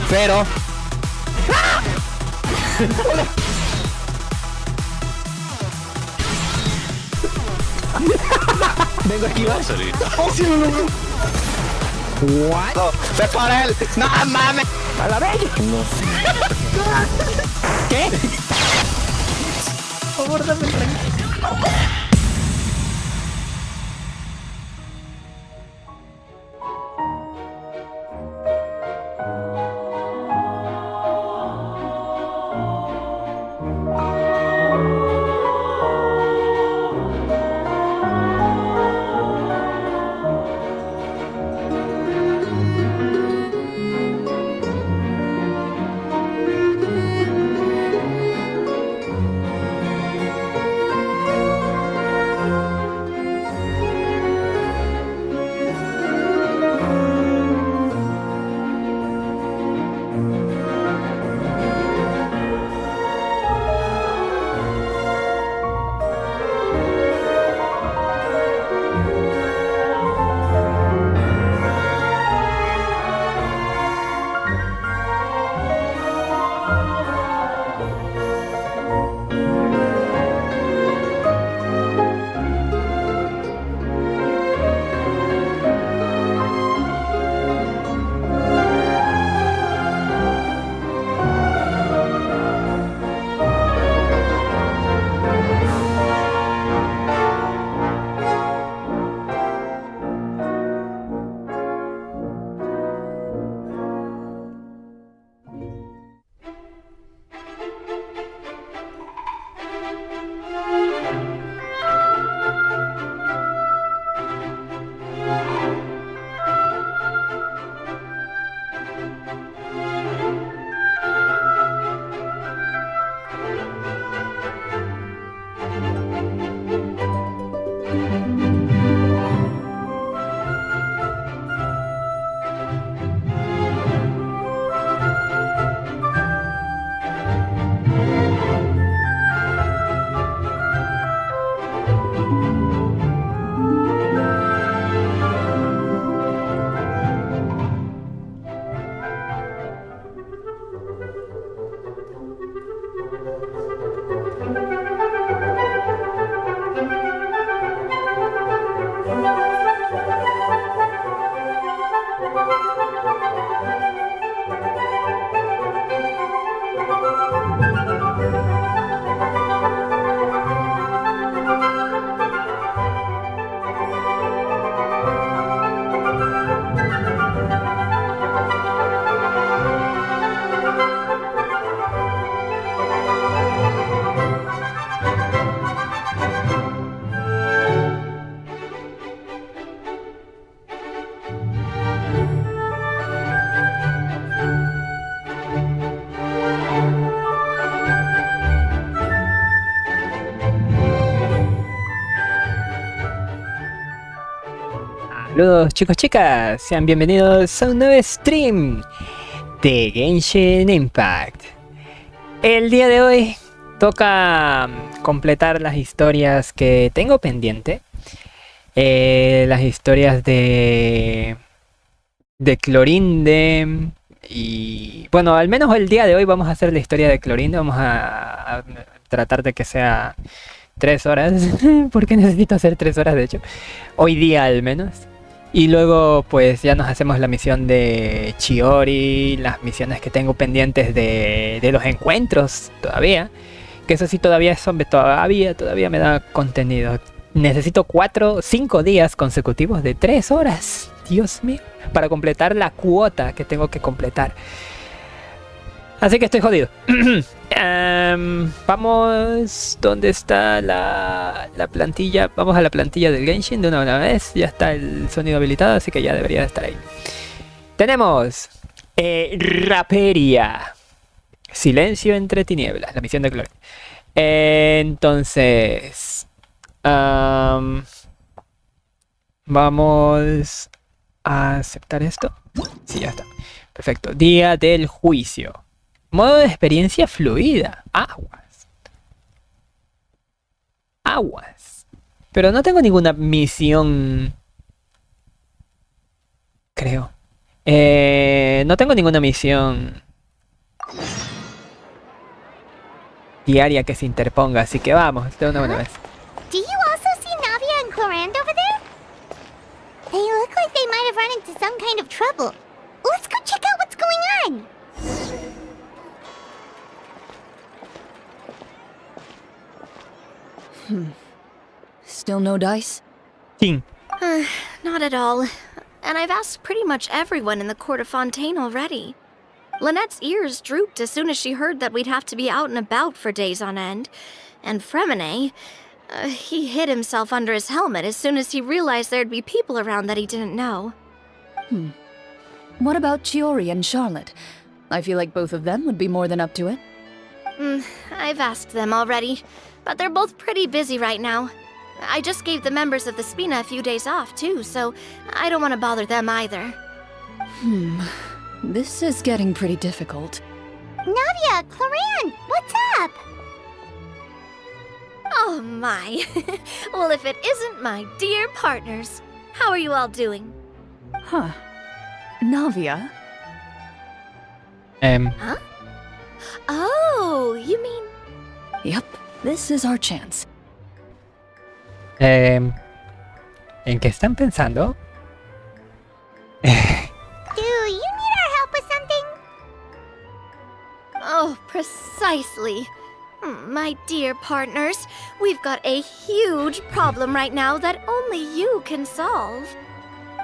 Pero... Vengo a esquivar. Oh, sí, no. What? No, ve por él. No mames. A la vez. No. ¿Qué? Por favor, dame el rango. Saludos chicos, chicas, sean bienvenidos a un nuevo stream de Genshin Impact. El día de hoy toca completar las historias que tengo pendiente. Las historias de Clorinde. Y bueno, al menos el día de hoy vamos a hacer la historia de Clorinde. Vamos a tratar de que sea 3 horas, porque necesito hacer 3 horas de hecho. Hoy día al menos. Y luego pues ya nos hacemos la misión de Chiori, las misiones que tengo pendientes de los encuentros todavía. Que eso sí todavía me da contenido. Necesito 5 días consecutivos de 3 horas. Dios mío. Para completar la cuota que tengo que completar. Así que estoy jodido. Vamos. ¿Dónde está la plantilla? Vamos a la plantilla del Genshin de una vez. Ya está el sonido habilitado, así que ya debería de estar ahí. Tenemos Rapperia. Silencio entre tinieblas. La misión de Clorinde. Entonces. Vamos a aceptar esto. Sí, ya está. Perfecto. Día del juicio. Modo de experiencia fluida. Aguas. Pero no tengo ninguna misión. Creo. No tengo ninguna misión diaria que se interponga, así que vamos, de una buena vez. Do you also see Navia and Clorinde over there? They look like they might have run into some kind of trouble. Let's go check out what's going on. Still no dice? King. Not at all. And I've asked pretty much everyone in the court of Fontaine already. Lynette's ears drooped as soon as she heard that we'd have to be out and about for days on end. And Fremine, he hid himself under his helmet as soon as he realized there'd be people around that he didn't know. What about Chiori and Charlotte? I feel like both of them would be more than up to it. I've asked them already, but they're both pretty busy right now. I just gave the members of the Spina a few days off, too, so I don't want to bother them either. This is getting pretty difficult. Navia, Clorinde, what's up? Oh my. Well, if it isn't my dear partners. How are you all doing? Huh. Navia? Huh? Oh, you mean... Yep, this is our chance. ¿En qué están pensando? Do you need our help with something? Oh, precisely. My dear partners, we've got a huge problem right now that only you can solve.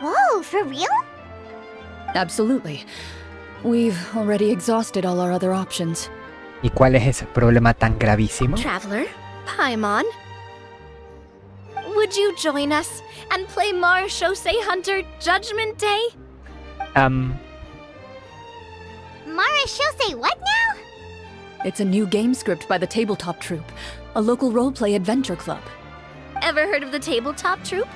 Whoa, for real? Absolutely. We've already exhausted all our other options. ¿Y cuál es ese problema tan gravísimo? Traveler, Paimon, would you join us and play Marechaussee Hunter Judgment Day? Marechaussee what now? It's a new game script by the Tabletop Troupe, a local roleplay adventure club. Ever heard of the Tabletop Troupe?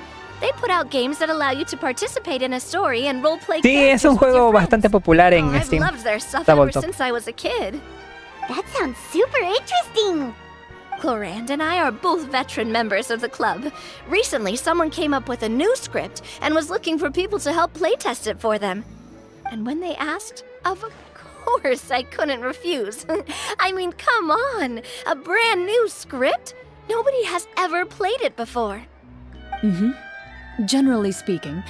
They put out games that allow you to participate in a story and roleplay Sí, es characters un with your juego friends. bastante popular en I've Steam. loved their stuff ever Tabletop. since I was a kid. That sounds super interesting. Clorinde and I are both veteran members of the club. Recently, someone came up with a new script and was looking for people to help playtest it for them. And when they asked, of course I couldn't refuse. I mean, come on! A brand new script? Nobody has ever played it before. Generally speaking,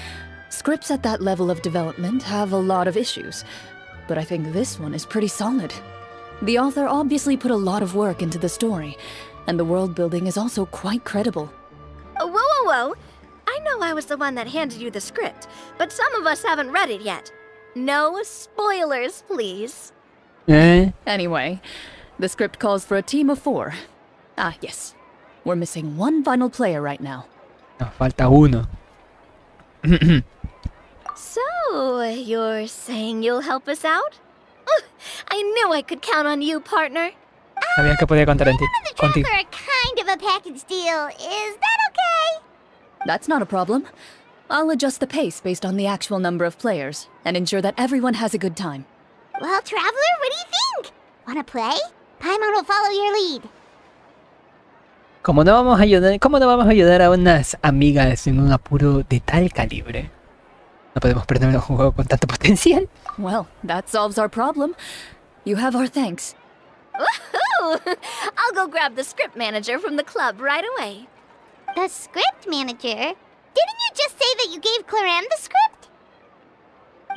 scripts at that level of development have a lot of issues, but I think this one is pretty solid. The author obviously put a lot of work into the story, and the world building is also quite credible. Whoa. I know I was the one that handed you the script, but some of us haven't read it yet. No spoilers, please. Anyway, the script calls for a team of 4. Ah, yes. We're missing one final player right now. Nos falta uno. So, you're saying you'll help us out? I knew I could count on you, partner. Sabía que podía contar en ti. The Contigo. Traveler kind of a package deal. Is that okay? That's not a problem. I'll adjust the pace based on the actual number of players, and ensure that everyone has a good time. Well, Traveler, what do you think? Wanna play? Paimon will follow your lead. ¿Cómo no vamos a ayudar a unas amigas en un apuro de tal calibre? No podemos perder un juego con tanto potencial. Well, that solves our problem. You have our thanks. Woohoo! I'll go grab the script manager from the club right away. The script manager? Didn't you just say that you gave Clorinde the script?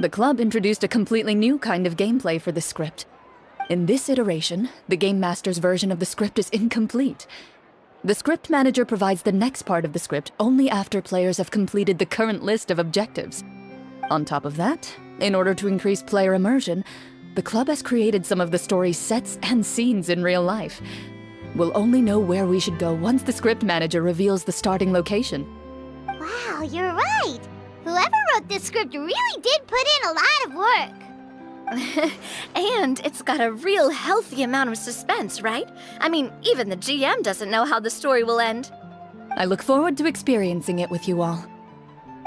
The club introduced a completely new kind of gameplay for this script. In this iteration, the Game Master's version of the script is incomplete. The script manager provides the next part of the script only after players have completed the current list of objectives. On top of that, in order to increase player immersion, the club has created some of the story's sets and scenes in real life. We'll only know where we should go once the script manager reveals the starting location. Wow, you're right. Whoever wrote this script really did put in a lot of work. And it's got a real healthy amount of suspense, right? I mean, even the GM doesn't know how the story will end. I look forward to experiencing it with you all.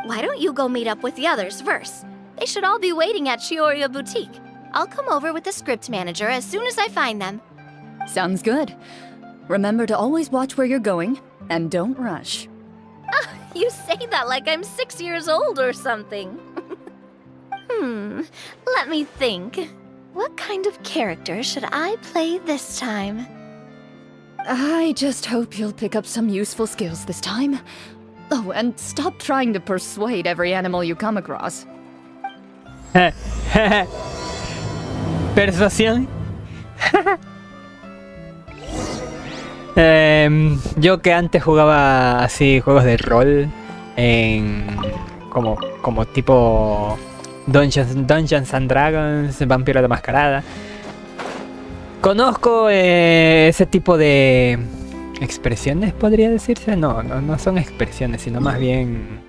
Why don't you go meet up with the others first? They should all be waiting at Chioria Boutique. I'll come over with the script manager as soon as I find them. Sounds good. Remember to always watch where you're going, and don't rush. You say that like I'm 6 years old or something. Let me think. What kind of character should I play this time? I just hope you'll pick up some useful skills this time. Oh, and stop trying to persuade every animal you come across. Persuasión. Yo que antes jugaba así juegos de rol en como tipo Dungeons and Dragons, Vampiro de Mascarada. Conozco ese tipo de expresiones, podría decirse. No son expresiones, sino más bien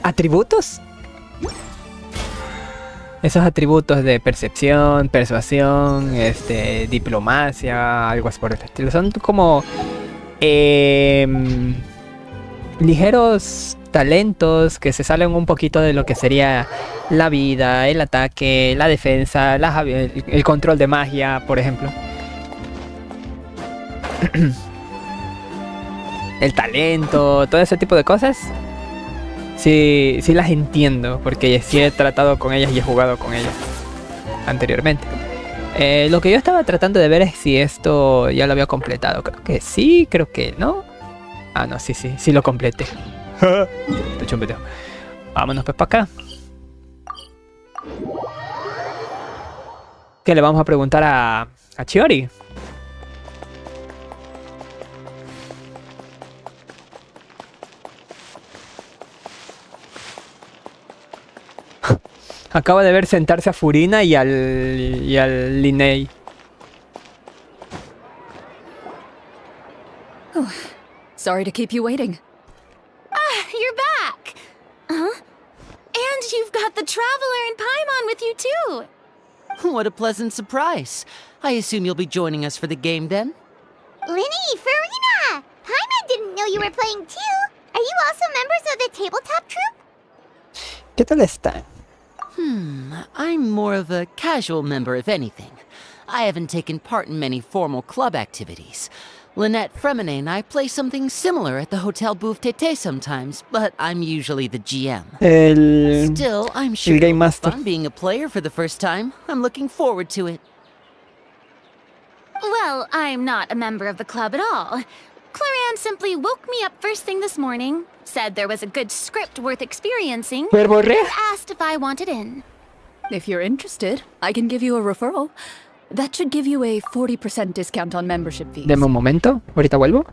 atributos. Esos atributos de percepción, persuasión, diplomacia, algo así por el estilo. Son como ligeros talentos que se salen un poquito de lo que sería la vida, el ataque, la defensa, el control de magia, por ejemplo. El talento, todo ese tipo de cosas. Sí las entiendo, porque sí he tratado con ellas y he jugado con ellas anteriormente. Lo que yo estaba tratando de ver es si esto ya lo había completado. Creo que sí, creo que no. Ah, no, sí lo completé. Te chumpeteo. Vámonos pues para acá. ¿Qué le vamos a preguntar a Chiori? Acabo de ver sentarse a Furina y al Linney. Oh, sorry to keep you waiting. You're back! Huh? And you've got the Traveler and Paimon with you, too! What a pleasant surprise. I assume you'll be joining us for the game then? Linny, Farina! Paimon didn't know you were playing too. Are you also members of the tabletop troupe? ¿Qué tal está? I'm more of a casual member, if anything. I haven't taken part in many formal club activities. Lynette Fremine and I play something similar at the Hotel Bouffe Tété sometimes, but I'm usually the GM. Still, I'm sure Game it'll be Master. fun being a player for the first time. I'm looking forward to it. Well, I'm not a member of the club at all. Clorinde simply woke me up first thing this morning, said there was a good script worth experiencing, Verbo re. and asked if I wanted in. If you're interested, I can give you a referral. That should give you a 40% discount on membership fees. Deme un momento, ahorita vuelvo.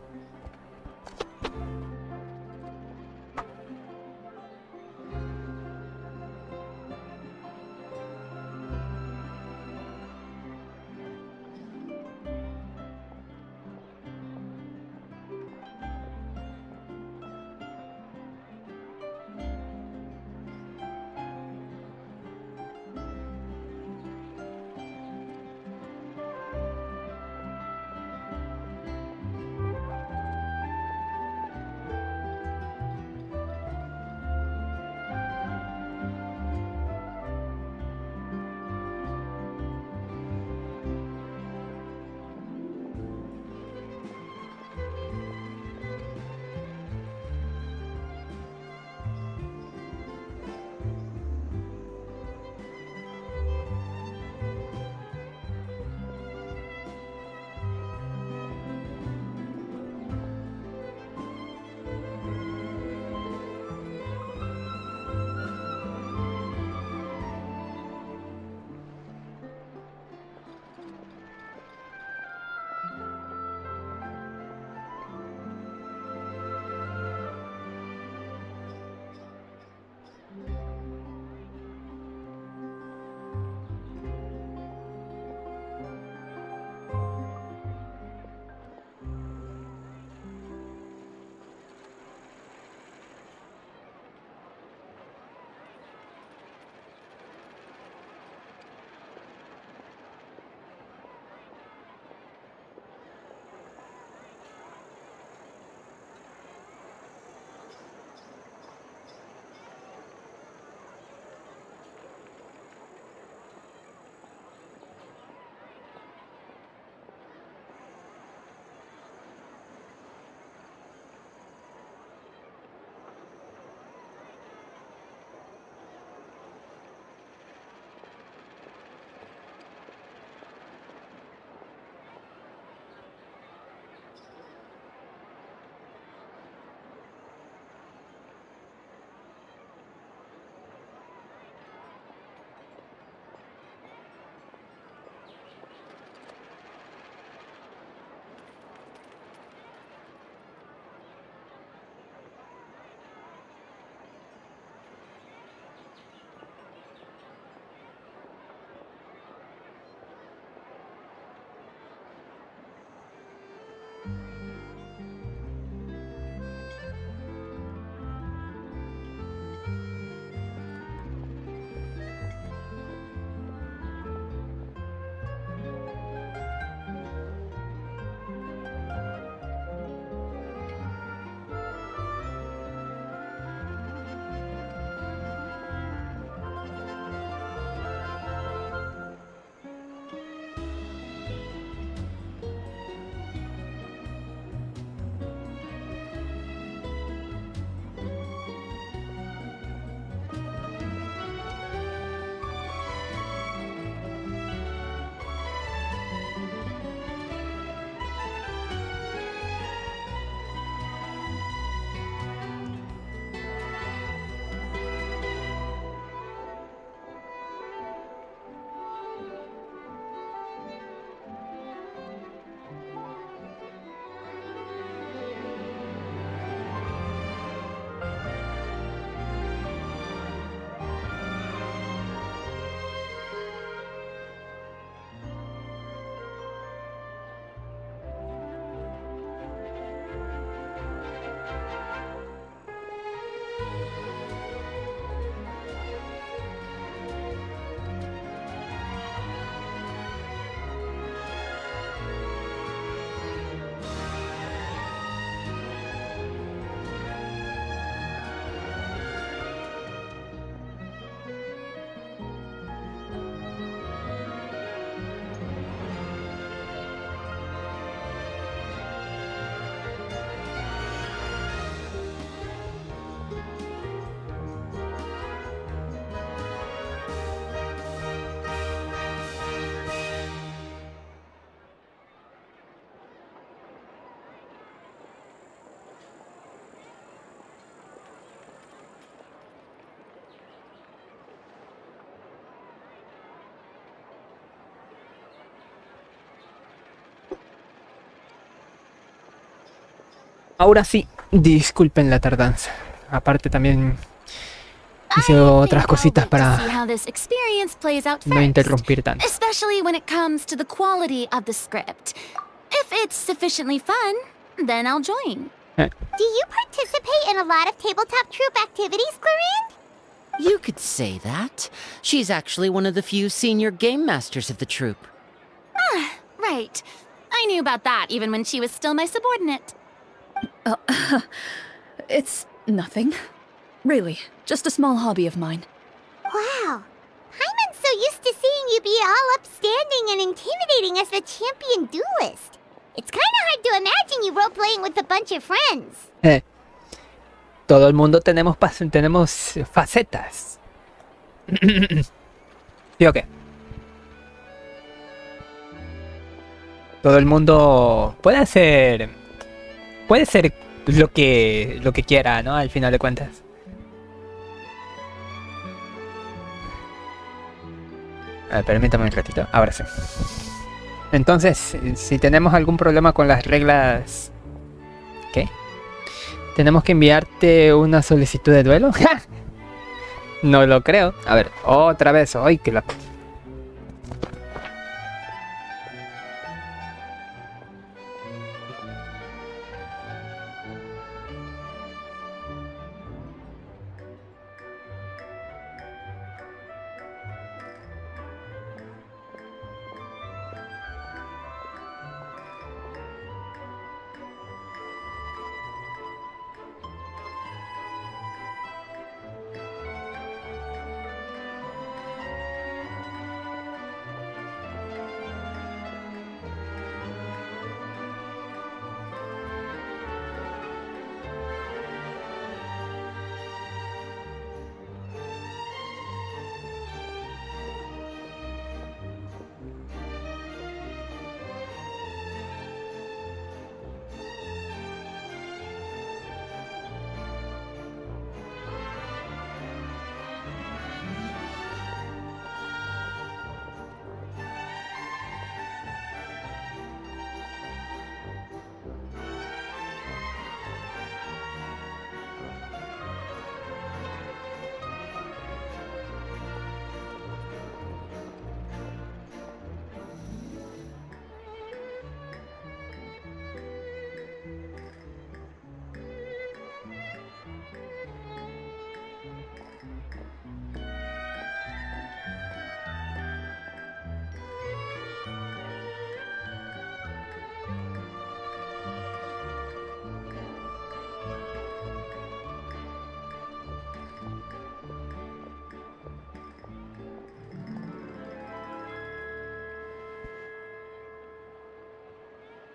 Ahora sí, disculpen la tardanza. Aparte también hice otras cositas para see how this experience plays out no first, interrumpir tanto. especially when it comes to the quality of the script. If it's sufficiently fun, then I'll join. Do you participate in a lot of tabletop troop activities, Clorinde? You could say that. She's actually one of the few senior game masters of the troupe. Right. I knew about that even when she was still my subordinate. It's nothing. Really, just a small hobby of mine. Wow. Hyman's so used to seeing you be all upstanding and intimidating as the champion duelist. It's kind of hard to imagine you role-playing with a bunch of friends. Todo el mundo tenemos facetas. ¿Sí o qué? Todo el mundo puede ser lo que quiera, ¿no? Al final de cuentas. A ver, permítame un ratito. Ahora sí. Entonces, si tenemos algún problema con las reglas... ¿Qué? ¿Tenemos que enviarte una solicitud de duelo? ¡Ja! No lo creo. A ver, otra vez. ¡Ay, que la...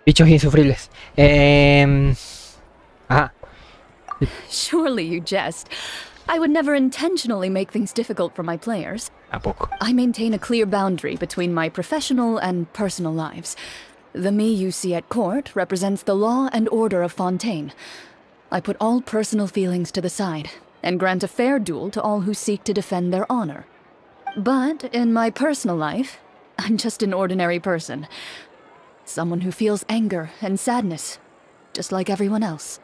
Bichos insufribles. Ajá. Surely you jest. I would never intentionally make things difficult for my players. ¿A poco? I maintain a clear boundary between my professional and personal lives. The me you see at court represents the law and order of Fontaine. I put all personal feelings to the side and grant a fair duel to all who seek to defend their honor. But in my personal life, I'm just an ordinary person. Someone who feels anger and sadness, just like everyone else.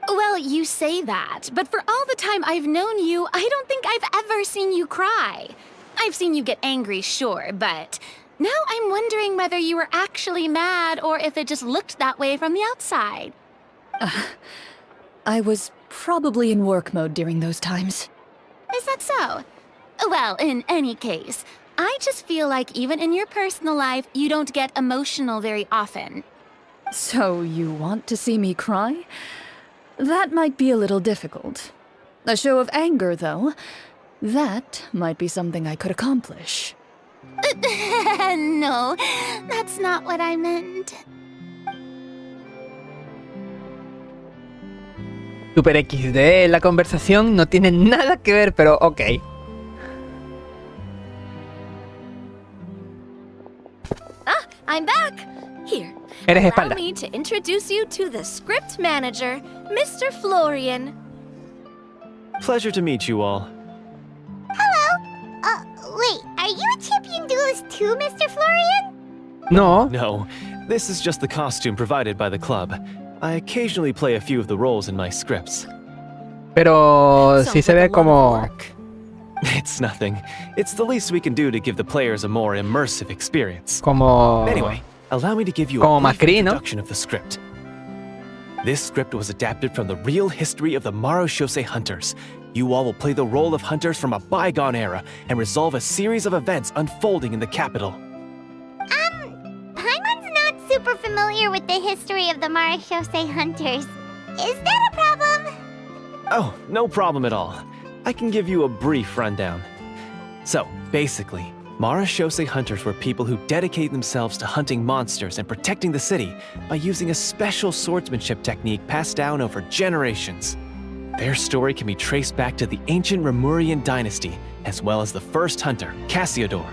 Well, you say that, but for all the time I've known you, I don't think I've ever seen you cry. I've seen you get angry, sure, but now I'm wondering whether you were actually mad or if it just looked that way from the outside. I was probably in work mode during those times. Is that so? Well, in any case, I just feel like even in your personal life, you don't get emotional very often. So you want to see me cry? That might be a little difficult. A show of anger, though, that might be something I could accomplish. No, that's not what I meant. Super XD, la conversación no tiene nada que ver, pero ok. I'm back! Here, Eres allow espalda. me to introduce you to the script manager, Mr. Florian. Pleasure to meet you all. Wait, are you a champion duelist too, Mr. Florian? No. No, this is just the costume provided by the club. I occasionally play a few of the roles in my scripts. Pero sí se ve como... It's nothing. It's the least we can do to give the players a more immersive experience. Como... Anyway, allow me to give you Como a brief Macri, ¿no? introduction of the script. This script was adapted from the real history of the Marushose Hunters. You all will play the role of hunters from a bygone era and resolve a series of events unfolding in the capital. Paimon's not super familiar with the history of the Marashose hunters. Is that a problem? Oh, no problem at all. I can give you a brief rundown. So, basically, Marashose hunters were people who dedicated themselves to hunting monsters and protecting the city by using a special swordsmanship technique passed down over generations. Their story can be traced back to the ancient Remurian dynasty, as well as the first hunter, Cassiodor.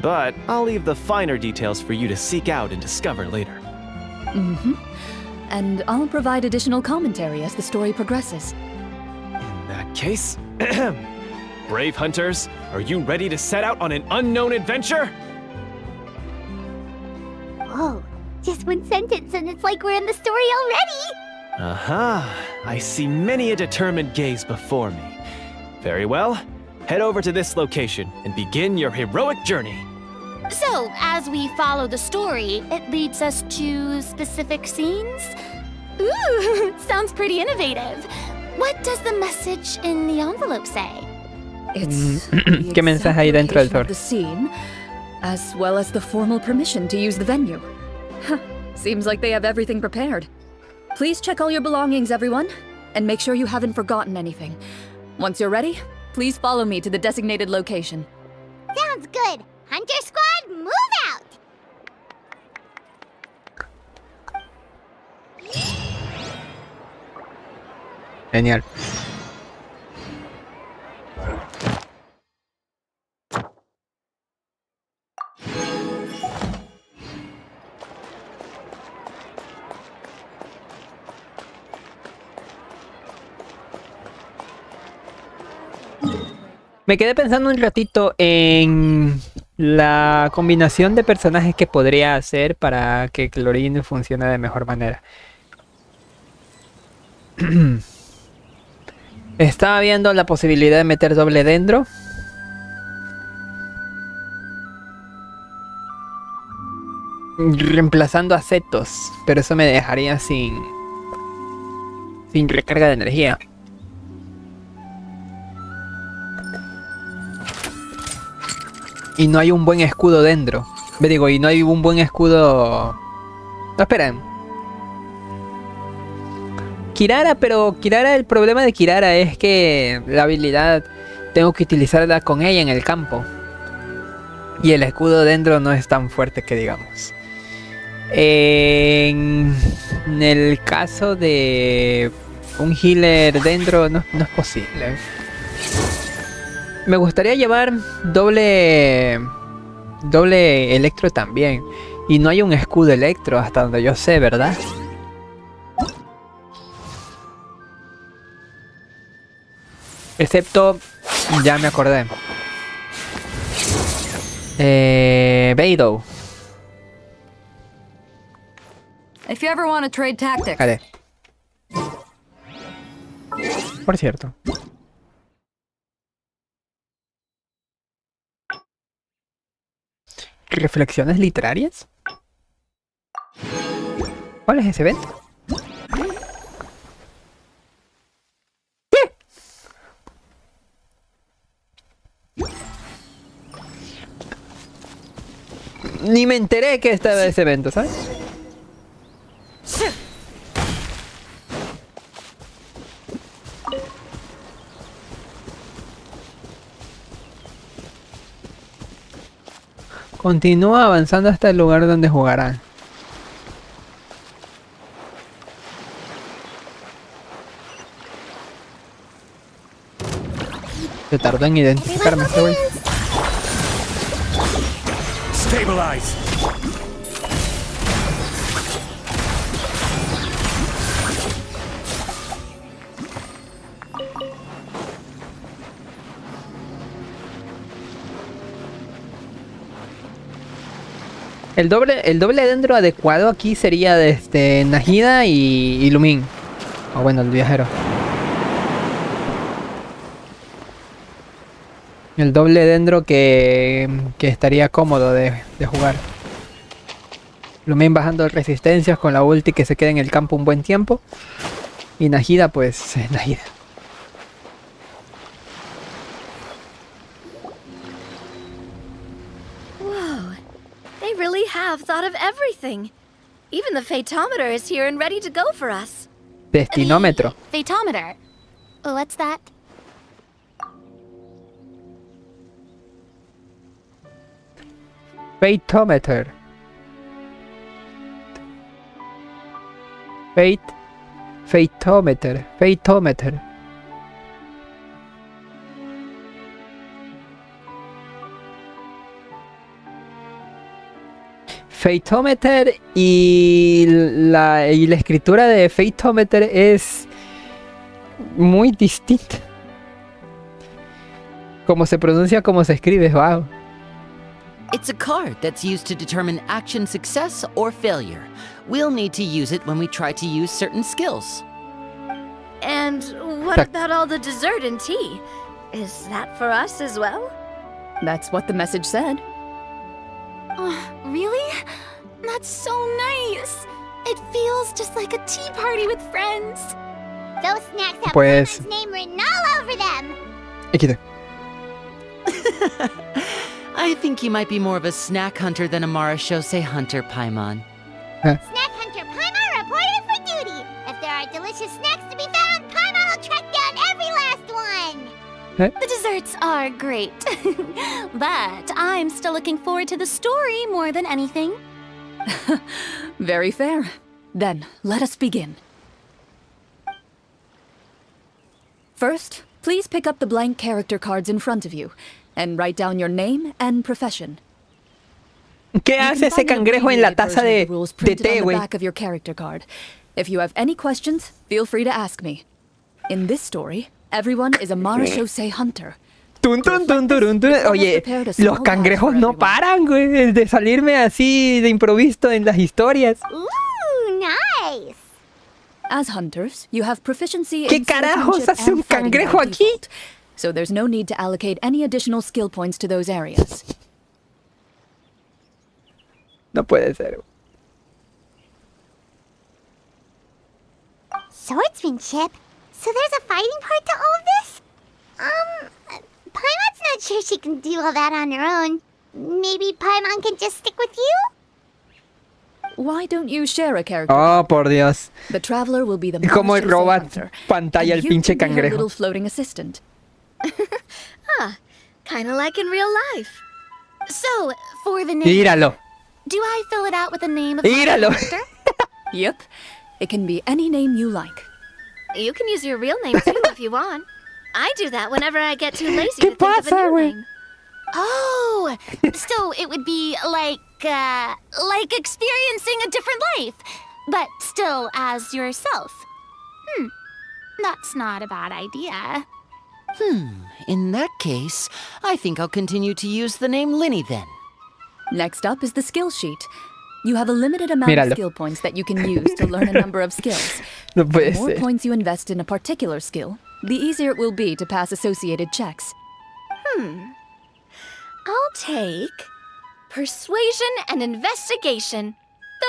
But I'll leave the finer details for you to seek out and discover later. Mm-hmm. And I'll provide additional commentary as the story progresses. In that case, brave hunters, are you ready to set out on an unknown adventure? Whoa, just one sentence and it's like we're in the story already! Aha, I see many a determined gaze before me. Very well, head over to this location and begin your heroic journey. So, as we follow the story, it leads us to specific scenes? Ooh, sounds pretty innovative. What does the message in the envelope say? It's ¿Qué mensaje hay dentro del the sobre? scene, as well as the formal permission to use the venue. Huh, seems like they have everything prepared. Please check all your belongings, everyone, and make sure you haven't forgotten anything. Once you're ready, please follow me to the designated location. Sounds good. Hunter Squad, move out! Genial. Me quedé pensando un ratito en la combinación de personajes que podría hacer para que Clorinde funcione de mejor manera. Estaba viendo la posibilidad de meter doble dendro. Reemplazando a Cetos, pero eso me dejaría sin recarga de energía. Y no hay un buen escudo dentro. Y no hay un buen escudo... No, esperen. Kirara, pero Kirara, el problema de Kirara es que la habilidad tengo que utilizarla con ella en el campo. Y el escudo dentro no es tan fuerte que digamos. En el caso de un healer dentro no es posible. Me gustaría llevar doble electro también. Y no hay un escudo electro hasta donde yo sé, ¿verdad? Excepto... Ya me acordé. Beidou. If you ever want to trade tactics. Vale. Por cierto. ¿Reflexiones literarias? ¿Cuál es ese evento? ¿Qué? Ni me enteré que estaba ese evento, ¿sabes? Continúa avanzando hasta el lugar donde jugarán. Se tardó en identificarme este güey. Stabilize! El doble dendro adecuado aquí sería de Nahida y Lumin. O bueno, el viajero. El doble dendro que estaría cómodo de jugar. Lumin bajando resistencias con la ulti que se queda en el campo un buen tiempo. Y Nahida, pues, Nahida. Whoa, they really have thought of everything. Even the phaetometer is here and ready to go for us. Destinómetro. Phaetometer. What's that? Phaetometer. Phaetometer. Phaetometer y la escritura de Phaetometer es muy distinta. Como se pronuncia, como se escribe, wow. It's a card that's used to determine action success or failure. We'll need to use it when we try to use certain skills. And what about all the dessert and tea? Is that for us as well? That's what the message said. Really? That's so nice. It feels just like a tea party with friends. Those snacks have Pues- Paimon's name written all over them. Aquí I think you might be more of a snack hunter than a Marashose hunter, Paimon. Snack Hunter Paimon reported for duty. If there are delicious snacks to be found, Paimon will track down every last one. The desserts are great. But I'm still looking forward to the story more than anything. Very fair. Then, let us begin. First, please pick up the blank character cards in front of you and write down your name and profession. ¿Qué You hace can ese find the cangrejo en la abbreviated taza version of de the rules printed té, on the güey? back of your character card. If you have any questions, feel free to ask me. In this story, everyone is a Marashose hunter. Tun, tun, tun, turun, tun. Oye, los cangrejos no paran, güey, de salirme así de improviso en las historias. Ooh, nice. As hunters, you have proficiency ¿Qué in carajos swordsmanship hace un and fighting by cangrejo aquí? default, so there's no need to allocate any additional skill points to those areas. No puede ser. Swordsmanship? So there's a fighting part to all of this? Paimon's not sure she can do all that on her own. Maybe Paimon can just stick with you? Why don't you share a character? Oh, por Dios. The traveler will be the Como Marashose roba hunter, pantalla el and you pinche can be her cangrejo. little floating assistant. Kinda like in real life. So, for the name, Míralo. do I fill it out with the name of my Míralo. character? Yep. It can be any name you like. You can use your real name too if you want. I do that whenever I get too lazy ¿Qué to think of a pasa, new güey? name. Oh, so it would be like experiencing a different life, but still as yourself. That's not a bad idea. In that case, I think I'll continue to use the name Linny then. Next up is the skill sheet. You have a limited amount Míralo. of skill points that you can use to learn a number of skills. No puede The more ser. points you invest in a particular skill, the easier it will be to pass associated checks. I'll take persuasion and investigation.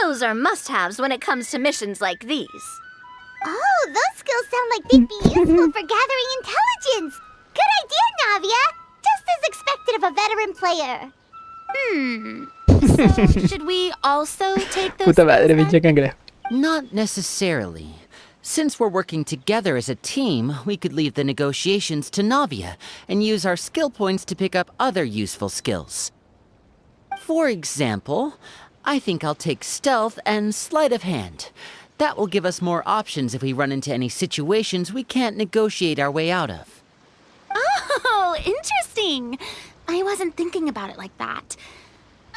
Those are must-haves when it comes to missions like these. Oh, those skills sound like they'd be useful for gathering intelligence. Good idea, Navia. Just as expected of a veteran player. So, should we also take those Puta madre, skills pinche then? cangrejo. Not necessarily. Since we're working together as a team, we could leave the negotiations to Navia and use our skill points to pick up other useful skills. For example, I think I'll take stealth and sleight of hand. That will give us more options if we run into any situations we can't negotiate our way out of. Oh, interesting. I wasn't thinking about it like that.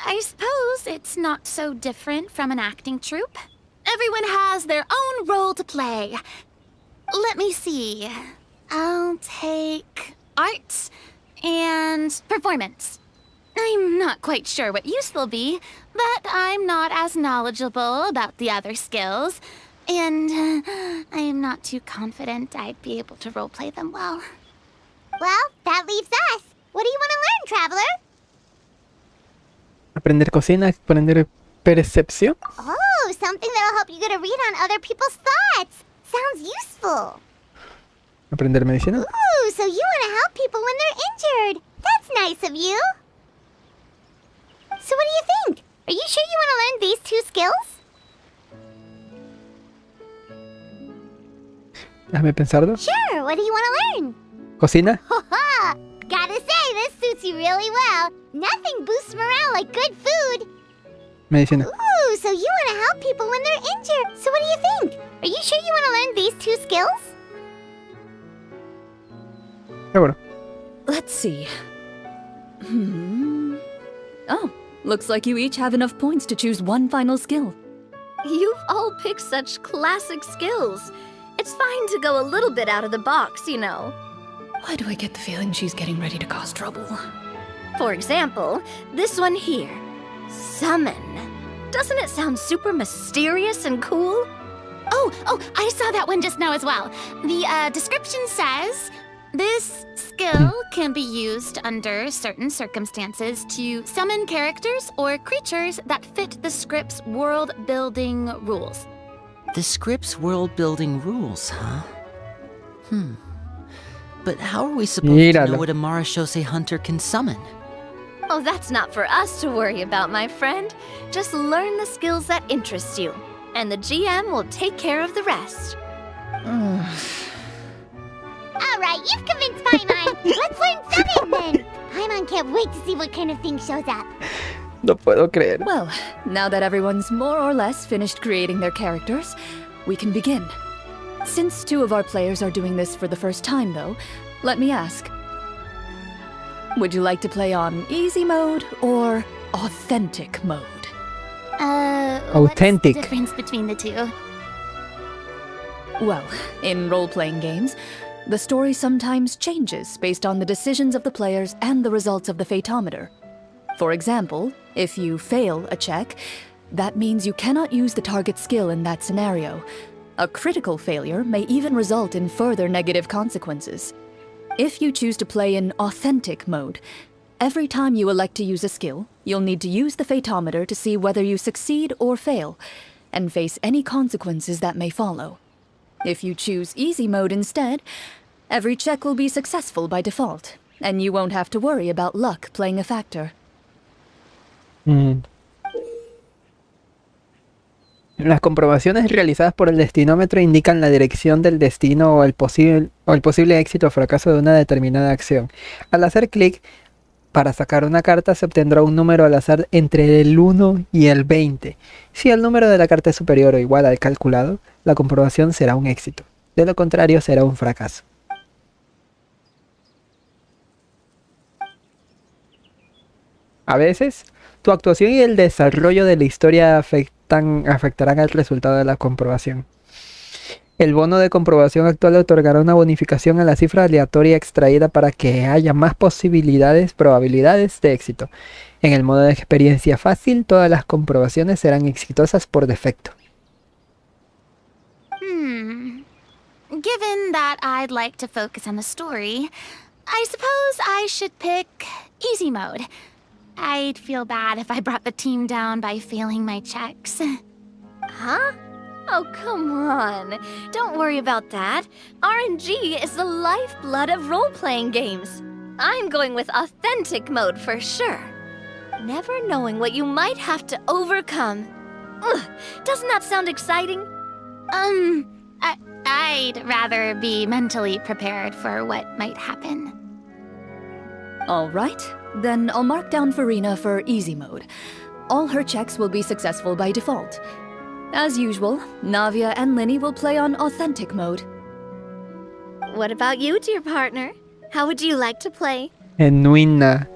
I suppose it's not so different from an acting troupe. Everyone has their own role to play. Let me see. I'll take arts and performance. I'm not quite sure what use they'll be, but I'm not as knowledgeable about the other skills, and I am not too confident I'd be able to roleplay them well. Well, that leaves us. What do you want to learn, traveler? Aprender cocina, aprender percepción. Oh, something that'll help you get a read on other people's thoughts. Sounds useful. Aprender medicina. Ooh, so you want to help people when they're injured. That's nice of you. So what do you think? Are you sure you want to learn these two skills? Déjame pensarlo. Sure, what do you want to learn? Cocina. Haha! Gotta say, this suits you really well. Nothing boosts morale like good food. Medicina. Ooh, so you want to help people when they're injured. So what do you think? Are you sure you want to learn these two skills? Seguro. Let's see. Oh, looks like you each have enough points to choose one final skill. You've all picked such classic skills. It's fine to go a little bit out of the box, you know. Why do I get the feeling she's getting ready to cause trouble? For example, this one here. Summon. Doesn't it sound super mysterious and cool? Oh, I saw that one just now as well. The description says, this skill can be used under certain circumstances to summon characters or creatures that fit the script's world-building rules. The script's world-building rules, huh? But how are we supposed to know what a Marashose hunter can summon? Oh, that's not for us to worry about, my friend. Just learn the skills that interest you, and the GM will take care of the rest. Alright, you've convinced Paimon. Let's learn summon then. Paimon can't wait to see what kind of thing shows up. No puedo creer. Well, now that everyone's more or less finished creating their characters, we can begin. Since two of our players are doing this for the first time, though, let me ask. Would you like to play on easy mode or authentic mode? Authentic. What's the difference between the two? Well, in role-playing games, the story sometimes changes based on the decisions of the players and the results of the fatometer. For example, if you fail a check, that means you cannot use the target skill in that scenario. A critical failure may even result in further negative consequences. If you choose to play in authentic mode, every time you elect to use a skill, you'll need to use the fatometer to see whether you succeed or fail, and face any consequences that may follow. If you choose easy mode instead, every check will be successful by default, and you won't have to worry about luck playing a factor. Las comprobaciones realizadas por el destinómetro indican la dirección del destino o el posible éxito o fracaso de una determinada acción. Al hacer clic para sacar una carta se obtendrá un número al azar entre el 1 y el 20. Si el número de la carta es superior o igual al calculado, la comprobación será un éxito. De lo contrario, será un fracaso. A veces, tu actuación y el desarrollo de la historia afectarán al resultado de la comprobación. El bono de comprobación actual otorgará una bonificación a la cifra aleatoria extraída para que haya más probabilidades de éxito. En el modo de experiencia fácil, todas las comprobaciones serán exitosas por defecto. Given that I'd like to focus on the story, I suppose I should pick easy mode. I'd feel bad if I brought the team down by failing my checks. Huh? Oh, come on. Don't worry about that. RNG is the lifeblood of role-playing games. I'm going with authentic mode for sure. Never knowing what you might have to overcome. Ugh, doesn't that sound exciting? I'd rather be mentally prepared for what might happen. All right, then I'll mark down Farina for easy mode. All her checks will be successful by default. As usual, Navia and Linny will play on authentic mode. What about you, dear partner? How would you like to play? Genuina.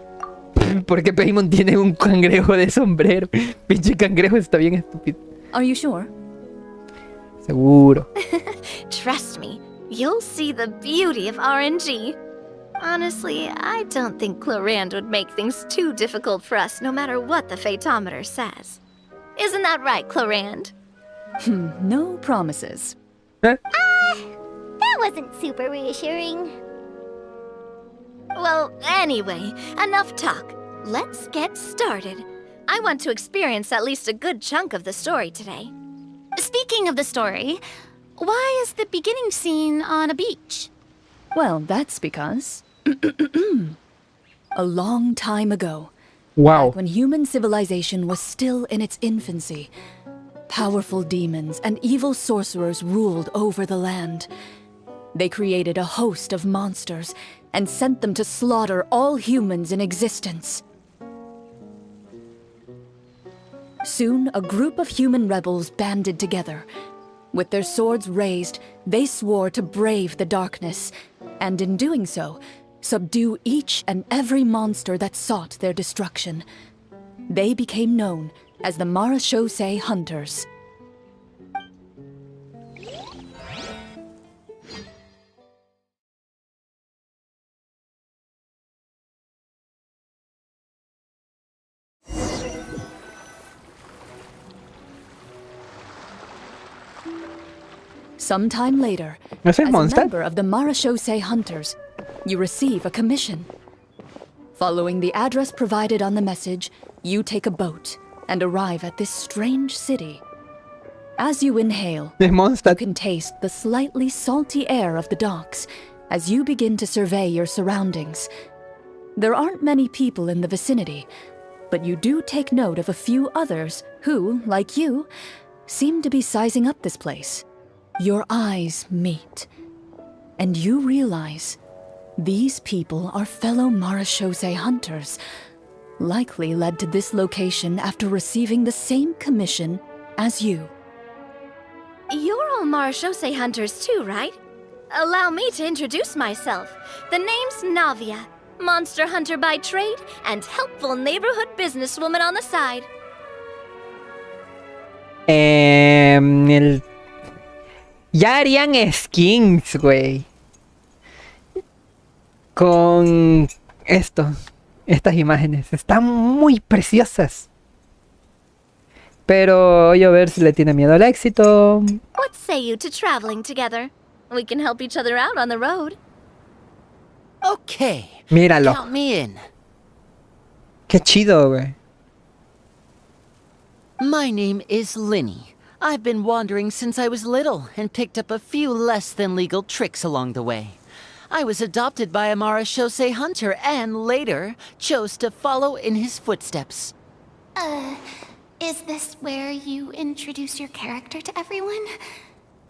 Porque Paimon tiene un cangrejo de sombrero. Pinche cangrejo está bien estúpido. Are you sure? Seguro. Trust me, you'll see the beauty of RNG. Honestly, I don't think Clorinde would make things too difficult for us no matter what the Fatometer says. Isn't that right, Clorinde? No promises. That wasn't super reassuring. Well, anyway, enough talk. Let's get started. I want to experience at least a good chunk of the story today. Speaking of the story, why is the beginning scene on a beach? Well, that's because... a long time ago, Wow. back when human civilization was still in its infancy, powerful demons and evil sorcerers ruled over the land. They created a host of monsters and sent them to slaughter all humans in existence. Soon, a group of human rebels banded together. With their swords raised, they swore to brave the darkness, and in doing so, subdue each and every monster that sought their destruction. They became known as the Marechaussee Hunters. Sometime later, ¿Ese es as a Monster? member of the Marechaussee Hunters, you receive a commission. Following the address provided on the message, you take a boat and arrive at this strange city. As you inhale, Es Monster. you can taste the slightly salty air of the docks as you begin to survey your surroundings. There aren't many people in the vicinity, but you do take note of a few others who, like you, seem to be sizing up this place. Your eyes meet, and you realize these people are fellow Marechaussee hunters, likely led to this location after receiving the same commission as you. You're all Marechaussee hunters too, right? Allow me to introduce myself. The name's Navia, monster hunter by trade and helpful neighborhood businesswoman on the side. Ya harían skins, güey. Con estas imágenes. Están muy preciosas. Pero yo a ver si le tiene miedo al éxito. What say you to traveling together? We can help each other out on the road. Okay. Míralo. Count me in. Qué chido, güey. My name is Linny. I've been wandering since I was little and picked up a few less than legal tricks along the way. I was adopted by a Marechaussee hunter and later chose to follow in his footsteps. Is this where you introduce your character to everyone?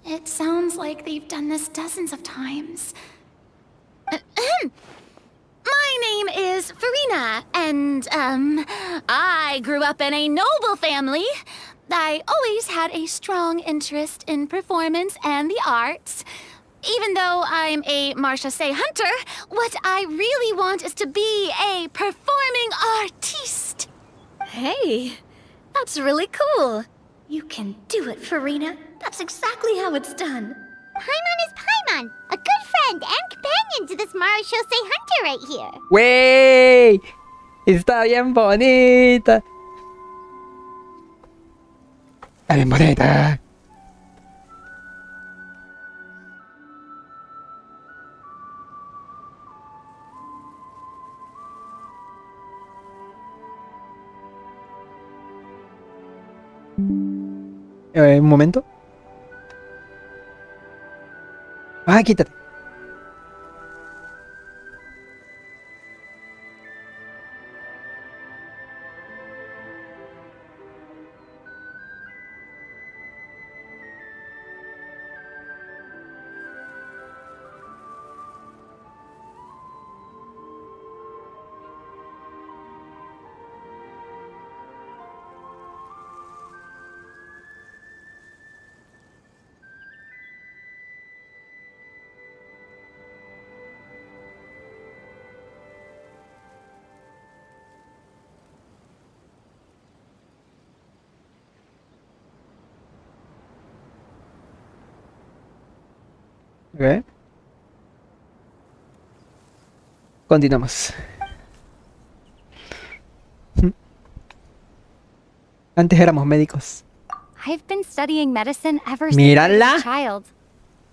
It sounds like they've done this dozens of times. My name is Farina, and, I grew up in a noble family. I always had a strong interest in performance and the arts. Even though I'm a Marechaussee hunter, what I really want is to be a performing artiste. Hey, that's really cool. You can do it, Farina. That's exactly how it's done. Paimon is Paimon, a good friend and companion to this Marechaussee hunter right here. ¡Wey! Está bien bonita. Está bien bonita. Un momento. Ah, quítate. Okay. Continuamos. Antes éramos médicos. I've been studying medicine ever since I Mírala. was a child.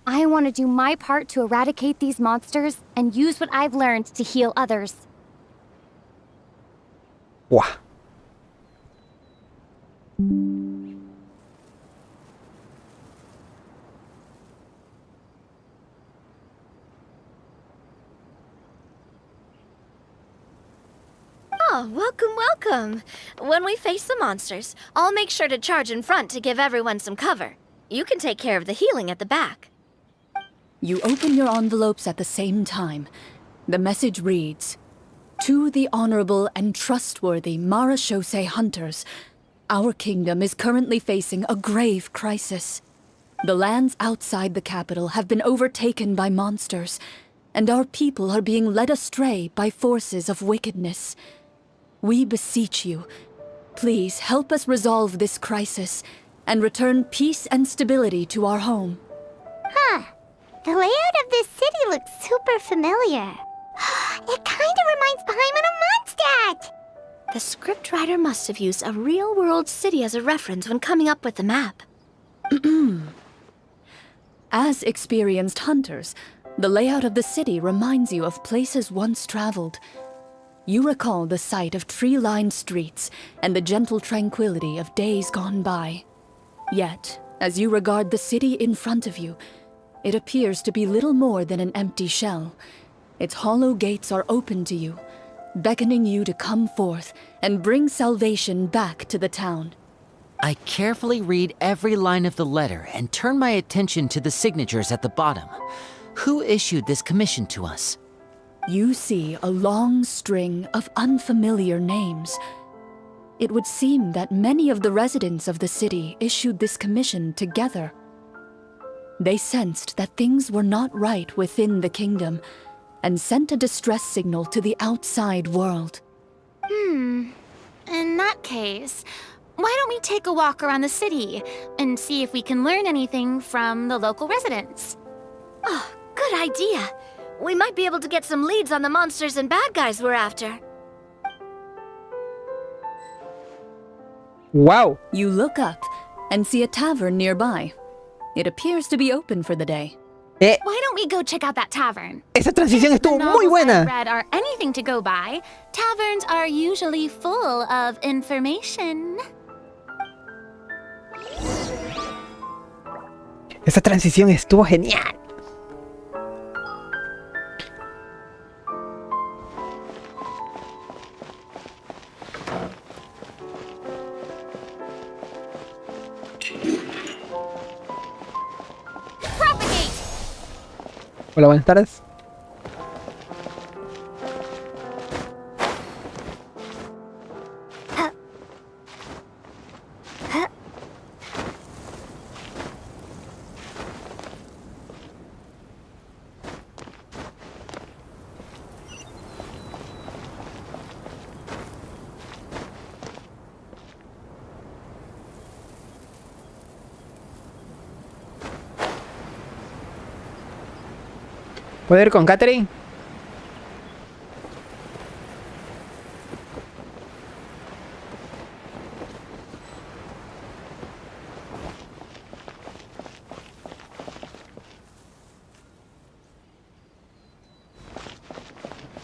I want to do my part to eradicate these monsters and use what I've learned to heal others. Buah. Oh, welcome. When we face the monsters, I'll make sure to charge in front to give everyone some cover. You can take care of the healing at the back. You open your envelopes at the same time. The message reads, "To the honorable and trustworthy Marachose hunters, our kingdom is currently facing a grave crisis. The lands outside the capital have been overtaken by monsters, and our people are being led astray by forces of wickedness. We beseech you, please help us resolve this crisis and return peace and stability to our home." Huh. The layout of this city looks super familiar. It kinda reminds Paimon of Mondstadt! The scriptwriter must have used a real-world city as a reference when coming up with the map. As experienced hunters, the layout of the city reminds you of places once traveled. You recall the sight of tree-lined streets and the gentle tranquility of days gone by. Yet, as you regard the city in front of you, it appears to be little more than an empty shell. Its hollow gates are open to you, beckoning you to come forth and bring salvation back to the town. I carefully read every line of the letter and turn my attention to the signatures at the bottom. Who issued this commission to us? You see a long string of unfamiliar names. It would seem that many of the residents of the city issued this commission together. They sensed that things were not right within the kingdom and sent a distress signal to the outside world. In that case, why don't we take a walk around the city and see if we can learn anything from the local residents? Oh, good idea. We might be able to get some leads on the monsters and bad guys we're after. Wow. You look up and see a tavern nearby. It appears to be open for the day. Why don't we go check out that tavern? Esa transición estuvo muy Novels buena. I've read are anything to go by. Taverns are usually full of information. Esa transición estuvo genial. Hola, buenas tardes. ¿Puedo ir con Catherine?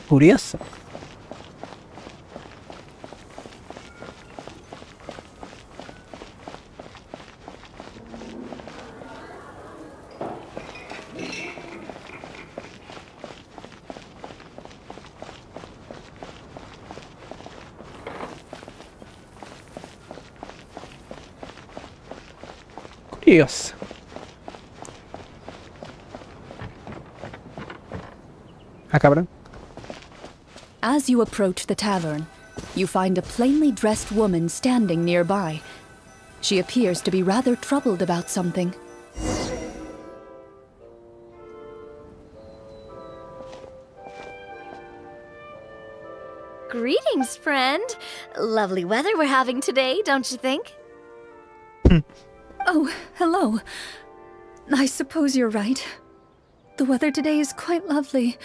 Curioso. Curioso. Ah, cabrón. As you approach the tavern, you find a plainly dressed woman standing nearby. She appears to be rather troubled about something. Greetings, friend. Lovely weather we're having today, don't you think? Oh, hello. I suppose you're right. The weather today is quite lovely.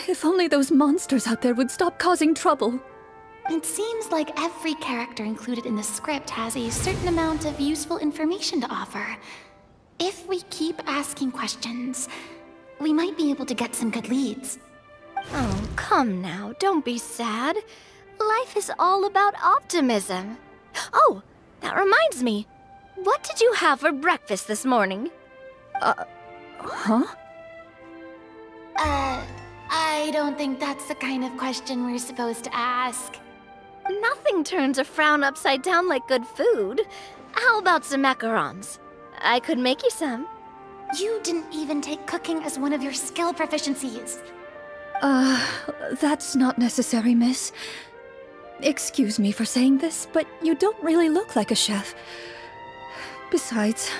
If only those monsters out there would stop causing trouble. It seems like every character included in the script has a certain amount of useful information to offer. If we keep asking questions, we might be able to get some good leads. Oh, come now, don't be sad. Life is all about optimism. Oh, that reminds me. What did you have for breakfast this morning? Huh? I don't think that's the kind of question we're supposed to ask. Nothing turns a frown upside down like good food. How about some macarons? I could make you some. You didn't even take cooking as one of your skill proficiencies. That's not necessary, miss. Excuse me for saying this, but you don't really look like a chef. Besides,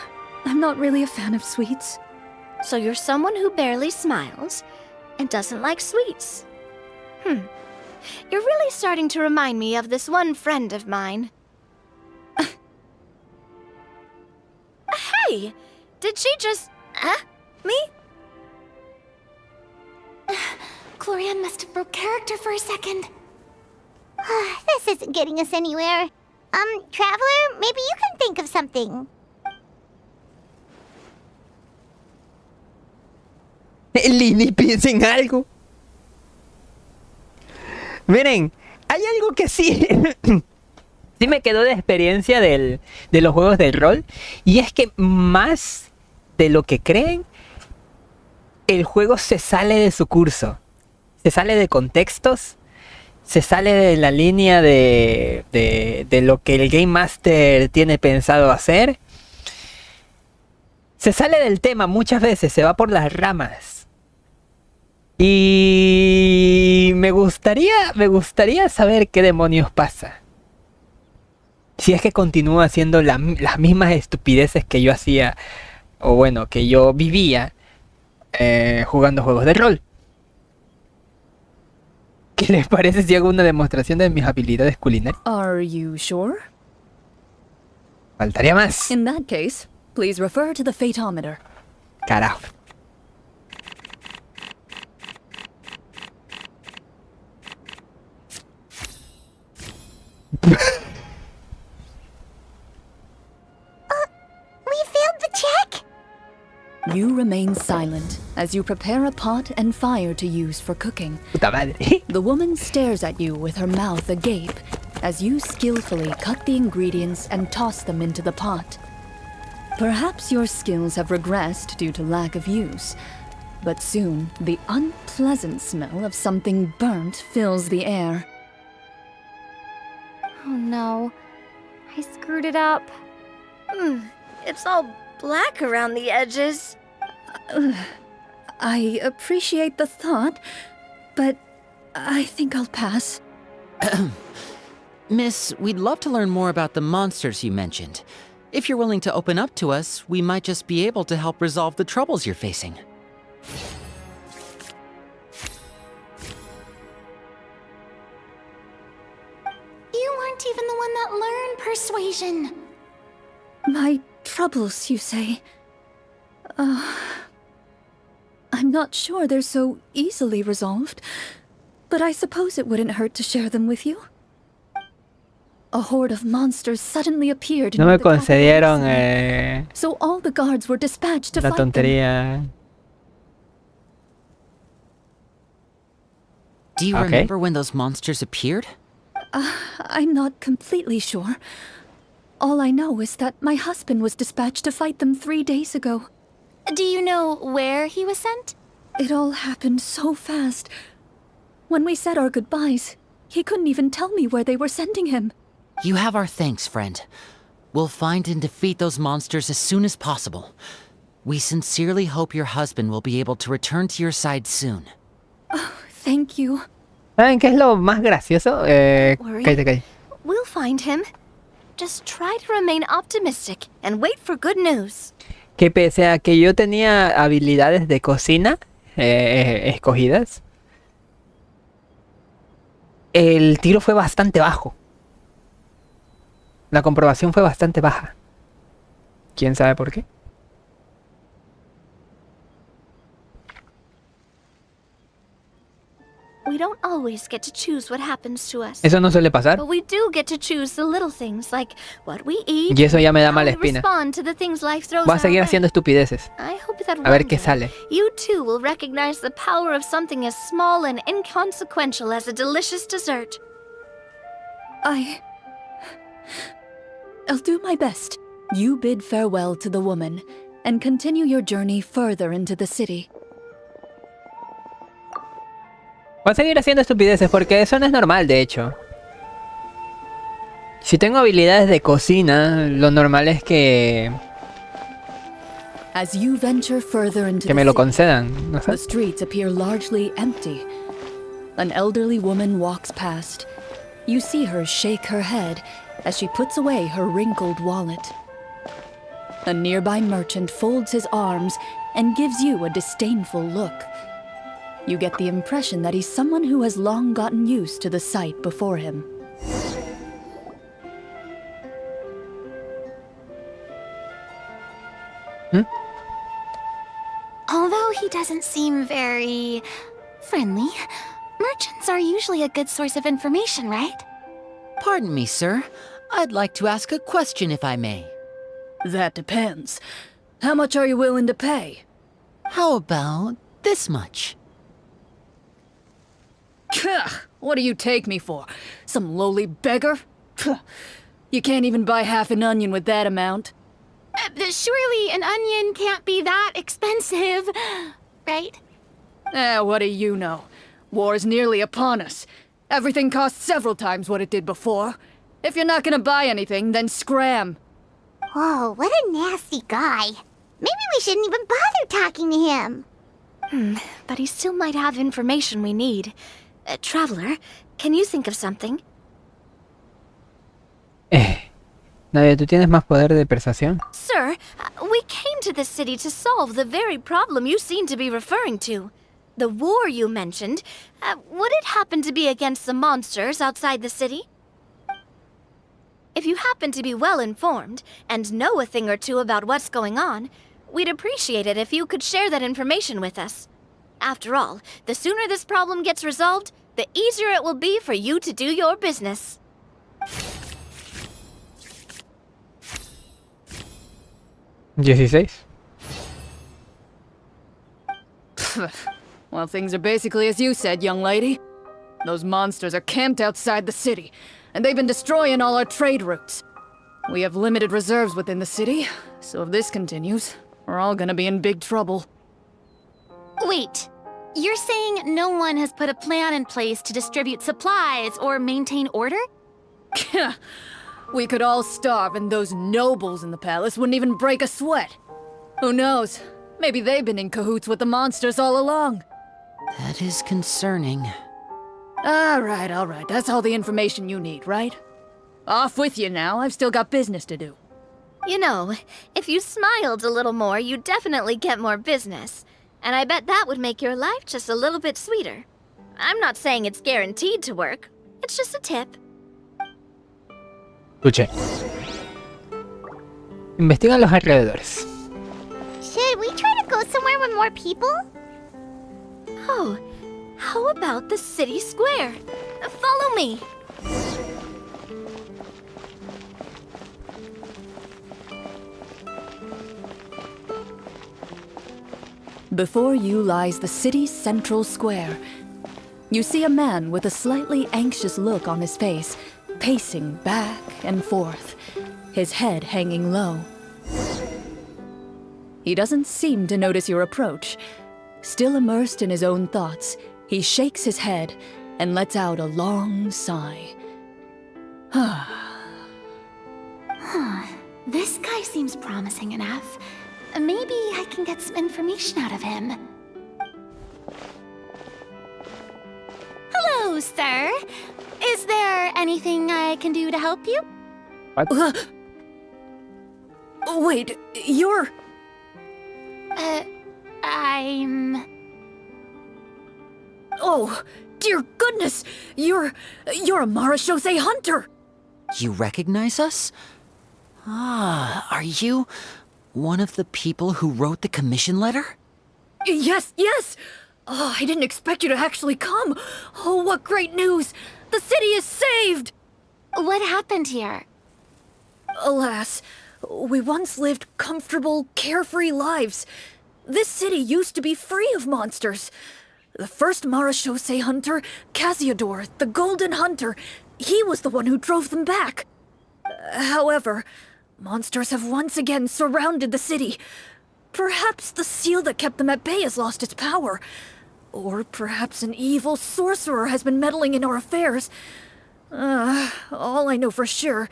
I'm not really a fan of sweets. So you're someone who barely smiles and doesn't like sweets. You're really starting to remind me of this one friend of mine. Hey! Did she just... me? Clorinde must have broke character for a second. This isn't getting us anywhere. Traveler, maybe you can think of something. Lini, piensen algo. Miren, hay algo que sí... sí me quedó de experiencia de los juegos de rol. Y es que más de lo que creen, el juego se sale de su curso. Se sale de contextos. Se sale de la línea de lo que el Game Master tiene pensado hacer. Se sale del tema muchas veces, se va por las ramas. Y me gustaría saber qué demonios pasa. Si es que continúa haciendo las mismas estupideces que yo hacía, o bueno, que yo vivía jugando juegos de rol. ¿Qué les parece si hago una demostración de mis habilidades culinarias? Are you sure? Faltaría más. In that case, please refer to the fatometer. Carajo. We failed the check? You remain silent as you prepare a pot and fire to use for cooking. Puta madre. The woman stares at you with her mouth agape as you skillfully cut the ingredients and toss them into the pot. Perhaps your skills have regressed due to lack of use, but soon the unpleasant smell of something burnt fills the air. Oh no. I screwed it up. It's all black around the edges. I appreciate the thought, but I think I'll pass. Miss, we'd love to learn more about the monsters you mentioned. If you're willing to open up to us, we might just be able to help resolve the troubles you're facing. You weren't even the one that learned persuasion. My troubles, you say? I'm not sure they're so easily resolved, but I suppose it wouldn't hurt to share them with you. A horde of monsters suddenly appeared No near me the top of the concedieron city, so all the guards were dispatched to la fight them. tontería. Do you Okay. remember when those monsters appeared? I'm not completely sure. All I know is that my husband was dispatched to fight them 3 days ago. Do you know where he was sent? It all happened so fast. When we said our goodbyes, he couldn't even tell me where they were sending him. You have our thanks, friend. We'll find and defeat those monsters as soon as possible. We sincerely hope your husband will be able to return to your side soon. Thank you. ¿Saben qué es lo más gracioso? Worry. Cállate. We'll find him. Just try to remain optimistic and wait for good news. Que pese a que yo tenía habilidades de cocina escogidas, el tiro fue bastante bajo. La comprobación fue bastante baja. ¿Quién sabe por qué? we don't always get to choose what happens to us. Eso no suele pasar. But we do get to choose the little things, like what we eat, Y eso ya me da how mala we espina. respond to the things life throws Voy a our seguir way. haciendo estupideces. I hope that A ver one qué day sale. you too will recognize the power of something as small and inconsequential as a delicious dessert. I'll do my best. You bid farewell to the woman and continue your journey further into the city. Voy a seguir haciendo estupideces porque eso no es normal, de hecho. Si tengo habilidades de cocina, lo normal es que As you venture further into me the lo city, concedan, no the sé. streets appear largely empty. An elderly woman walks past. You see her shake her head as she puts away her wrinkled wallet. A nearby merchant folds his arms and gives you a disdainful look. You get the impression that he's someone who has long gotten used to the sight before him. Although he doesn't seem very friendly, merchants are usually a good source of information, right? Pardon me, sir. I'd like to ask a question if I may. That depends. How much are you willing to pay? How about this much? What do you take me for? Some lowly beggar? You can't even buy half an onion with that amount. Surely an onion can't be that expensive, right? What do you know? War's nearly upon us. Everything costs several times what it did before. If you're not gonna buy anything, then scram. Whoa, what a nasty guy. Maybe we shouldn't even bother talking to him. But he still might have information we need. Traveler, can you think of something? Nadia, ¿tú tienes más poder de persuasión? Sir, we came to this city to solve the very problem you seem to be referring to. The war you mentioned, would it happen to be against the monsters outside the city? If you happen to be well informed and know a thing or two about what's going on, we'd appreciate it if you could share that information with us. After all, the sooner this problem gets resolved, the easier it will be for you to do your business. ¿16? Well, things are basically as you said, young lady. Those monsters are camped outside the city, and they've been destroying all our trade routes. We have limited reserves within the city, so if this continues, we're all gonna be in big trouble. Wait, you're saying no one has put a plan in place to distribute supplies or maintain order? We could all starve and those nobles in the palace wouldn't even break a sweat. Who knows? Maybe they've been in cahoots with the monsters all along. That is concerning. All right. That's all the information you need, right? Off with you now. I've still got business to do. You know, if you smiled a little more, you'd definitely get more business. And I bet that would make your life just a little bit sweeter. I'm not saying it's guaranteed to work. It's just a tip. Escuche. Investiga los alrededores. Should we try to go somewhere with more people? Oh, how about the city square? Follow me. Before you lies the city's central square. You see a man with a slightly anxious look on his face, pacing back and forth, his head hanging low. He doesn't seem to notice your approach. Still immersed in his own thoughts, he shakes his head and lets out a long sigh. This guy seems promising enough. Maybe I can get some information out of him. Hello, sir. Is there anything I can do to help you? What? Wait, you're... I'm... Oh, dear goodness! You're a Marashose hunter! You recognize us? Ah, are you one of the people who wrote the commission letter? Yes! Oh, I didn't expect you to actually come. Oh, what great news! The city is saved! What happened here? Alas, we once lived comfortable, carefree lives. This city used to be free of monsters. The first Marachose hunter, Casiodor, the Golden Hunter, he was the one who drove them back. However, monsters have once again surrounded the city. Perhaps the seal that kept them at bay has lost its power. Or perhaps an evil sorcerer has been meddling in our affairs. All I know for sure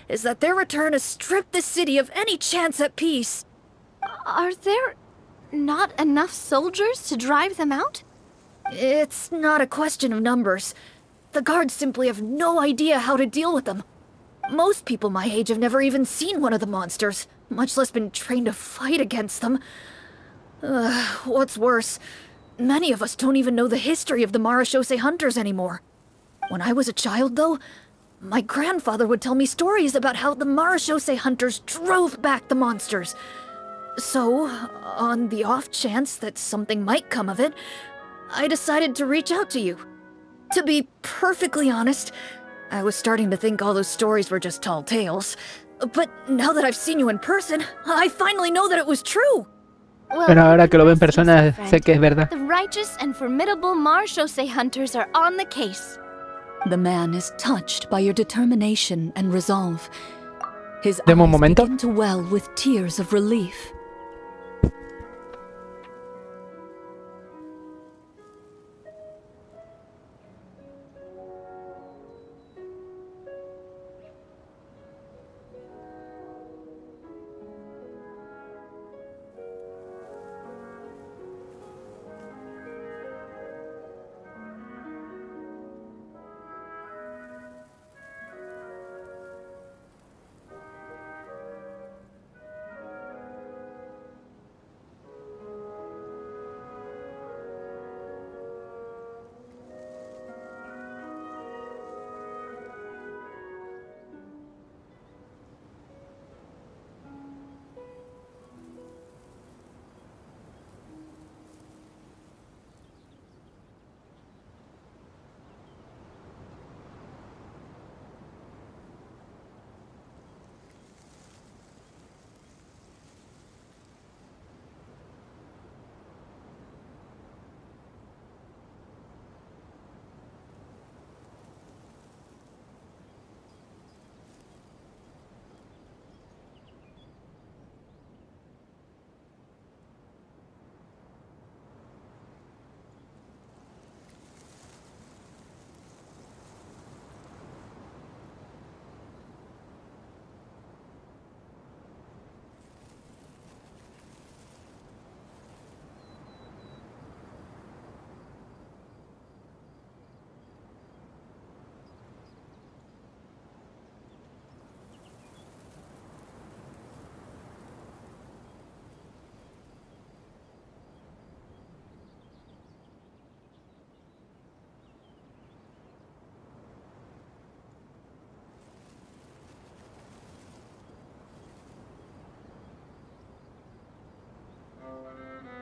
is that their return has stripped the city of any chance at peace. Are there not enough soldiers to drive them out? It's not a question of numbers. The guards simply have no idea how to deal with them. Most people my age have never even seen one of the monsters, much less been trained to fight against them. What's worse, many of us don't even know the history of the Marachose hunters anymore. When I was a child, though, my grandfather would tell me stories about how the Marachose hunters drove back the monsters. So, on the off chance that something might come of it, I decided to reach out to you. To be perfectly honest, I was starting to think all those stories were just tall tales. But now that I've seen you in person, I finally know that it was true! Well, Pero ahora que lo veo en persona, sé que es verdad. the righteous and formidable Marachose hunters are on the case. The man is touched by your determination and resolve. His Deme un eyes momento. begin to well with tears of relief.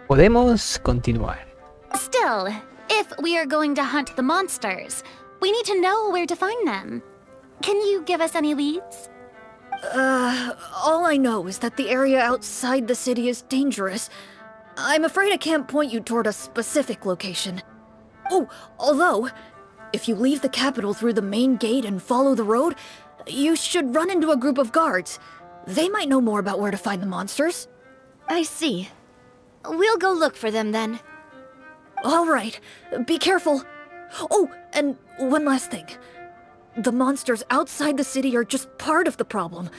Podemos continuar. Still, if we are going to hunt the monsters, we need to know where to find them. Can you give us any leads? All I know is that the area outside the city is dangerous. I'm afraid I can't point you toward a specific location. Oh, although, if you leave the capital through the main gate and follow the road, you should run into a group of guards. They might know more about where to find the monsters. I see. We'll go look for them then. All right, be careful. Oh, and one last thing. The monsters outside the city are just part of the problem.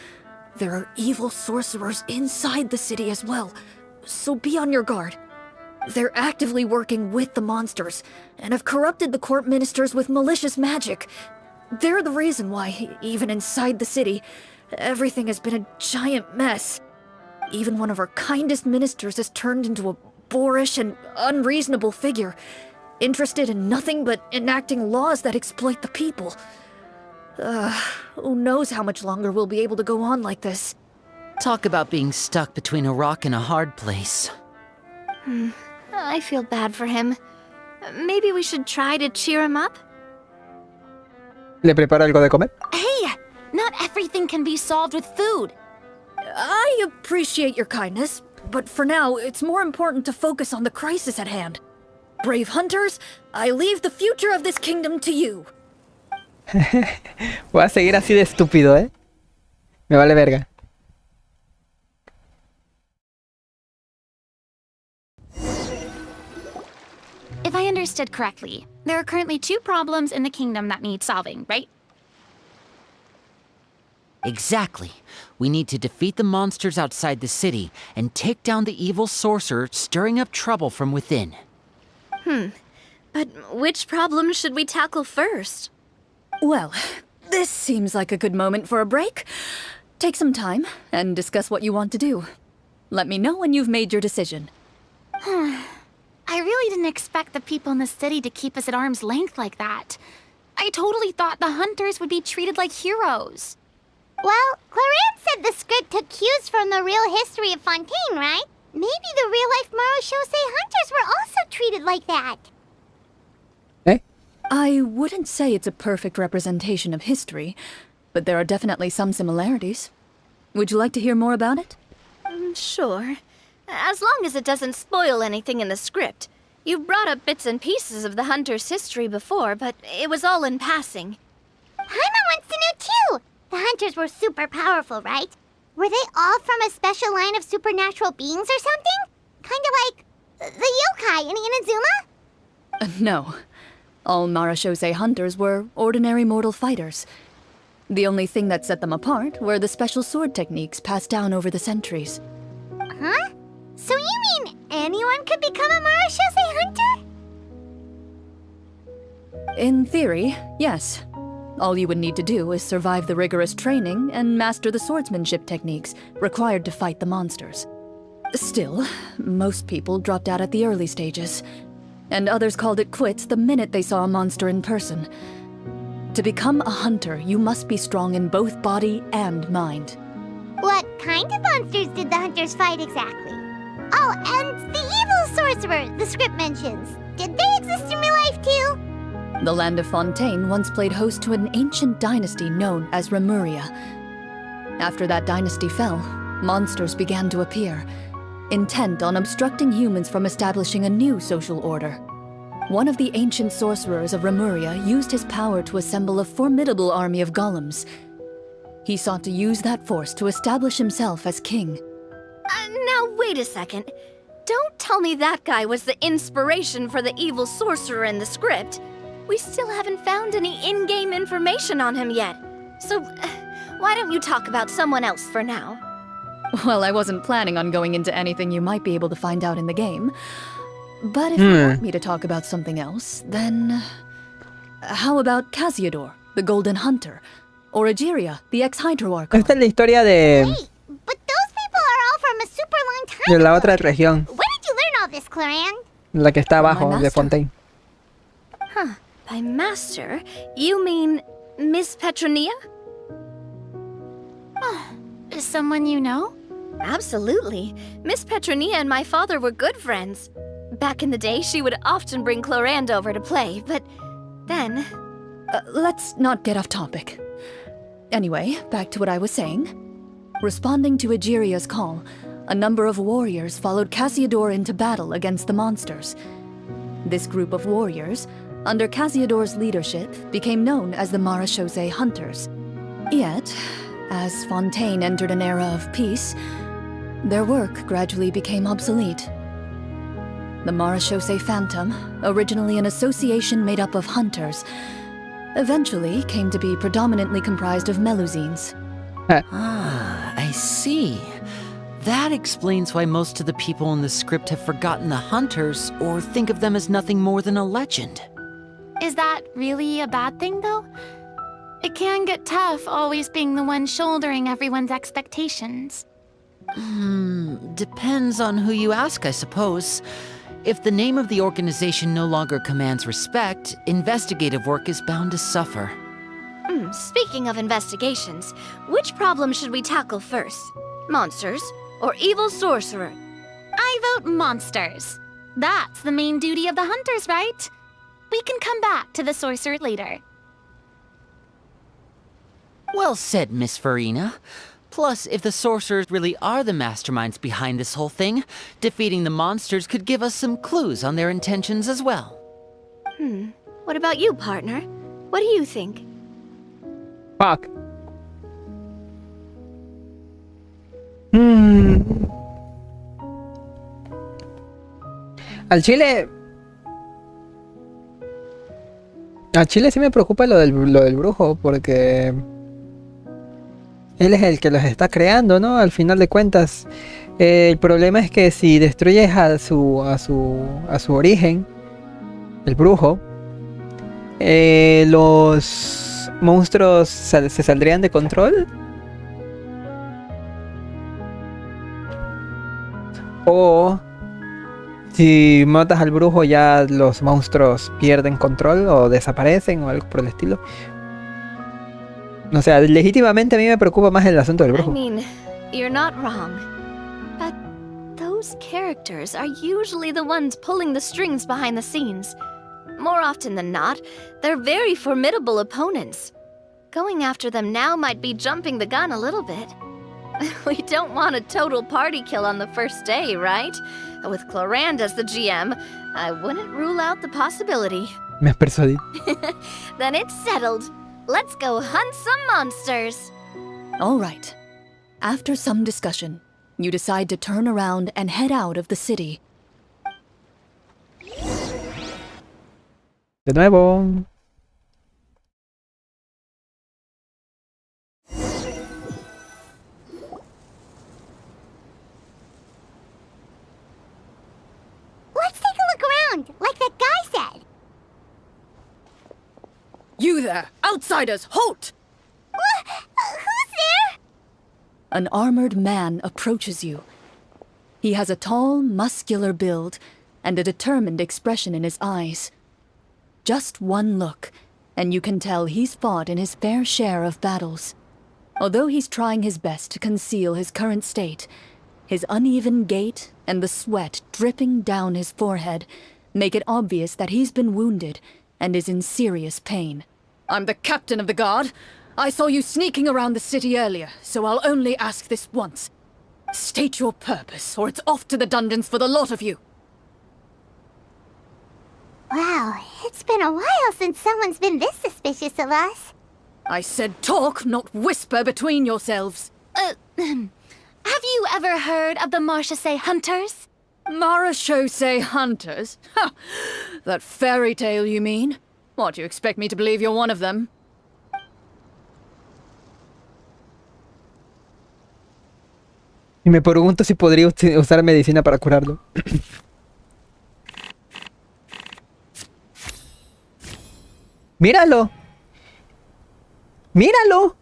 There are evil sorcerers inside the city as well, so be on your guard. They're actively working with the monsters, and have corrupted the court ministers with malicious magic. They're the reason why, even inside the city, everything has been a giant mess. Even one of our kindest ministers has turned into a boorish and unreasonable figure, interested in nothing but enacting laws that exploit the people. Who knows how much longer we'll be able to go on like this. Talk about being stuck between a rock and a hard place. I feel bad for him. Maybe we should try to cheer him up? ¿Le preparo algo de comer? Hey, not everything can be solved with food. I appreciate your kindness, but for now, it's more important to focus on the crisis at hand. Brave hunters, I leave the future of this kingdom to you. Voy a seguir así de estúpido, ¿eh? Me vale verga. If I understood correctly, there are currently 2 problems in the kingdom that need solving, right? Exactly. We need to defeat the monsters outside the city and take down the evil sorcerer stirring up trouble from within. But which problem should we tackle first? Well, this seems like a good moment for a break. Take some time and discuss what you want to do. Let me know when you've made your decision. I really didn't expect the people in the city to keep us at arm's length like that. I totally thought the hunters would be treated like heroes. Well, Clorinde said the script took cues from the real history of Fontaine, right? Maybe the real-life Marashosei hunters were also treated like that. ¿Eh? I wouldn't say it's a perfect representation of history, but there are definitely some similarities. Would you like to hear more about it? Sure. As long as it doesn't spoil anything in the script. You brought up bits and pieces of the hunter's history before, but it was all in passing. Paimon wants to know too! The hunters were super powerful, right? Were they all from a special line of supernatural beings or something? Kinda like the yokai in Inazuma? No. All Marashosei hunters were ordinary mortal fighters. The only thing that set them apart were the special sword techniques passed down over the centuries. Huh? So you mean anyone could become a Marashosei hunter? In theory, yes. All you would need to do is survive the rigorous training and master the swordsmanship techniques required to fight the monsters. Still, most people dropped out at the early stages, and others called it quits the minute they saw a monster in person. To become a hunter, you must be strong in both body and mind. What kind of monsters did the hunters fight exactly? Oh, and the evil sorcerer the script mentions. Did they exist in real life too? The land of Fontaine once played host to an ancient dynasty known as Rapperia. After that dynasty fell, monsters began to appear, intent on obstructing humans from establishing a new social order. One of the ancient sorcerers of Rapperia used his power to assemble a formidable army of golems. He sought to use that force to establish himself as king. Now wait a second. Don't tell me that guy was the inspiration for the evil sorcerer in the script. We still haven't found any in-game information on him yet. So, why don't you talk about someone else for now? Well, I wasn't planning on going into anything you might be able to find out in the game. But if you want me to talk about something else, then... How about Casiodor, the Golden Hunter? Or Egeria, the ex-Hydro Archon? Esta es la historia de... Wait, but those people are all from a super long time de la ago. otra región. Where did you learn all this, Clorinde? La que está abajo, de master. Fontaine. By master, you mean Miss Petronia? Someone you know? Absolutely. Miss Petronia and my father were good friends. Back in the day, she would often bring Clorinde over to play, but then... Let's not get off topic. Anyway, back to what I was saying. Responding to Egeria's call, a number of warriors followed Casiodor into battle against the monsters. This group of warriors, under Casiodor's leadership, became known as the Marashosei Hunters. Yet, as Fontaine entered an era of peace, their work gradually became obsolete. The Marashosei Phantom, originally an association made up of hunters, eventually came to be predominantly comprised of Melusines. Ah, I see. That explains why most of the people in the script have forgotten the hunters or think of them as nothing more than a legend. Is that really a bad thing, though? It can get tough always being the one shouldering everyone's expectations. Depends on who you ask, I suppose. If the name of the organization no longer commands respect, investigative work is bound to suffer. Speaking of investigations, which problem should we tackle first? Monsters or evil sorcerer? I vote monsters. That's the main duty of the hunters, right? we can come back to the sorcerer later. Well said, Miss Farina. Plus, if the sorcerers really are the masterminds behind this whole thing, defeating the monsters could give us some clues on their intentions as well. What about you, partner? What do you think? Fuck. Al Chile... A Chile sí me preocupa lo del brujo, porque... Él es el que los está creando, ¿no? Al final de cuentas. El problema es que si destruyes a su origen, el brujo, los monstruos se saldrían de control. O si matas al brujo ya los monstruos pierden control o desaparecen o algo por el estilo. O sea, legítimamente a mí me preocupa más el asunto del brujo. I mean, you're not wrong. But those characters are usually the ones pulling the strings behind the scenes. More often than not, they're very formidable opponents. Going after them now might be jumping the gun a little bit. We don't want a total party kill on the first day, right? With Clorinde as the GM, I wouldn't rule out the possibility. Me has persuadido. Then it's settled. Let's go hunt some monsters! All right. After some discussion, you decide to turn around and head out of the city. De nuevo. Let's take a look around, like that guy said. You there! Outsiders, halt! Who's there? An armored man approaches you. He has a tall, muscular build and a determined expression in his eyes. Just one look, and you can tell he's fought in his fair share of battles. Although he's trying his best to conceal his current state, his uneven gait and the sweat dripping down his forehead make it obvious that he's been wounded and is in serious pain. I'm the captain of the guard. I saw you sneaking around the city earlier, so I'll only ask this once. State your purpose, or it's off to the dungeons for the lot of you. Wow, it's been a while since someone's been this suspicious of us. I said talk, not whisper between yourselves. Have you ever heard of the Marchese Hunters? Marachose hunters? Ha! That fairy tale, you mean? What, you expect me to believe you're one of them? Y me pregunto si podría usar medicina para curarlo. ¡Míralo! ¡Míralo!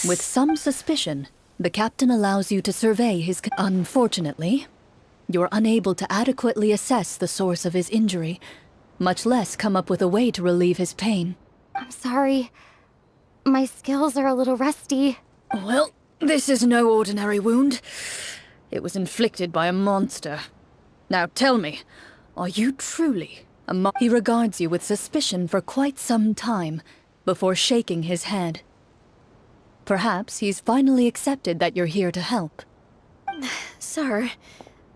With some suspicion, the captain allows you to survey his... Unfortunately, you're unable to adequately assess the source of his injury, much less come up with a way to relieve his pain. I'm sorry. My skills are a little rusty. Well, this is no ordinary wound. It was inflicted by a monster. Now tell me, are you truly a He regards you with suspicion for quite some time, before shaking his head. Perhaps he's finally accepted that you're here to help. Sir,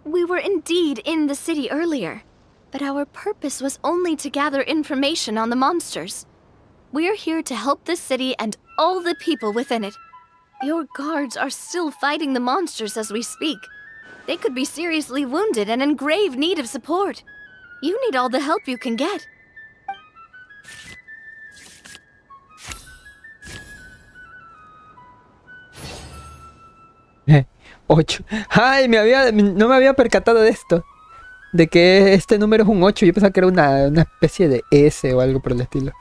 we were indeed in the city earlier, but our purpose was only to gather information on the monsters. We're here to help this city and all the people within it. Your guards are still fighting the monsters as we speak. They could be seriously wounded and in grave need of support. You need all the help you can get. Ocho. Ay, no me había percatado de esto. De que este número es un 8. Yo pensaba que era una especie de S o algo por el estilo.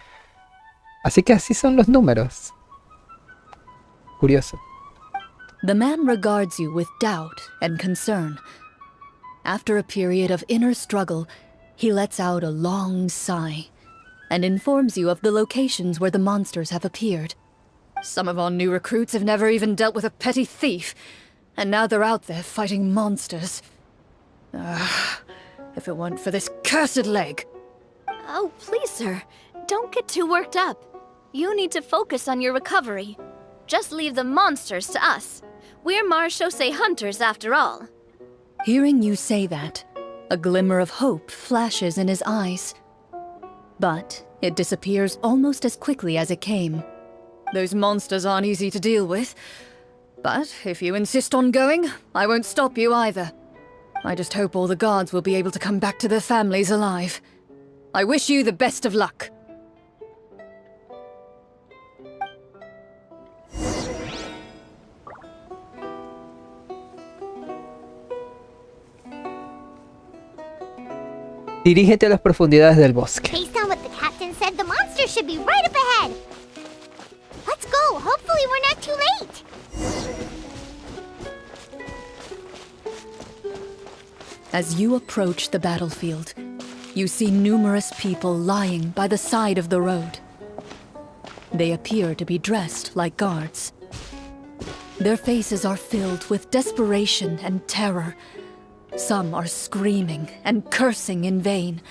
Así que así son los números. Curioso. The man regards you with doubt and concern. After a period of inner struggle, he lets out a long sigh and informs you of the locations where the monsters have appeared. Some of our new recruits have never even dealt with a petty thief, and now they're out there fighting monsters. If it weren't for this cursed leg. Oh, please, sir. Don't get too worked up. You need to focus on your recovery. Just leave the monsters to us. We're marechaussee hunters, after all. Hearing you say that, a glimmer of hope flashes in his eyes. But it disappears almost as quickly as it came. Those monsters aren't easy to deal with. But if you insist on going, I won't stop you either. I just hope all the guards will be able to come back to their families alive. I wish you the best of luck. Dirígete a las profundidades del bosque. Based on what the captain said, the monster should be right up ahead. Let's go. Hopefully we're not too late. As you approach the battlefield, you see numerous people lying by the side of the road. They appear to be dressed like guards. Their faces are filled with desperation and terror. Some are screaming and cursing in vain,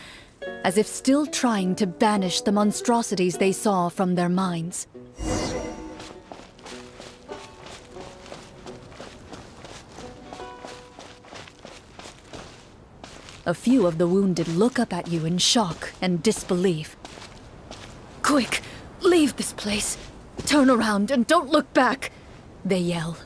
as if still trying to banish the monstrosities they saw from their minds. A few of the wounded look up at you in shock and disbelief. Quick, leave this place. Turn around and don't look back, they yell.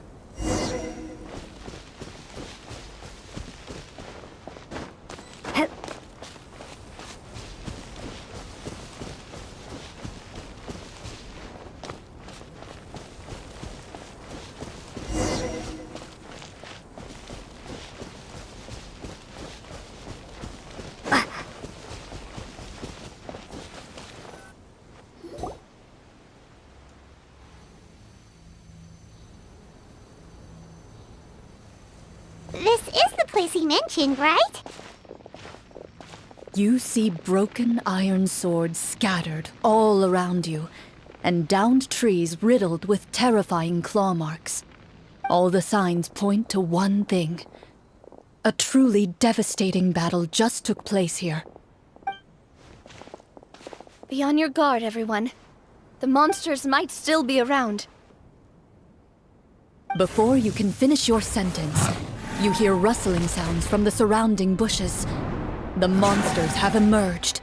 This is the place he mentioned, right? You see broken iron swords scattered all around you, and downed trees riddled with terrifying claw marks. All the signs point to one thing. A truly devastating battle just took place here. Be on your guard, everyone. The monsters might still be around. Before you can finish your sentence, you hear rustling sounds from the surrounding bushes. The monsters have emerged.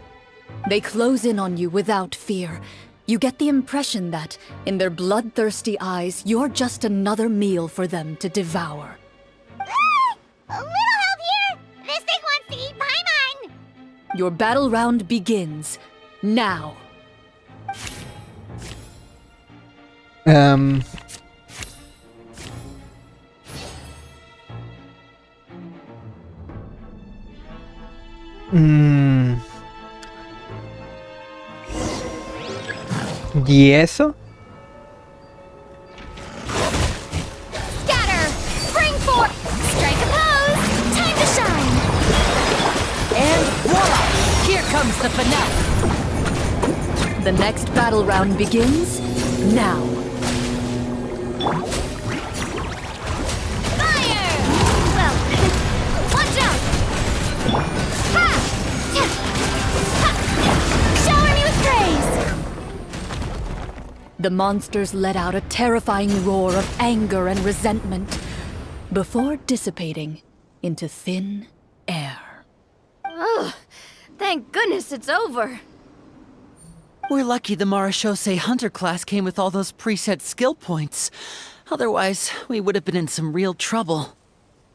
They close in on you without fear. You get the impression that, in their bloodthirsty eyes, you're just another meal for them to devour. A little help here! This thing wants to eat Paimon! Your battle round begins now. ¿Y eso? Scatter! Spring forth! Strike a pose! Time to shine! And voila! Here comes the finale! The next battle round begins now. Fire! Well, watch out! Ha! Ha! Shower me with praise! The monsters let out a terrifying roar of anger and resentment before dissipating into thin air. Ugh, thank goodness it's over. We're lucky the marechaussee hunter class came with all those preset skill points. Otherwise, we would have been in some real trouble.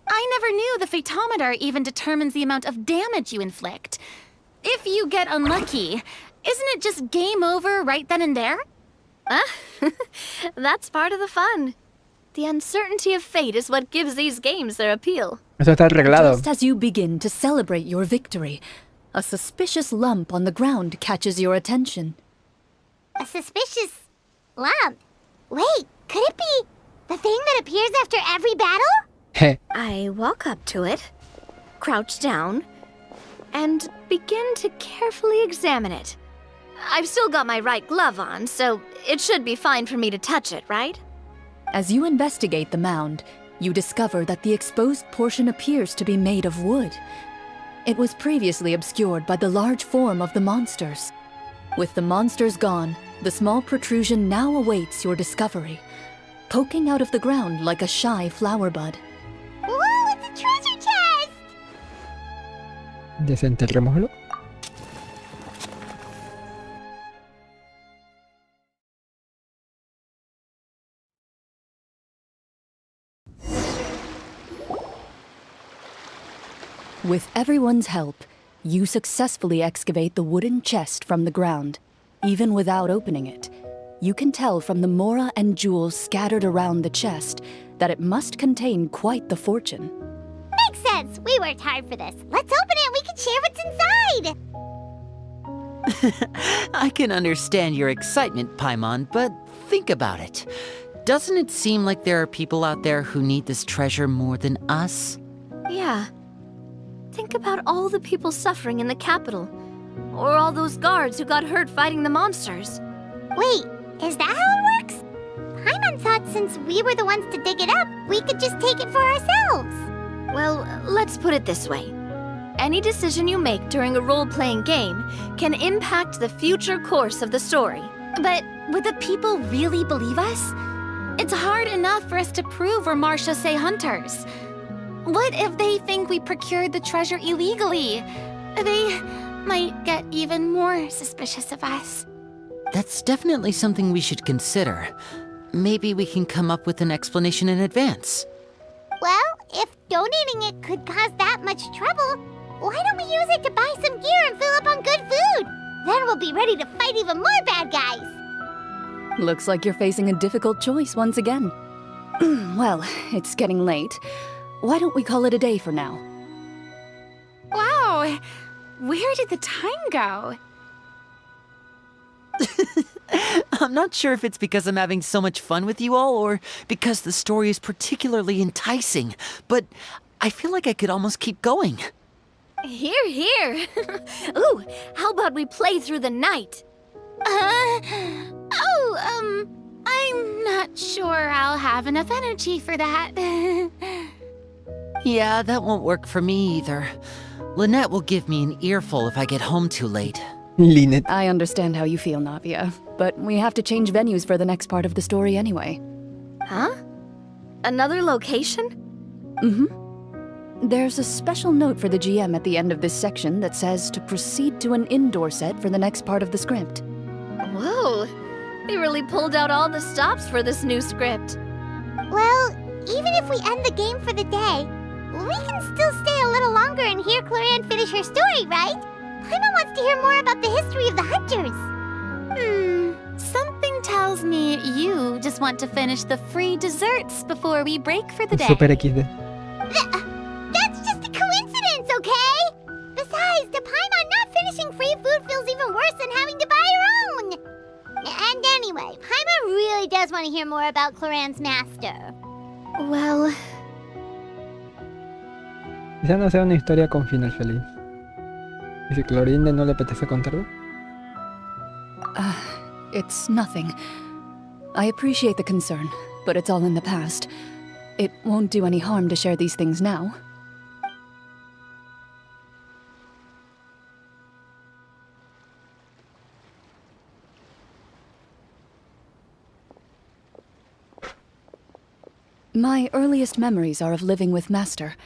I never knew the photometer even determines the amount of damage you inflict. If you get unlucky, isn't it just game over right then and there? That's part of the fun. The uncertainty of fate is what gives these games their appeal. Eso está arreglado. Just as you begin to celebrate your victory, a suspicious lump on the ground catches your attention. A suspicious lump. Wait, could it be the thing that appears after every battle? Heh. I walk up to it, crouch down, and begin to carefully examine it. I've still got my right glove on, so it should be fine for me to touch it, right? As you investigate the mound, you discover that the exposed portion appears to be made of wood. It was previously obscured by the large form of the monsters. With the monsters gone, the small protrusion now awaits your discovery, poking out of the ground like a shy flower bud. Whoa, it's a treasure chest! Desenterrémoslo. With everyone's help, you successfully excavate the wooden chest from the ground. Even without opening it, you can tell from the mora and jewels scattered around the chest that it must contain quite the fortune. Makes sense. We worked hard for this. Let's open it and we can share what's inside. I can understand your excitement, Paimon, but think about it. Doesn't it seem like there are people out there who need this treasure more than us? Yeah. Think about all the people suffering in the capital. Or all those guards who got hurt fighting the monsters. Wait, is that how it works? Paimon thought since we were the ones to dig it up, we could just take it for ourselves. Well, let's put it this way. Any decision you make during a role-playing game can impact the future course of the story. But would the people really believe us? It's hard enough for us to prove we're Marchese hunters. What if they think we procured the treasure illegally? They might get even more suspicious of us. That's definitely something we should consider. Maybe we can come up with an explanation in advance. Well, if donating it could cause that much trouble, why don't we use it to buy some gear and fill up on good food? Then we'll be ready to fight even more bad guys. Looks like you're facing a difficult choice once again. Well, it's getting late. Why don't we call it a day for now? Wow, where did the time go? I'm not sure if it's because I'm having so much fun with you all or because the story is particularly enticing, but I feel like I could almost keep going. Here, here. Ooh, how about we play through the night? I'm not sure I'll have enough energy for that. Yeah, that won't work for me either. Lynette will give me an earful if I get home too late. Lynette. I understand how you feel, Navia, but we have to change venues for the next part of the story anyway. Huh? Another location? Mm-hmm. There's a special note for the GM at the end of this section that says to proceed to an indoor set for the next part of the script. Whoa, they really pulled out all the stops for this new script. Well, even if we end the game for the day, we can still stay a little longer and hear Clorinde finish her story, right? Paimon wants to hear more about the history of the hunters. Something tells me you just want to finish the free desserts before we break for the day. Super XD. That's just a coincidence, okay? Besides, to Paimon, not finishing free food feels even worse than having to buy her own. And anyway, Paimon really does want to hear more about Clorinde's master. Well, Quizá no sea una historia con final feliz. ¿Y si Clorinde no le apetece contarlo? It's nothing. I appreciate the concern, but it's all in the past. It won't do any harm to share these things now. My earliest memories are of living with Master.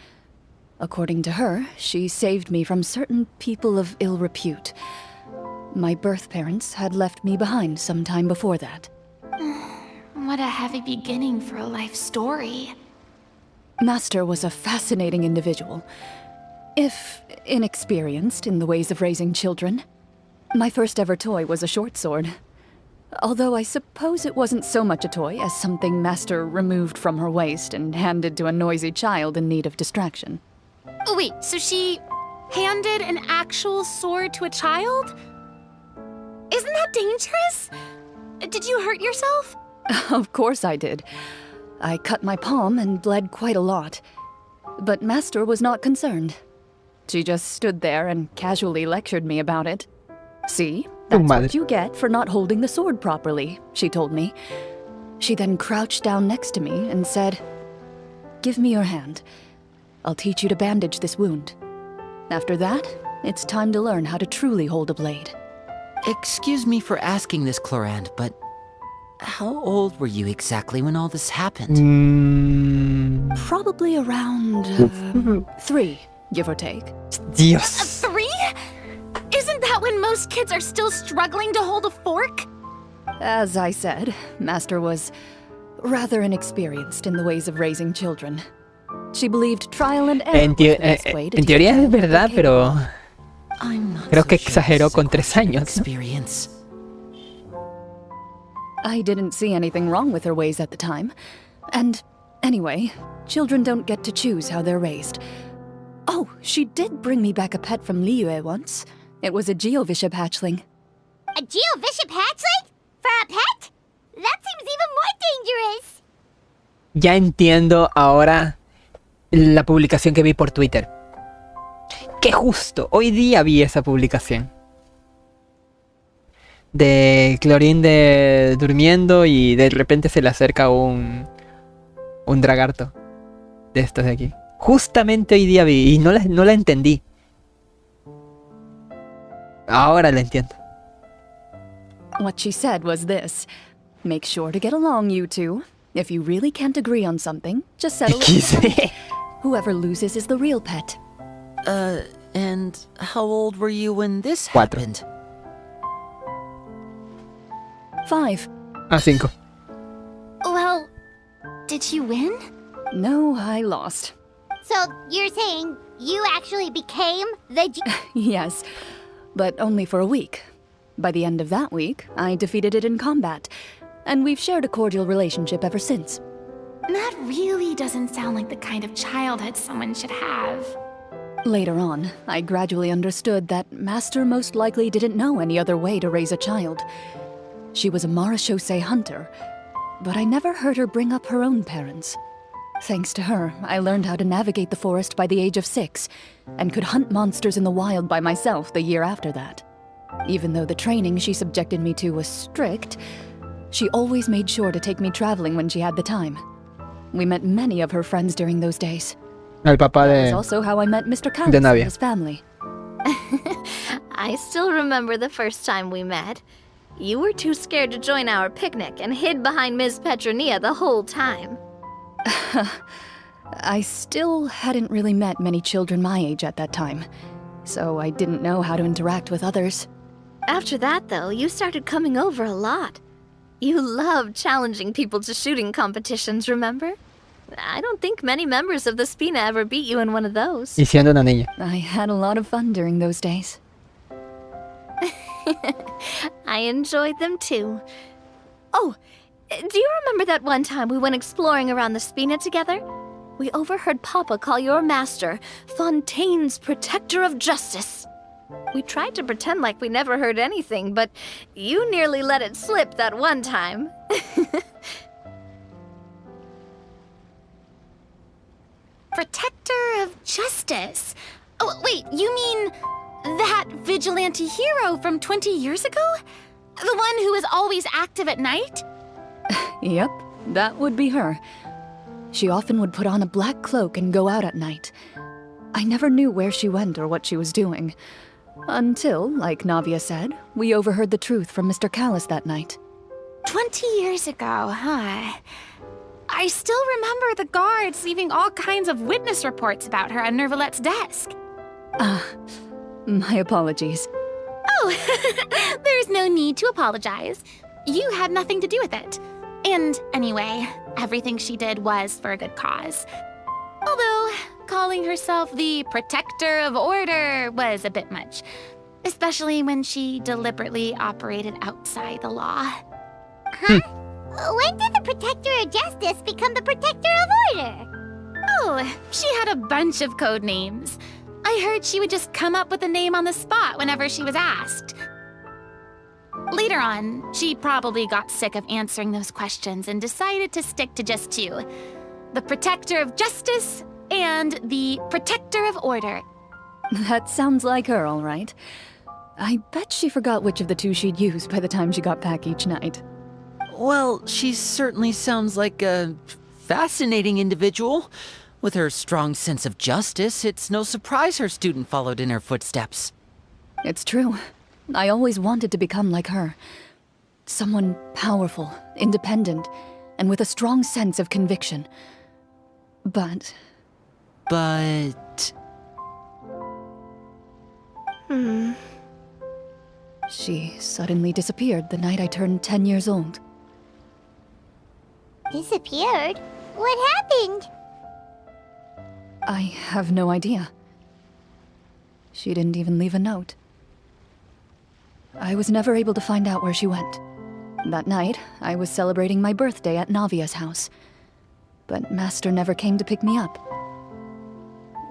According to her, she saved me from certain people of ill repute. My birth parents had left me behind some time before that. What a heavy beginning for a life story. Master was a fascinating individual, if inexperienced in the ways of raising children. My first ever toy was a short sword. Although I suppose it wasn't so much a toy as something Master removed from her waist and handed to a noisy child in need of distraction. Oh, wait, so she handed an actual sword to a child? Isn't that dangerous? Did you hurt yourself? Of course I did. I cut my palm and bled quite a lot. But Master was not concerned. She just stood there and casually lectured me about it. See, that's what you get for not holding the sword properly, she told me. She then crouched down next to me and said, give me your hand. I'll teach you to bandage this wound. After that, it's time to learn how to truly hold a blade. Excuse me for asking this, Clorinde, but how old were you exactly when all this happened? Probably around 3, give or take. Dios. 3? Isn't that when most kids are still struggling to hold a fork? As I said, Master was rather inexperienced in the ways of raising children. She believed trial and error En, was the best way to en teach teoría them es verdad, what they pero I'm not creo so que sure exageró this con is 3 años, ¿no? experience. I didn't see anything wrong with her ways at the time. And anyway, children don't get to choose how they're raised. Oh, she did bring me back a pet from Liyue once. It was a Geovishap hatchling. A Geovishap hatchling? For a pet? That seems even more dangerous. Ya entiendo ahora la publicación que vi por Twitter. Que justo hoy día vi esa publicación. De Clorinde durmiendo y de repente se le acerca un dragarto de estos de aquí. Justamente hoy día vi y no la entendí. Ahora la entiendo. What she said was this: make sure to get along, you two. If you really can't agree on something, just settle it. Whoever loses is the real pet. And how old were you when this 4. happened? 5. 5. Well, did you win? No, I lost. So you're saying you actually became the Yes, but only for a week. By the end of that week, I defeated it in combat, and we've shared a cordial relationship ever since. That really doesn't sound like the kind of childhood someone should have. Later on, I gradually understood that Master most likely didn't know any other way to raise a child. She was a Marashosei hunter, but I never heard her bring up her own parents. Thanks to her, I learned how to navigate the forest by the age of 6, and could hunt monsters in the wild by myself the year after that. Even though the training she subjected me to was strict, she always made sure to take me traveling when she had the time. We met many of her friends during those days. El papá That was de also how I met Mr. Callis Navia. and his family. I still remember the first time we met. You were too scared to join our picnic and hid behind Ms. Petronia the whole time. I still hadn't really met many children my age at that time, so I didn't know how to interact with others. After that, though, you started coming over a lot. You loved challenging people to shooting competitions, remember? I don't think many members of the Spina ever beat you in one of those. y siendo una niña. I had a lot of fun during those days. I enjoyed them too. Oh, do you remember that one time we went exploring around the Spina together? We overheard Papa call your master Fontaine's Protector of Justice. We tried to pretend like we never heard anything, but you nearly let it slip that one time. Protector of Justice. Oh, wait, you mean that vigilante hero from 20 years ago? The one who is always active at night? Yep, that would be her. She often would put on a black cloak and go out at night. I never knew where she went or what she was doing. Until, like Navia said, we overheard the truth from Mr. Callis that night. 20 years ago, huh? I still remember the guards leaving all kinds of witness reports about her on Nervalette's desk. My apologies. Oh, there's no need to apologize. You had nothing to do with it. And anyway, everything she did was for a good cause. Although, calling herself the Protector of Order was a bit much. Especially when she deliberately operated outside the law. Huh? When did the Protector of Justice become the Protector of Order? Oh, she had a bunch of code names. I heard she would just come up with a name on the spot whenever she was asked. Later on, she probably got sick of answering those questions and decided to stick to just 2. The Protector of Justice and the Protector of Order. That sounds like her, all right. I bet she forgot which of the 2 she'd use by the time she got back each night. Well, she certainly sounds like a fascinating individual. With her strong sense of justice, it's no surprise her student followed in her footsteps. It's true. I always wanted to become like her. Someone powerful, independent, and with a strong sense of conviction. But... She suddenly disappeared the night I turned 10 years old. Disappeared? What happened? I have no idea. She didn't even leave a note. I was never able to find out where she went. That night, I was celebrating my birthday at Navia's house. But Master never came to pick me up.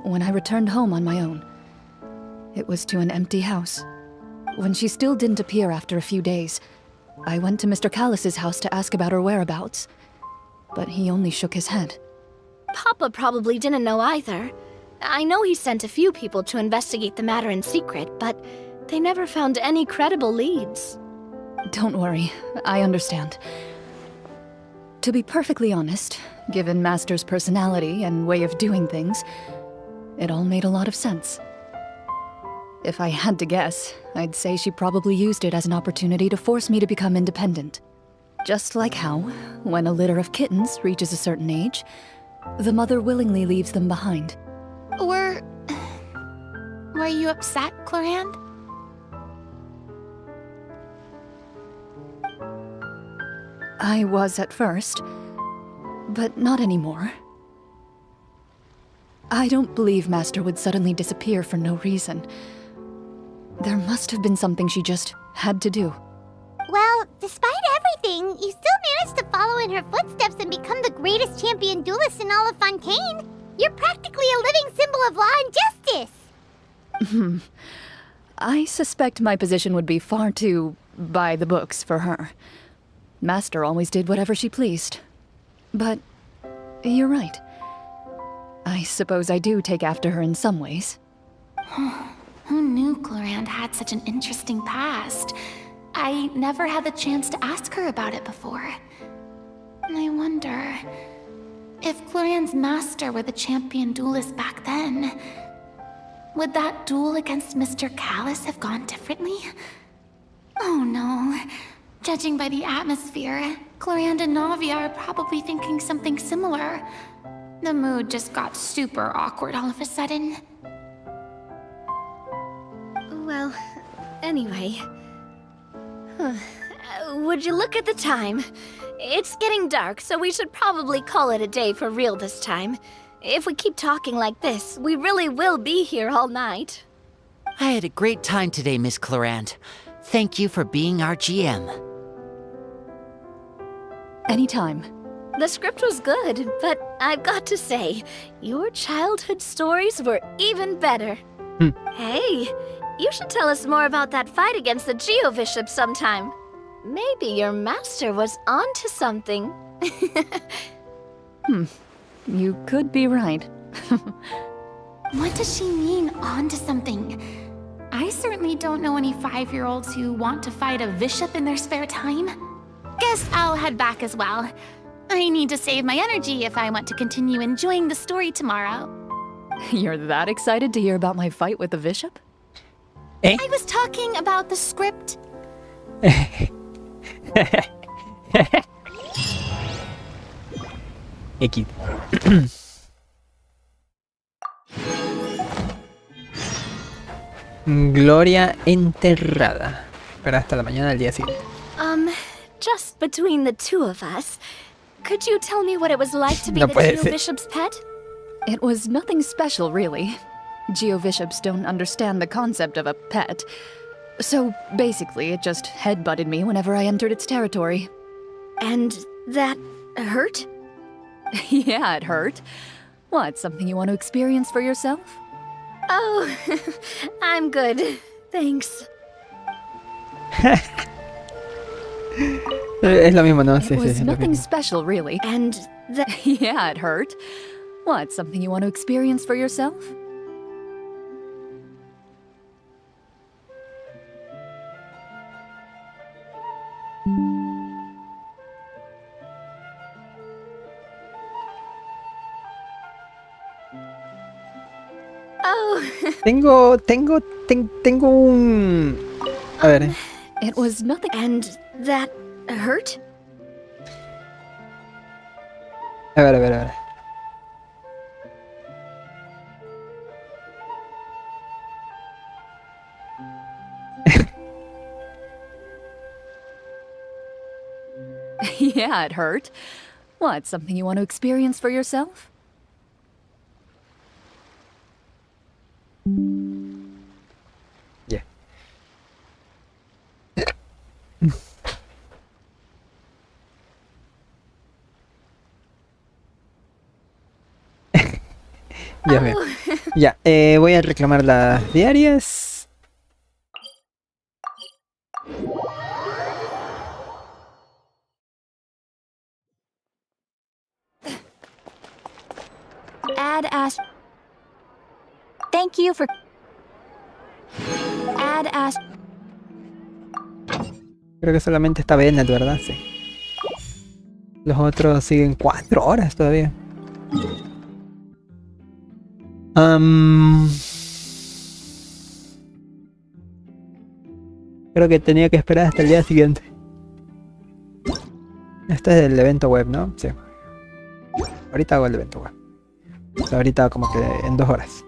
When I returned home on my own, it was to an empty house. When she still didn't appear after a few days, I went to Mr. Callus's house to ask about her whereabouts. But he only shook his head. Papa probably didn't know either. I know he sent a few people to investigate the matter in secret, but they never found any credible leads. Don't worry, I understand. To be perfectly honest, given Master's personality and way of doing things, it all made a lot of sense. If I had to guess, I'd say she probably used it as an opportunity to force me to become independent. Just like how, when a litter of kittens reaches a certain age, the mother willingly leaves them behind. Were you upset, Clorinde? I was at first, but not anymore. I don't believe Master would suddenly disappear for no reason. There must have been something she just had to do. Well, despite everything, you still managed to follow in her footsteps and become the greatest champion duelist in all of Fontaine. You're practically a living symbol of law and justice. I suspect my position would be far too by the books for her. Master always did whatever she pleased. But you're right. I suppose I do take after her in some ways. Who knew Clorinde had such an interesting past? I never had the chance to ask her about it before. I wonder... if Clorinde's master were the champion duelist back then, would that duel against Mr. Callus have gone differently? Oh no. Judging by the atmosphere, Clorinde and Navia are probably thinking something similar. The mood just got super awkward all of a sudden. Well, anyway... would you look at the time? It's getting dark, so we should probably call it a day for real this time. If we keep talking like this, we really will be here all night. I had a great time today, Miss Clorinde. Thank you for being our GM. Anytime. The script was good, but I've got to say, your childhood stories were even better. Hey, you should tell us more about that fight against the Geo-Bishop sometime. Maybe your master was onto something. You could be right. What does she mean, onto something? I certainly don't know any 5-year-olds who want to fight a bishop in their spare time. Guess I'll head back as well. I need to save my energy if I want to continue enjoying the story tomorrow. You're that excited to hear about my fight with the bishop? Eh? I was talking about the script. X. Gloria enterrada. Pero hasta la mañana del día siguiente. Just between the two of us, could you tell me what it was like to be No the puede ser. Geo-Bishop's pet? It was nothing special, really. Geo-Bishops don't understand the concept of a pet. So, basically, it just headbutted me whenever I entered its territory. And that hurt? Yeah, it hurt. What, something you want to experience for yourself? Oh, I'm good. Thanks. Es lo mismo, ¿no? It Sí, sí, was es lo nothing mismo. special, really. And that... Yeah, it hurt. What, something you want to experience for yourself? Tengo un... A ver. It was nothing. And that hurt? A ver. Yeah, it hurt. What, something you want to experience for yourself? Ya. Dios mío. Ya, voy a reclamar las diarias. Add as. Thank you for. Add as. Creo que solamente está Bennett, ¿verdad? Sí. Los otros siguen 4 horas todavía. Creo que tenía que esperar hasta el día siguiente. Este es el evento web, ¿no? Sí. Ahorita hago el evento web. O sea, ahorita como que en 2 horas.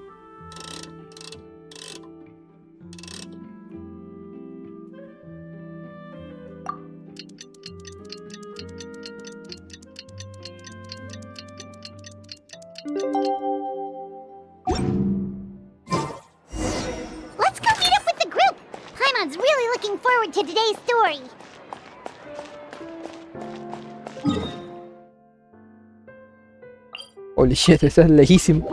Let's go meet up with the group! Paimon's really looking forward to today's story. Holy shit, eso es lejísimo.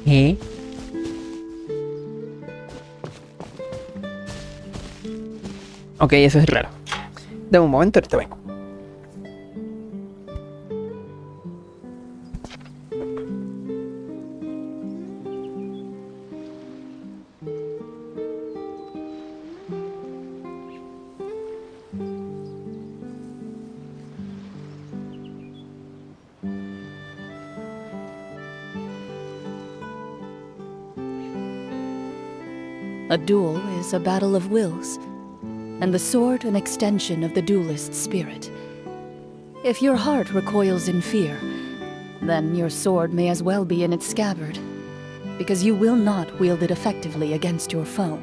¿Eh? Ok, eso es raro. Dame un momento, ahorita vengo. A duel is a battle of wills, and the sword an extension of the duelist's spirit. If your heart recoils in fear, then your sword may as well be in its scabbard, because you will not wield it effectively against your foe.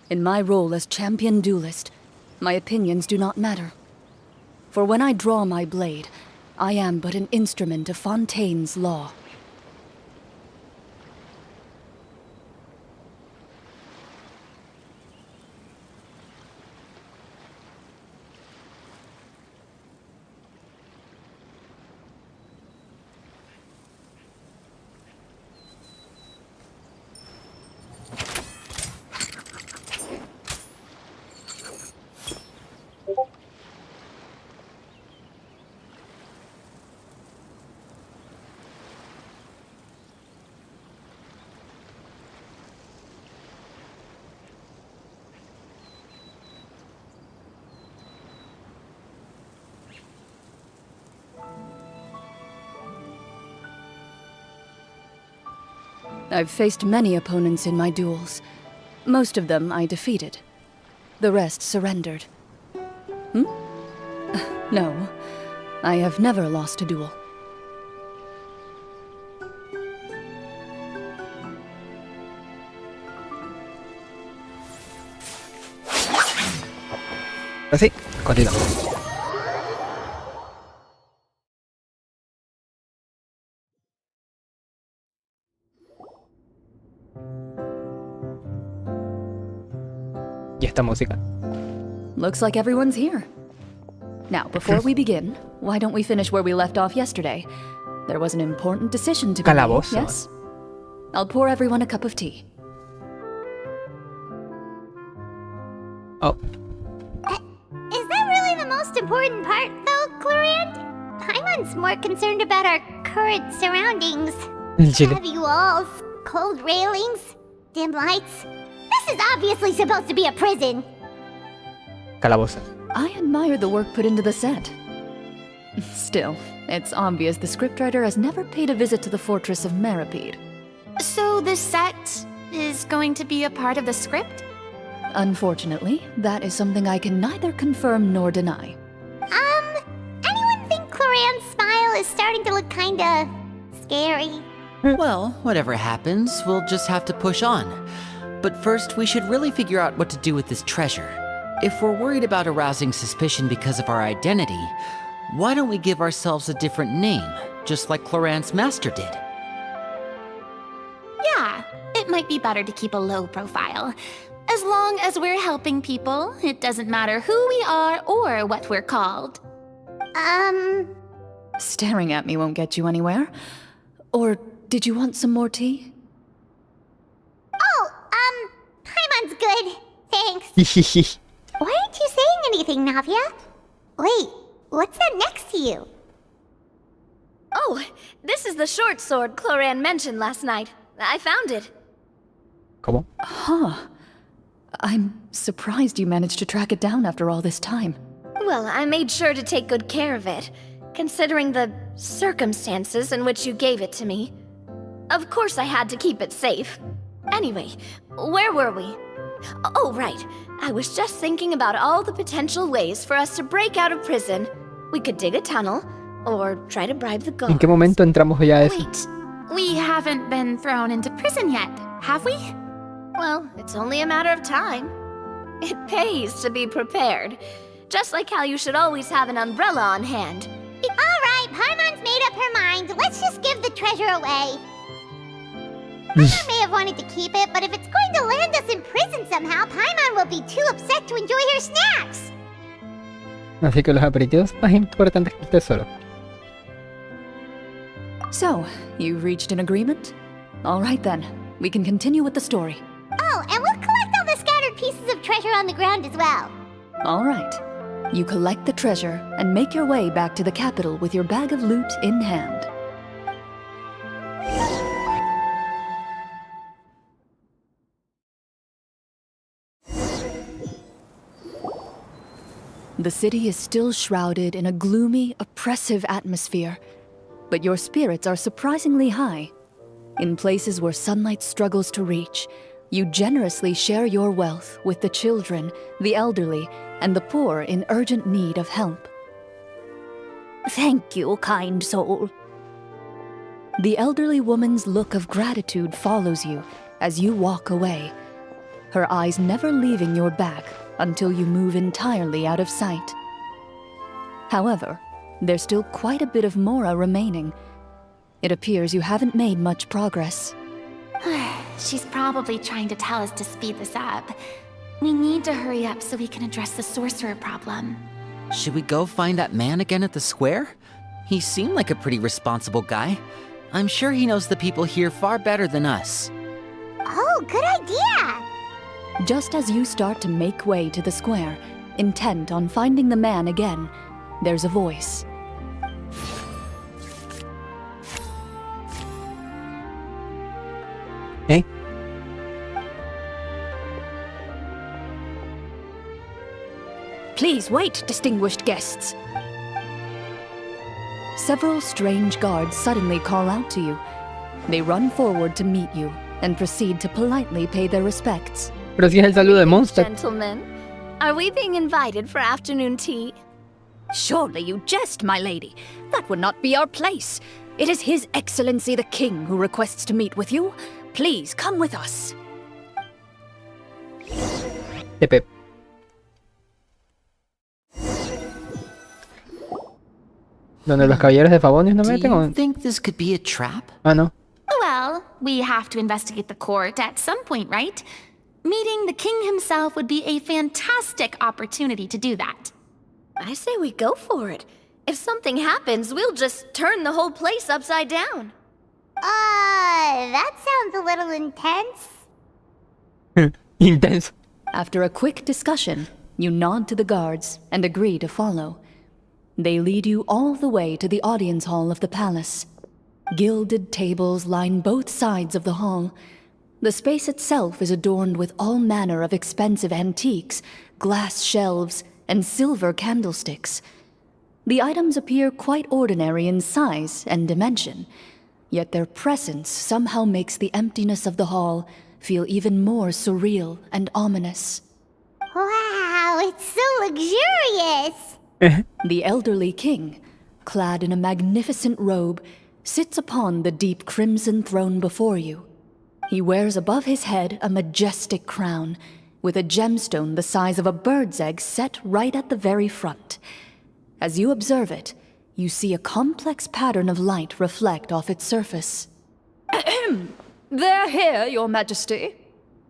In my role as champion duelist, my opinions do not matter. For when I draw my blade, I am but an instrument of Fontaine's law. I've faced many opponents in my duels. Most of them I defeated. The rest surrendered. No, I have never lost a duel. Así, continuamos. ¿Y esta música? Looks like everyone's here. Now, before we begin, why don't we finish where we left off yesterday? There was an important decision to be made, Calabozo. yes? I'll pour everyone a cup of tea. Oh, Is that really the most important part, though, Clorinde? Paimon's more concerned about our current surroundings. el chile. Heavy walls, cold railings, dim lights. This is obviously supposed to be a prison. Calabozo. I admire the work put into the set. Still, it's obvious the scriptwriter has never paid a visit to the fortress of Rapperia. So the set is going to be a part of the script? Unfortunately, that is something I can neither confirm nor deny. Anyone think Clorinde's smile is starting to look kinda scary? Well, whatever happens, we'll just have to push on. But first, we should really figure out what to do with this treasure. If we're worried about arousing suspicion because of our identity, why don't we give ourselves a different name, just like Clorinde's master did? Yeah, it might be better to keep a low profile. As long as we're helping people, it doesn't matter who we are or what we're called. Staring at me won't get you anywhere. Or did you want some more tea? Oh, Paimon's good. Thanks. Why aren't you saying anything, Navia? Wait, what's that next to you? Oh, this is the short sword Clorinde mentioned last night. I found it. ¿Cómo? Huh. I'm surprised you managed to track it down after all this time. Well, I made sure to take good care of it, considering the circumstances in which you gave it to me. Of course I had to keep it safe. Anyway, where were we? Oh, right. I was just thinking about all the potential ways for us to break out of prison. We could dig a tunnel, or try to bribe the guards. ¿En qué momento entramos ya a eso? Wait, we haven't been thrown into prison yet, have we? Well, it's only a matter of time. It pays to be prepared. Just like how you should always have an umbrella on hand. Alright, Paimon's made up her mind. Let's just give the treasure away. Paimon may have wanted to keep it, but if it's going to land us in prison somehow, Paimon will be too upset to enjoy her snacks. Así que los aperitivos más importantes que el tesoro. So, you've reached an agreement? Alright then, we can continue with the story. Oh, and we'll collect all the scattered pieces of treasure on the ground as well. Alright. You collect the treasure and make your way back to the capital with your bag of loot in hand. The city is still shrouded in a gloomy, oppressive atmosphere, but your spirits are surprisingly high. In places where sunlight struggles to reach, you generously share your wealth with the children, the elderly, and the poor in urgent need of help. Thank you, kind soul. The elderly woman's look of gratitude follows you as you walk away, her eyes never leaving your back until you move entirely out of sight. However, there's still quite a bit of Mora remaining. It appears you haven't made much progress. She's probably trying to tell us to speed this up. We need to hurry up so we can address the sorcerer problem. Should we go find that man again at the square? He seemed like a pretty responsible guy. I'm sure he knows the people here far better than us. Oh, good idea! Just as you start to make way to the square, intent on finding the man again, there's a voice. ¿Eh? Please wait, distinguished guests. Several strange guards suddenly call out to you. They run forward to meet you and proceed to politely pay their respects. Pero si es el saludo de Monster. Gentlemen, are we being invited for afternoon tea? Surely you jest, my lady. That would not be our place. It is His Excellency the King who requests to meet with you. Please come with us. Tepe. ¿Donde los caballeros de Favonius no Do meten you o...? think this could be a trap? Ah, no. Well, we have to investigate the court at some point, right? Meeting the king himself would be a fantastic opportunity to do that. I say we go for it. If something happens, we'll just turn the whole place upside down. That sounds a little intense. Intenso. After a quick discussion, you nod to the guards and agree to follow. They lead you all the way to the audience hall of the palace. Gilded tables line both sides of the hall. The space itself is adorned with all manner of expensive antiques, glass shelves, and silver candlesticks. The items appear quite ordinary in size and dimension, yet their presence somehow makes the emptiness of the hall feel even more surreal and ominous. Wow, it's so luxurious! The elderly king, clad in a magnificent robe, sits upon the deep crimson throne before you. He wears above his head a majestic crown, with a gemstone the size of a bird's egg set right at the very front. As you observe it, you see a complex pattern of light reflect off its surface. They're here, your majesty.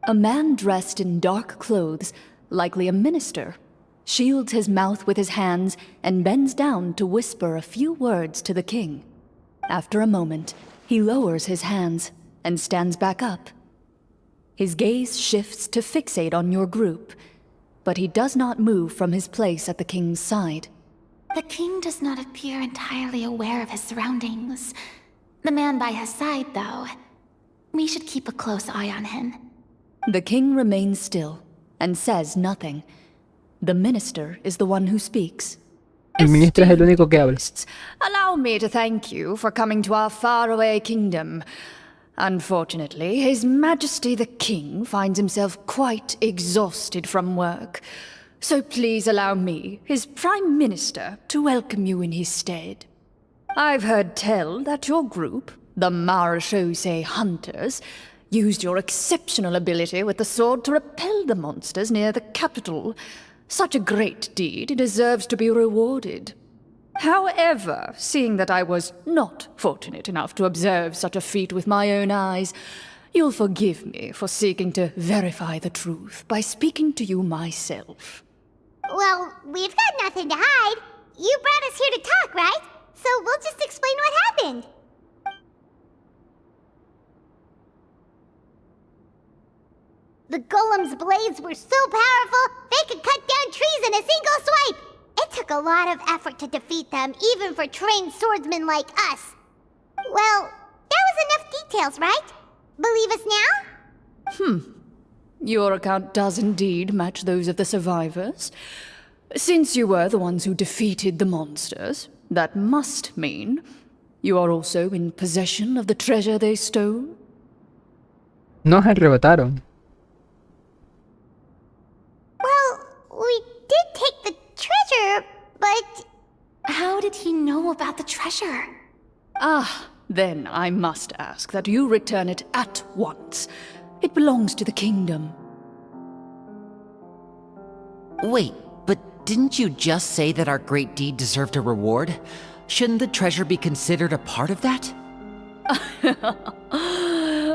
A man dressed in dark clothes, likely a minister, shields his mouth with his hands and bends down to whisper a few words to the king. After a moment, he lowers his hands and stands back up. His gaze shifts to fixate on your group, but he does not move from his place at the king's side. The king does not appear entirely aware of his surroundings. The man by his side, though, we should keep a close eye on him. The king remains still and says nothing. The minister is the one who speaks. El ministro es el único que habla. Allow me to thank you for coming to our faraway kingdom. Unfortunately, His Majesty the King finds himself quite exhausted from work. So please allow me, his Prime Minister, to welcome you in his stead. I've heard tell that your group, the Marechaussee Hunters, used your exceptional ability with the sword to repel the monsters near the capital. Such a great deed deserves to be rewarded. However, seeing that I was not fortunate enough to observe such a feat with my own eyes, you'll forgive me for seeking to verify the truth by speaking to you myself. Well, we've got nothing to hide. You brought us here to talk, right? So we'll just explain what happened. The golem's blades were so powerful, they could cut down trees in a single swipe. It took a lot of effort to defeat them, even for trained swordsmen like us. Well, that was enough details, right? Believe us now? Your account does indeed match those of the survivors. Since you were the ones who defeated the monsters, that must mean you are also in possession of the treasure they stole? Nos arrebataron. Well, we did take the treasure, but... How did he know about the treasure? Then I must ask that you return it at once. It belongs to the kingdom. Wait, but didn't you just say that our great deed deserved a reward? Shouldn't the treasure be considered a part of that?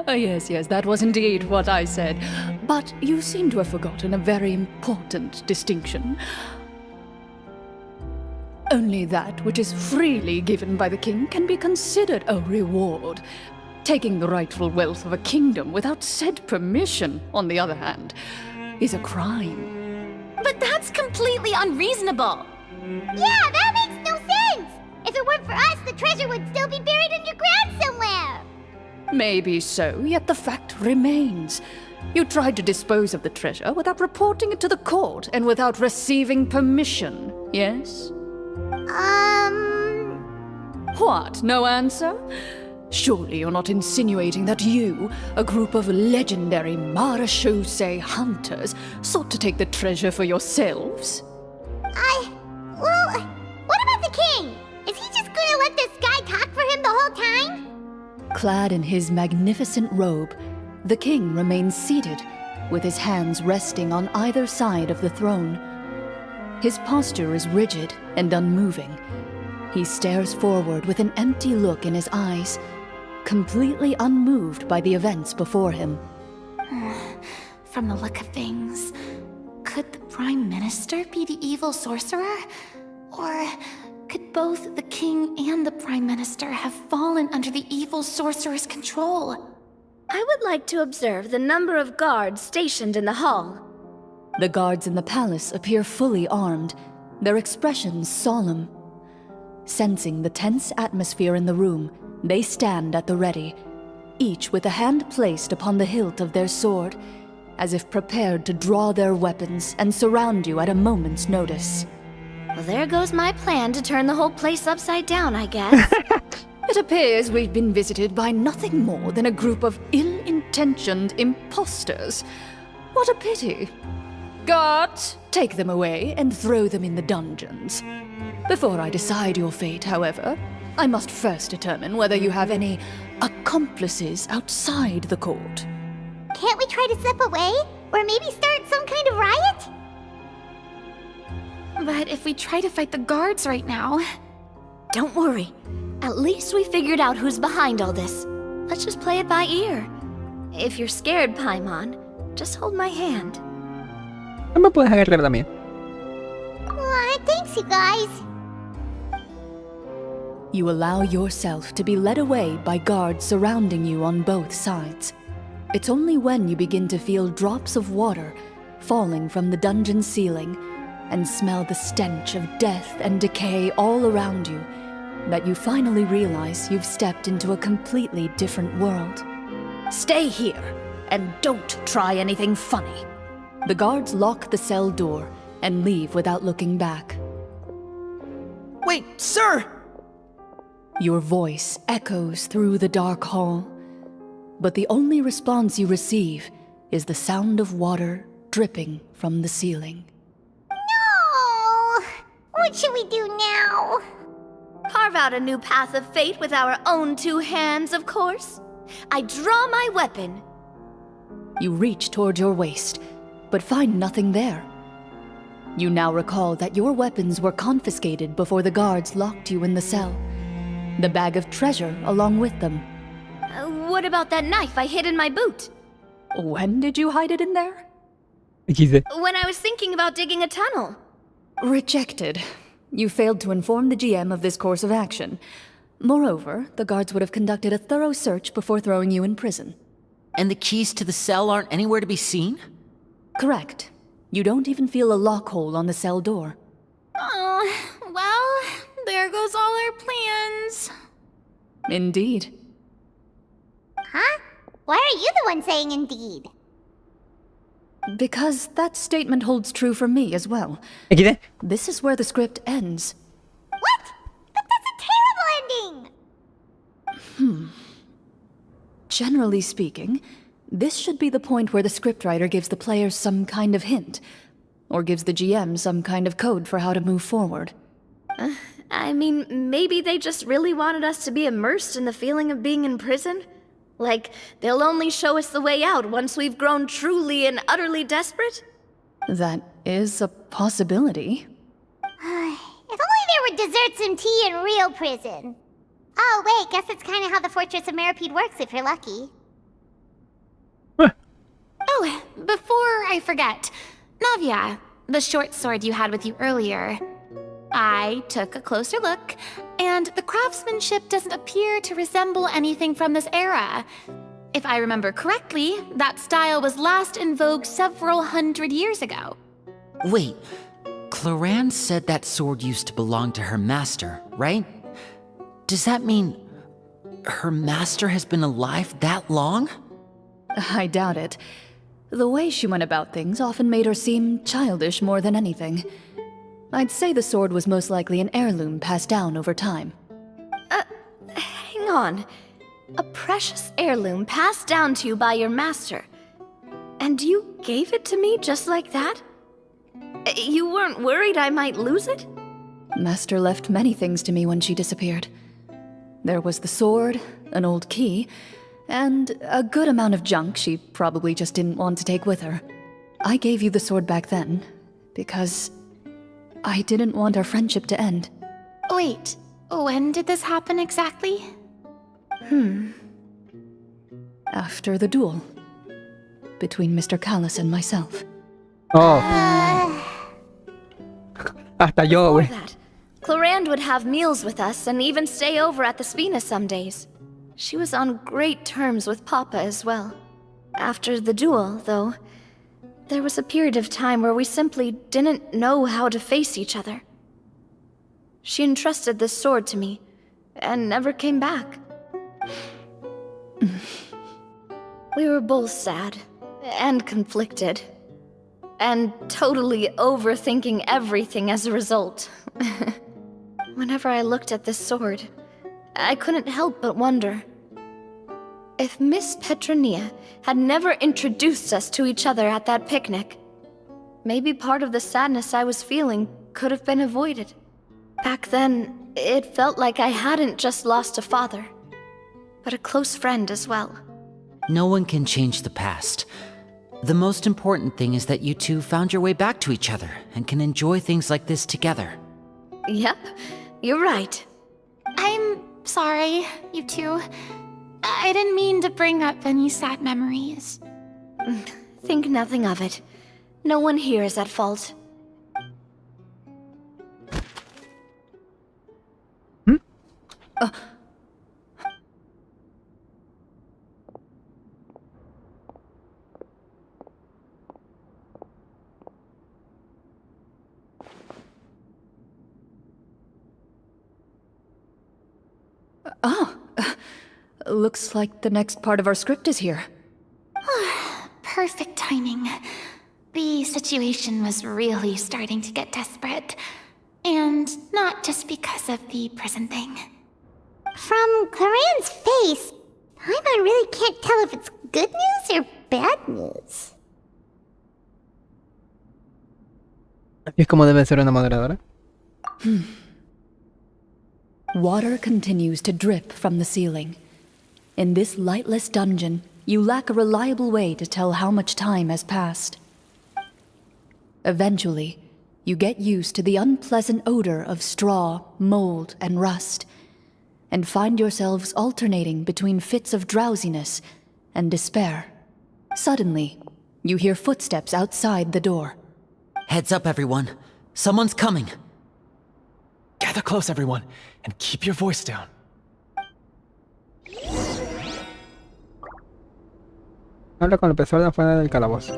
Yes, that was indeed what I said. But you seem to have forgotten a very important distinction. Only that which is freely given by the king can be considered a reward. Taking the rightful wealth of a kingdom without said permission, on the other hand, is a crime. But that's completely unreasonable. Yeah, that makes no sense! If it weren't for us, the treasure would still be buried underground somewhere! Maybe so, yet the fact remains. You tried to dispose of the treasure without reporting it to the court and without receiving permission, yes? What, no answer? Surely you're not insinuating that you, a group of legendary Marechaussee hunters, sought to take the treasure for yourselves? Well, what about the king? Is he just gonna let this guy talk for him the whole time? Clad in his magnificent robe, the king remains seated, with his hands resting on either side of the throne. His posture is rigid and unmoving. He stares forward with an empty look in his eyes, completely unmoved by the events before him. From the look of things, could the Prime Minister be the evil sorcerer? Or could both the King and the Prime Minister have fallen under the evil sorcerer's control? I would like to observe the number of guards stationed in the hall. The guards in the palace appear fully armed, their expressions solemn. Sensing the tense atmosphere in the room, they stand at the ready, each with a hand placed upon the hilt of their sword, as if prepared to draw their weapons and surround you at a moment's notice. Well, there goes my plan to turn the whole place upside down, I guess. It appears we've been visited by nothing more than a group of ill-intentioned imposters. What a pity. Guards, take them away and throw them in the dungeons. Before I decide your fate, however, I must first determine whether you have any accomplices outside the court. Can't we try to slip away? Or maybe start some kind of riot? But if we try to fight the guards right now... Don't worry. At least we figured out who's behind all this. Let's just play it by ear. If you're scared, Paimon, just hold my hand. Me puedes agarrar también. Aw, thanks, you guys. You allow yourself to be led away by guards surrounding you on both sides. It's only when you begin to feel drops of water falling from the dungeon ceiling and smell the stench of death and decay all around you that you finally realize you've stepped into a completely different world. Stay here, and don't try anything funny. The guards lock the cell door and leave without looking back. Wait, sir! Your voice echoes through the dark hall, but the only response you receive is the sound of water dripping from the ceiling. No! What should we do now? Carve out a new path of fate with our own two hands, of course. I draw my weapon. You reach toward your waist, but find nothing there. You now recall that your weapons were confiscated before the guards locked you in the cell. The bag of treasure along with them. What about that knife I hid in my boot? When did you hide it in there? XD. When I was thinking about digging a tunnel. Rejected. You failed to inform the GM of this course of action. Moreover, the guards would have conducted a thorough search before throwing you in prison. And the keys to the cell aren't anywhere to be seen? Correct. You don't even feel a lock hole on the cell door. Oh, well, there goes all our plans. Indeed. Huh? Why are you the one saying indeed? Because that statement holds true for me as well. XD. This is where the script ends. What? But that's a terrible ending! Generally speaking, this should be the point where the scriptwriter gives the players some kind of hint, or gives the GM some kind of code for how to move forward. I mean, maybe they just really wanted us to be immersed in the feeling of being in prison? Like, they'll only show us the way out once we've grown truly and utterly desperate? That is a possibility. If only there were desserts and tea in real prison. Oh, wait, guess that's kind of how the Fortress of Meripede works if you're lucky. Oh, before I forget, Navia, the short sword you had with you earlier. I took a closer look, and the craftsmanship doesn't appear to resemble anything from this era. If I remember correctly, that style was last in vogue several hundred years ago. Wait, Clorinde said that sword used to belong to her master, right? Does that mean her master has been alive that long? I doubt it. The way she went about things often made her seem childish more than anything. I'd say the sword was most likely an heirloom passed down over time. Hang on. A precious heirloom passed down to you by your master. And you gave it to me just like that? You weren't worried I might lose it? Master left many things to me when she disappeared. There was the sword, an old key, and a good amount of junk she probably just didn't want to take with her. I gave you the sword back then, because I didn't want our friendship to end. Wait, When did this happen exactly? After the duel between Mr. Callis and myself. Oh, hasta yo, Before güey. that, Clorinde would have meals with us and even stay over at the Spina some days. She was on great terms with Papa as well. After the duel, though, there was a period of time where we simply didn't know how to face each other. She entrusted this sword to me, and never came back. We were both sad, and conflicted, and totally overthinking everything as a result. Whenever I looked at this sword, I couldn't help but wonder if Miss Petronia had never introduced us to each other at that picnic. Maybe part of the sadness I was feeling could have been avoided. Back then, it felt like I hadn't just lost a father, but a close friend as well. No one can change the past. The most important thing is that you two found your way back to each other and can enjoy things like this together. Yep, you're right. I'm sorry, you two. I didn't mean to bring up any sad memories. Think nothing of it. No one here is at fault. Looks like the next part of our script is here. Perfect timing. The situation was really starting to get desperate. And not just because of the prison thing. From Clorinde's face, I really can't tell if it's good news or bad news. ¿Es como debe ser una moderadora? Water continues to drip from the ceiling. In this lightless dungeon, you lack a reliable way to tell how much time has passed. Eventually, you get used to the unpleasant odor of straw, mold, and rust, and find yourselves alternating between fits of drowsiness and despair. Suddenly, you hear footsteps outside the door. Heads up, everyone. Someone's coming. Gather close, everyone, and keep your voice down. Habla con el profesor de afuera del calabozo.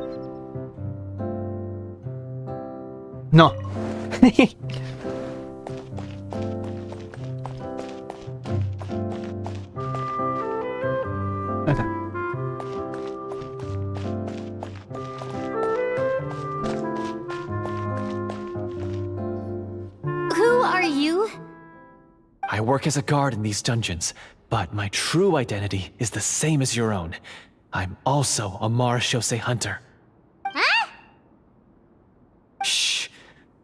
No. Ahí está. Who are you? I work as a guard in these dungeons, but my true identity is the same as your own. I'm also a marechaussee hunter. Huh? Shh!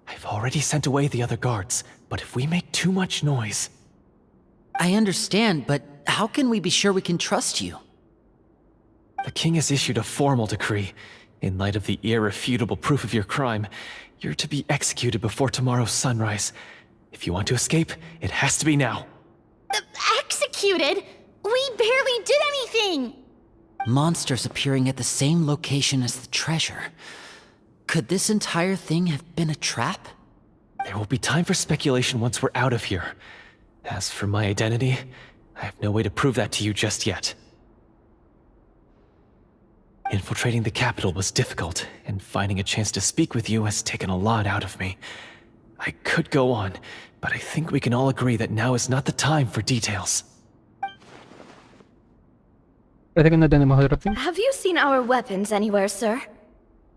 I've already sent away the other guards, but if we make too much noise... I understand, but how can we be sure we can trust you? The king has issued a formal decree. In light of the irrefutable proof of your crime, you're to be executed before tomorrow's sunrise. If you want to escape, it has to be now. Executed? We barely did anything! Monsters appearing at the same location as the treasure. Could this entire thing have been a trap? There will be time for speculation once we're out of here. As for my identity, I have no way to prove that to you just yet. Infiltrating the capital was difficult, and finding a chance to speak with you has taken a lot out of me. I could go on, but I think we can all agree that now is not the time for details. Parece que no tenemos otra opción. Have you seen our weapons anywhere, sir?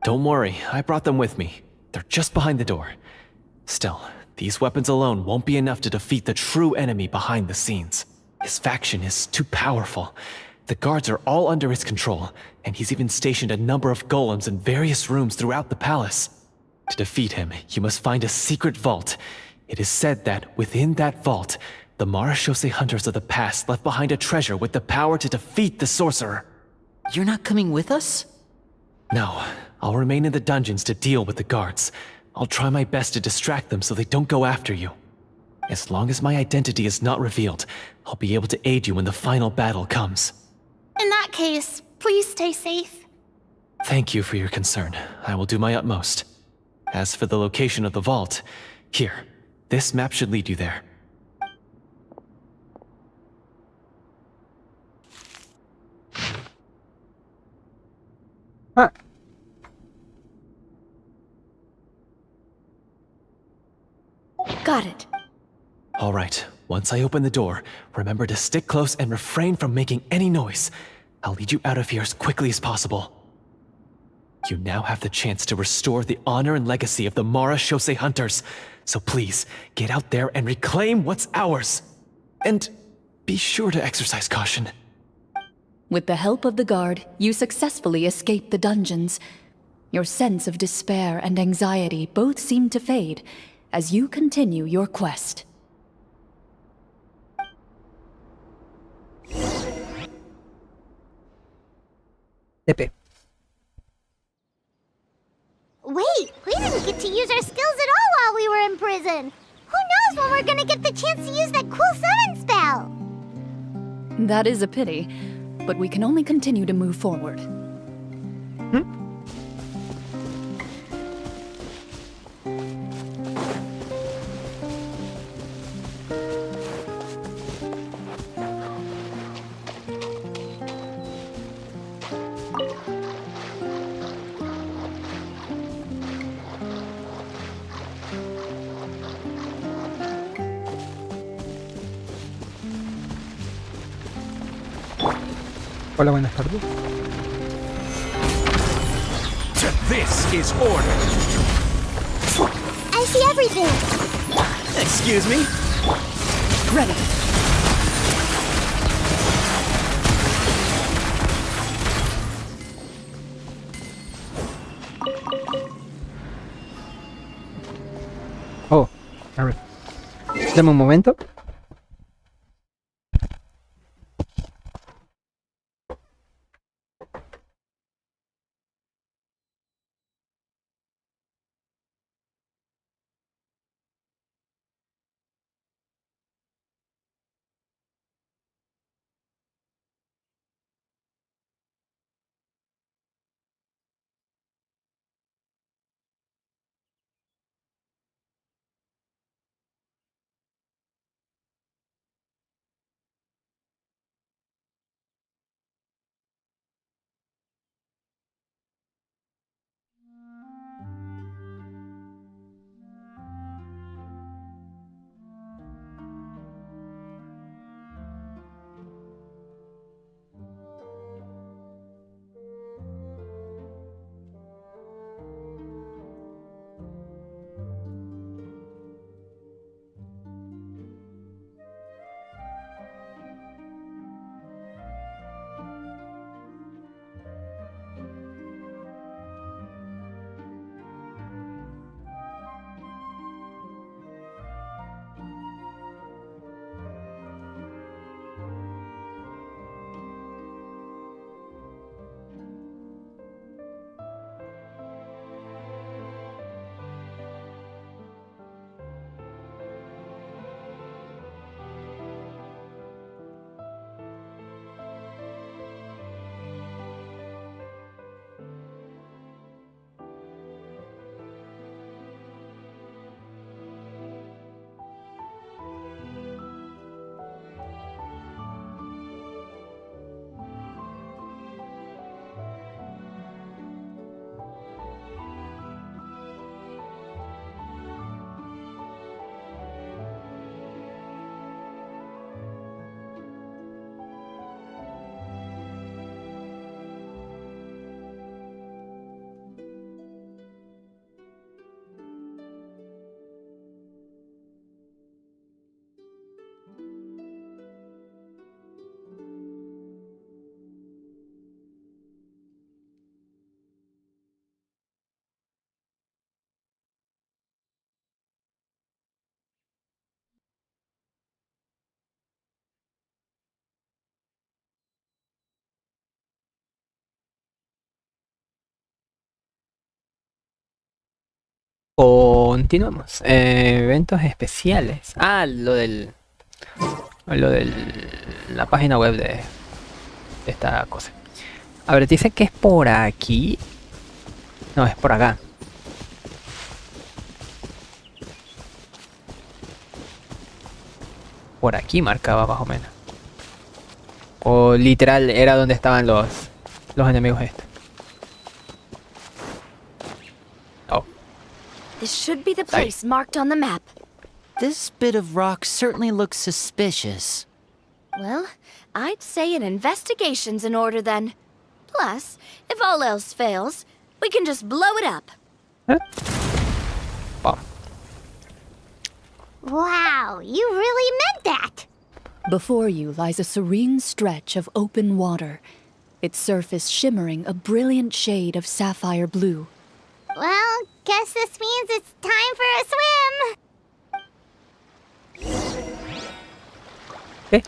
Don't worry, I brought them with me. They're just behind the door. Still, these weapons alone won't be enough to defeat the true enemy behind the scenes. His faction is too powerful. The guards are all under his control, and he's even stationed a number of golems in various rooms throughout the palace. To defeat him, you must find a secret vault. It is said that within that vault, the marechaussee hunters of the past left behind a treasure with the power to defeat the sorcerer. You're not coming with us? No, I'll remain in the dungeons to deal with the guards. I'll try my best to distract them so they don't go after you. As long as my identity is not revealed, I'll be able to aid you when the final battle comes. In that case, please stay safe. Thank you for your concern. I will do my utmost. As for the location of the vault, here, this map should lead you there. Ah, Got it. All right, once I open the door, remember to stick close and refrain from making any noise. I'll lead you out of here as quickly as possible. You now have the chance to restore the honor and legacy of the Mara Shosei Hunters. So please, get out there and reclaim what's ours. And be sure to exercise caution. With the help of the guard, you successfully escape the dungeons. Your sense of despair and anxiety both seem to fade as you continue your quest. TP. Wait, we didn't get to use our skills at all while we were in prison. Who knows when we're gonna get the chance to use that cool summon spell? That is a pity, but we can only continue to move forward. Hola, buenas tardes. This is order. I see everything. Excuse me? Ready. Oh, a ver. Dame un momento. Continuamos. Eventos especiales. Ah, la página web de esta cosa. A ver, dice que es por aquí. No, es por acá. Por aquí marcaba más o menos. O literal era donde estaban los enemigos estos. Oh. This should be the place marked on the map. This bit of rock certainly looks suspicious. Well, I'd say an investigation's in order then. Plus, if all else fails, we can just blow it up. Bomb. Wow, you really meant that! Before you lies a serene stretch of open water, its surface shimmering a brilliant shade of sapphire blue. Well, guess this means it's time for a swim! Okay.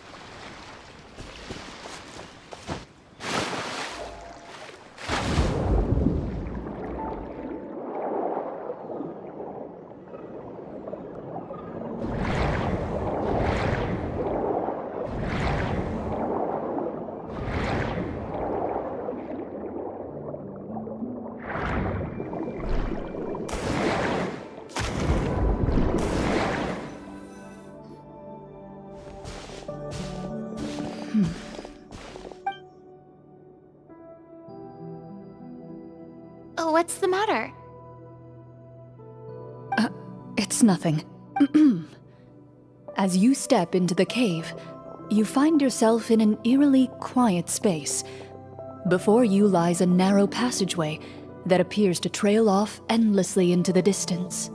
Oh, what's the matter? It's nothing. As you step into the cave, you find yourself in an eerily quiet space. Before you lies a narrow passageway that appears to trail off endlessly into the distance.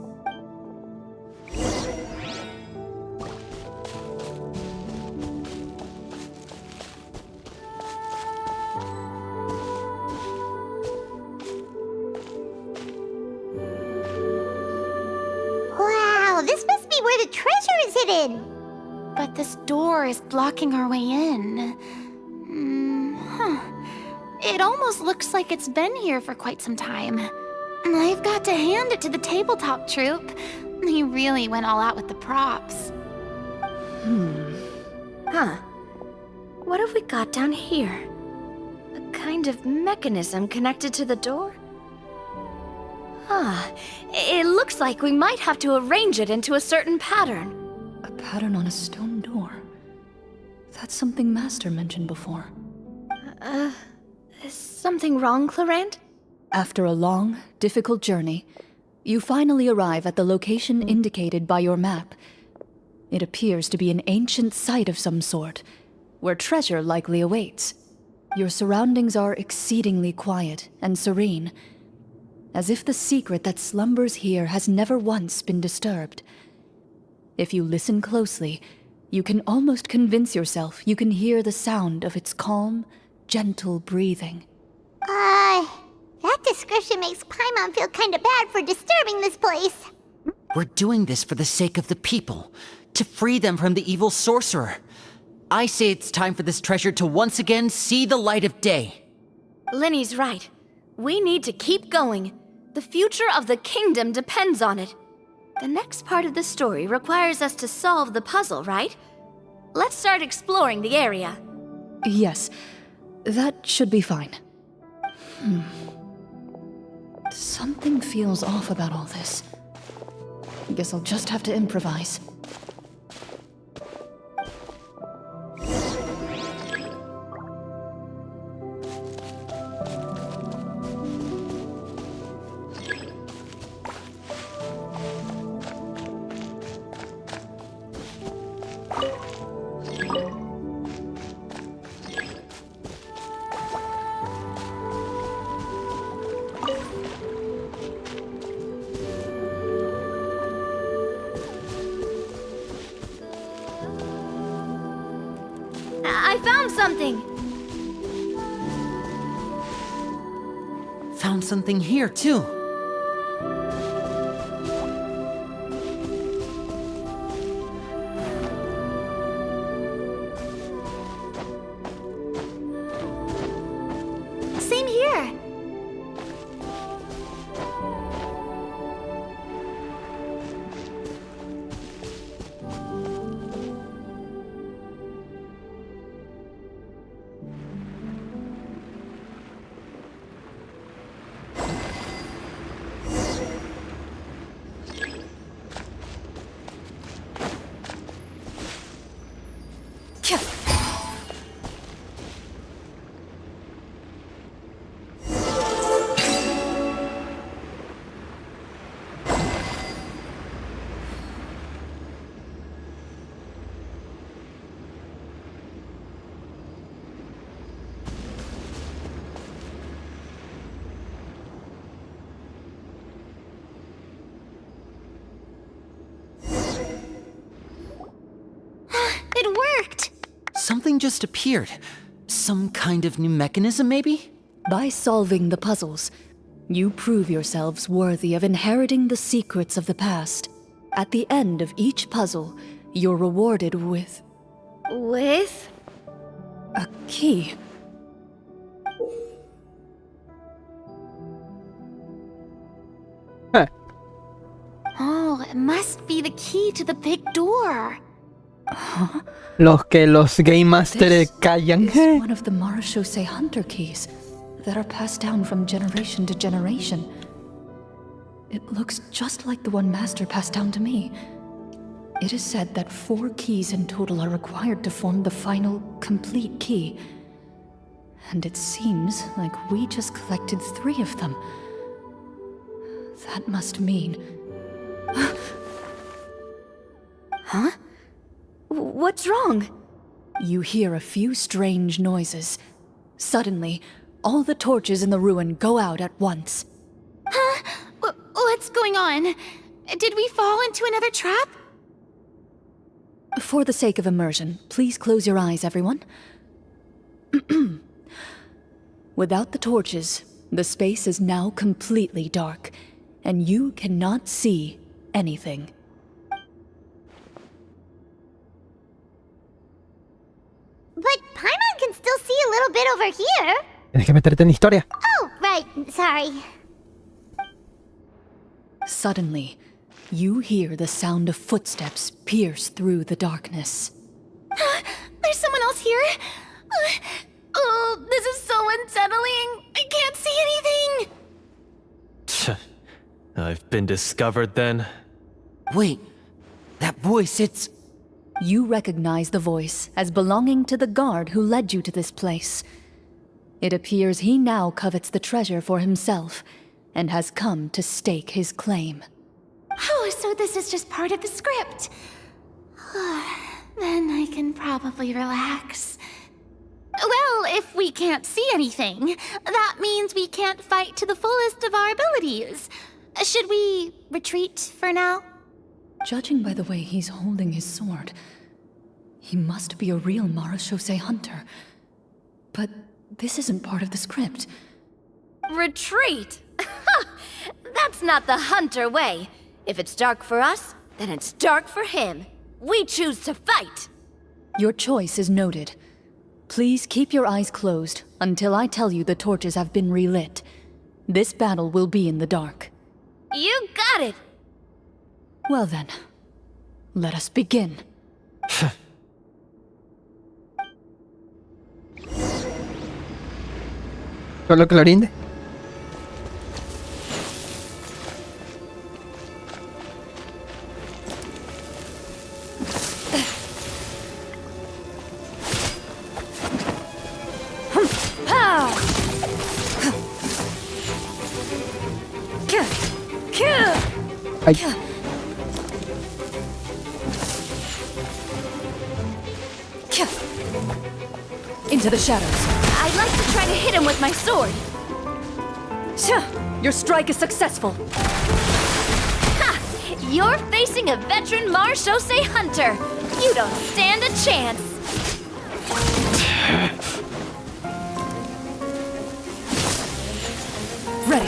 Wow, this must be where the treasure is hidden! But this door is blocking our way in. It almost looks like it's been here for quite some time. I've got to hand it to the tabletop troupe. They really went all out with the props. Huh. What have we got down here? A kind of mechanism connected to the door? Ah, it looks like we might have to arrange it into a certain pattern. A pattern on a stone door. That's something Master mentioned before. Is something wrong, Clorinde? After a long, difficult journey, you finally arrive at the location indicated by your map. It appears to be an ancient site of some sort, where treasure likely awaits. Your surroundings are exceedingly quiet and serene, as if the secret that slumbers here has never once been disturbed. If you listen closely, you can almost convince yourself you can hear the sound of its calm, gentle breathing. That description makes Paimon feel kinda bad for disturbing this place. We're doing this for the sake of the people, to free them from the evil sorcerer. I say it's time for this treasure to once again see the light of day. Linny's right. We need to keep going. The future of the kingdom depends on it. The next part of the story requires us to solve the puzzle, right? Let's start exploring the area. Yes, that should be fine. Something feels off about all this. Guess I'll just have to improvise. I found something! Found something here, too. Same here. It worked! Something just appeared. Some kind of new mechanism, maybe? By solving the puzzles, you prove yourselves worthy of inheriting the secrets of the past. At the end of each puzzle, you're rewarded with With? a key. Huh. Oh, it must be the key to the big door. Los que los Game Master This callan. is one of the Marechaussee Hunter keys that are passed down from generation to generation. It looks just like the one Master passed down to me. It is said that 4 keys in total are required to form the final, complete key. And it seems like we just collected 3 of them. That must mean... Huh? What's wrong? You hear a few strange noises. Suddenly, all the torches in the ruin go out at once. Huh? What's going on? Did we fall into another trap? For the sake of immersion, please close your eyes, everyone. Without the torches, the space is now completely dark, and you cannot see anything. But Paimon can still see a little bit over here. Tienes que meterte en historia. Oh, right. Sorry. Suddenly, you hear the sound of footsteps pierce through the darkness. There's someone else here? Oh, this is so unsettling. I can't see anything. I've been discovered then. Wait, that voice, it's... You recognize the voice as belonging to the guard who led you to this place. It appears he now covets the treasure for himself, and has come to stake his claim. Oh, so this is just part of the script. Then I can probably relax. Well, if we can't see anything, that means we can't fight to the fullest of our abilities. Should we retreat for now? Judging by the way he's holding his sword, he must be a real Marechaussee hunter. But this isn't part of the script. Retreat? That's not the hunter way. If it's dark for us, then it's dark for him. We choose to fight. Your choice is noted. Please keep your eyes closed until I tell you the torches have been relit. This battle will be in the dark. You got it. Well then, let us begin. ¿Solo Clorinde? Ay. Into the shadows. I'd like to try to hit him with my sword. Your strike is successful. Ha! You're facing a veteran Marechaussee hunter. You don't stand a chance. Ready.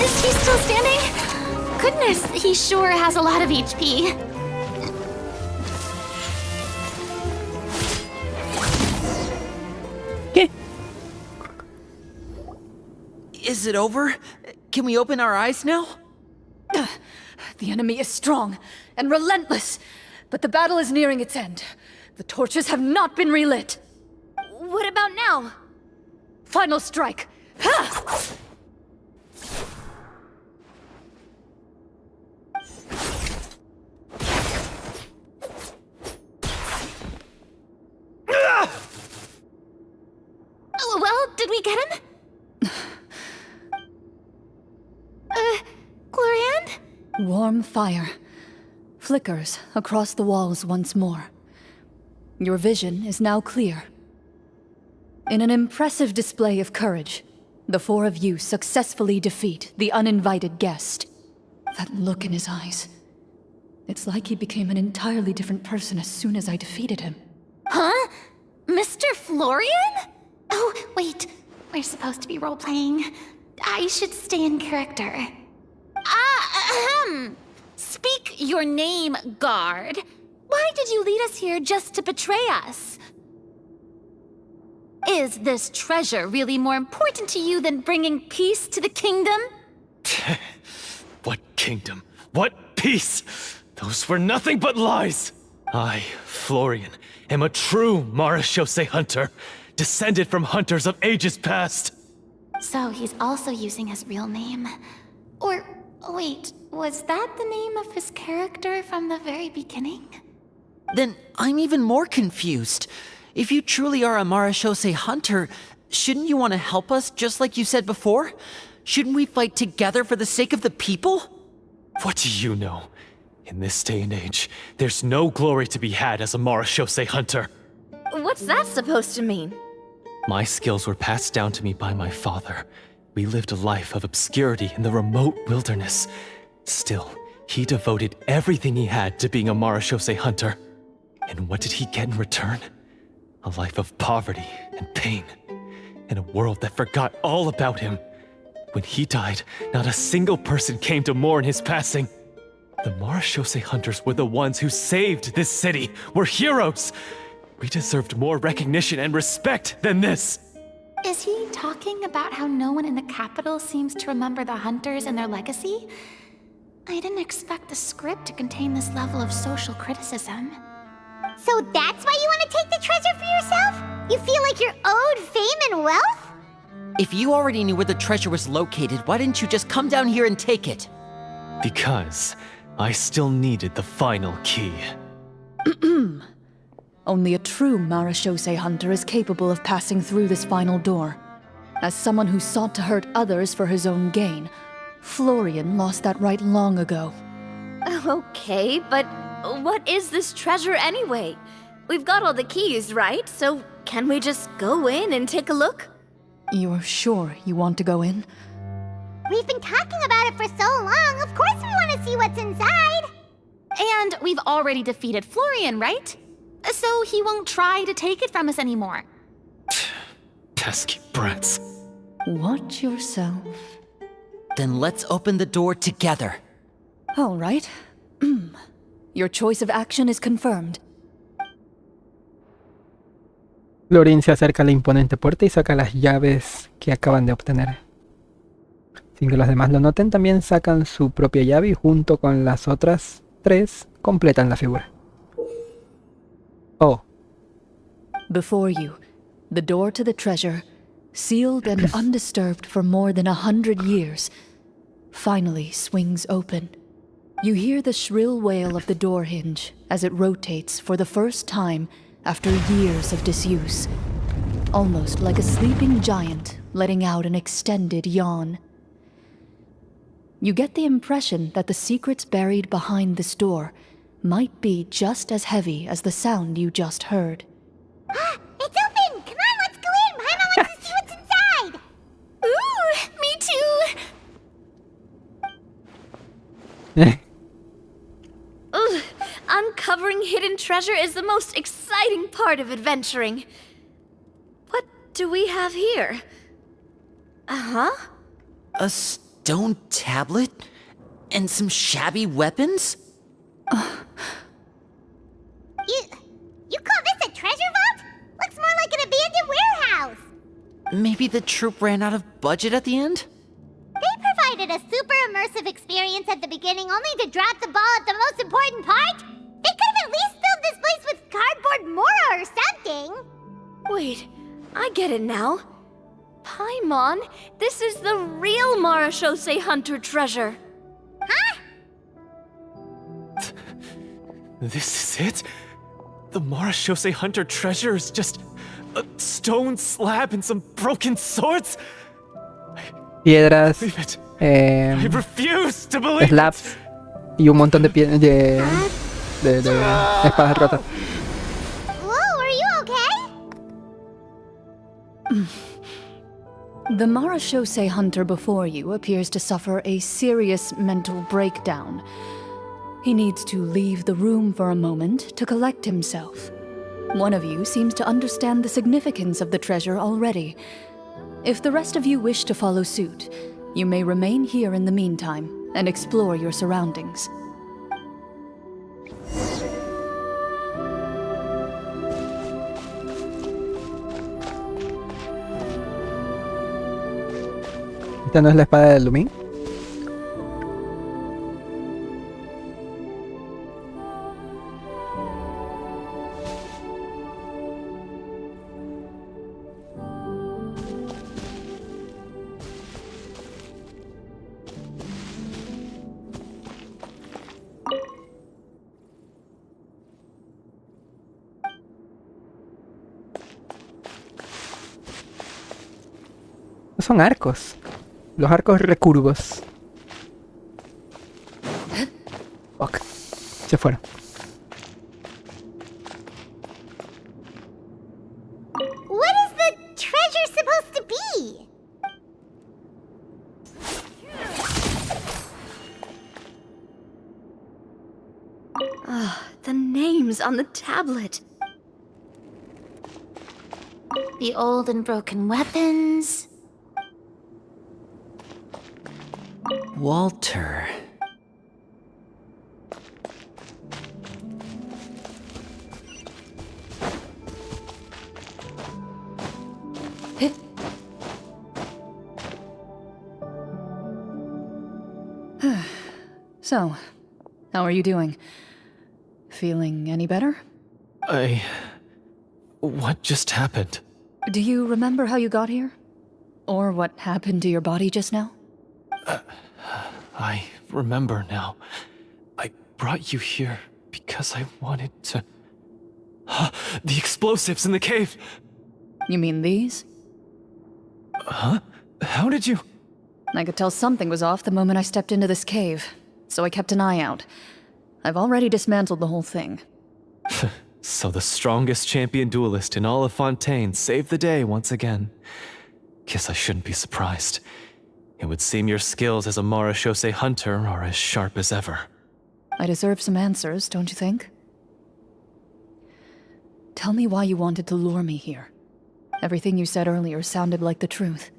Is he still standing? Goodness, he sure has a lot of HP. ¿Qué? Is it over? Can we open our eyes now? The enemy is strong and relentless, but the battle is nearing its end. The torches have not been relit. What about now? Final strike. Ha! Warm fire flickers across the walls once more. Your vision is now clear. In an impressive display of courage, the four of you successfully defeat the uninvited guest. That look in his eyes. It's like he became an entirely different person as soon as I defeated him. Huh? Mr. Florian? Oh, wait. We're supposed to be role-playing. I should stay in character. Speak your name, guard. Why did you lead us here just to betray us? Is this treasure really more important to you than bringing peace to the kingdom? What kingdom? What peace? Those were nothing but lies! I, Florian, am a true Marechaussee hunter, descended from hunters of ages past. So he's also using his real name. Or, wait, was that the name of his character from the very beginning? Then I'm even more confused. If you truly are a Marechaussee hunter, shouldn't you want to help us just like you said before? Shouldn't we fight together for the sake of the people? What do you know? In this day and age, there's no glory to be had as a Marechaussee hunter. What's that supposed to mean? My skills were passed down to me by my father. We lived a life of obscurity in the remote wilderness. Still, he devoted everything he had to being a Marechaussee hunter. And what did he get in return? A life of poverty and pain. In a world that forgot all about him. When he died, not a single person came to mourn his passing. The Marechaussee hunters were the ones who saved this city. We're heroes. We deserved more recognition and respect than this. Is he talking about how no one in the capital seems to remember the hunters and their legacy? I didn't expect the script to contain this level of social criticism. So that's why you want to take the treasure for yourself? You feel like you're owed fame and wealth? If you already knew where the treasure was located, why didn't you just come down here and take it? Because I still needed the final key. Only a true Marechaussee hunter is capable of passing through this final door. As someone who sought to hurt others for his own gain, Florian lost that right long ago. Okay, but what is this treasure anyway? We've got all the keys, right? So can we just go in and take a look? You're sure you want to go in? We've been talking about it for so long, of course we want to see what's inside! And we've already defeated Florian, right? So he won't try to take it from us anymore. Pesky brats. Watch yourself. Then let's open the door together. All right. Your choice of action is confirmed. Clorinde se acerca a la imponente puerta y saca las llaves que acaban de obtener. Sin que los demás lo noten, también sacan su propia llave y junto con las otras 3 completan la figura. Oh. Before you, the door to the treasure, sealed and undisturbed for more than 100 years, finally swings open. You hear the shrill wail of the door hinge as it rotates for the first time after years of disuse, almost like a sleeping giant letting out an extended yawn. You get the impression that the secrets buried behind this door might be just as heavy as the sound you just heard. It's open! Come on, let's go in! Paimon wants to see what's inside! Ooh, me too! Ugh, uncovering hidden treasure is the most exciting part of adventuring. What do we have here? Uh-huh. A stone tablet? And some shabby weapons? You call this a treasure vault? Looks more like an abandoned warehouse! Maybe the troop ran out of budget at the end? They provided a super immersive experience at the beginning only to drop the ball at the most important part? They could have at least filled this place with cardboard mora or something! Wait, I get it now. Paimon, this is the real Marechaussee hunter treasure. Huh? This is it? The Marechaussee hunter treasure is just a stone slab and some broken swords? Piedras, Believe it. I refuse to believe slabs, Y un montón de espadas rotas. Whoa, are you okay? The Marashose hunter before you appears to suffer a serious mental breakdown. He needs to leave the room for a moment to collect himself. One of you seems to understand the significance of the treasure already. If the rest of you wish to follow suit, you may remain here in the meantime and explore your surroundings. ¿Esta no es la espada de Lumín? Son arcos. Los arcos recurvos. Ok. Se fueron. What is the treasure supposed to be? The names on the tablet. The old and broken weapons. Walter. So, how are you doing? Feeling any better? What just happened? Do you remember how you got here? Or what happened to your body just now? I remember now. I brought you here because I wanted to... The explosives in the cave! You mean these? Huh? How did you... I could tell something was off the moment I stepped into this cave, so I kept an eye out. I've already dismantled the whole thing. So the strongest champion duelist in all of Fontaine saved the day once again. Guess I shouldn't be surprised. It would seem your skills as a Marashose hunter are as sharp as ever. I deserve some answers, don't you think? Tell me why you wanted to lure me here. Everything you said earlier sounded like the truth.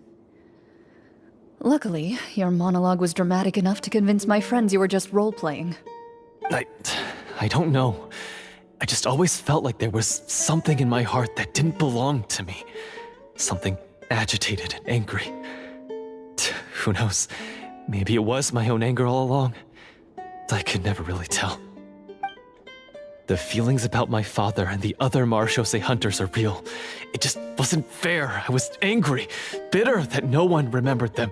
Luckily, your monologue was dramatic enough to convince my friends you were just role-playing. I don't know. I just always felt like there was something in my heart that didn't belong to me. Something agitated and angry. Who knows? Maybe it was my own anger all along. I could never really tell. The feelings about my father and the other Marashose hunters are real. It just wasn't fair. I was angry, bitter that no one remembered them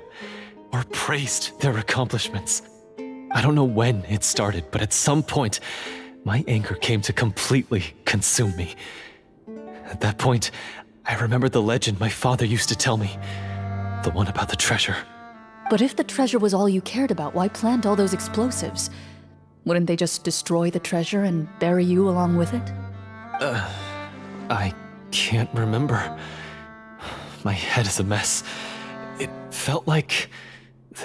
or praised their accomplishments. I don't know when it started, but at some point, my anger came to completely consume me. At that point, I remembered the legend my father used to tell me. The one about the treasure. But if the treasure was all you cared about, why plant all those explosives? Wouldn't they just destroy the treasure and bury you along with it? I can't remember. My head is a mess. It felt like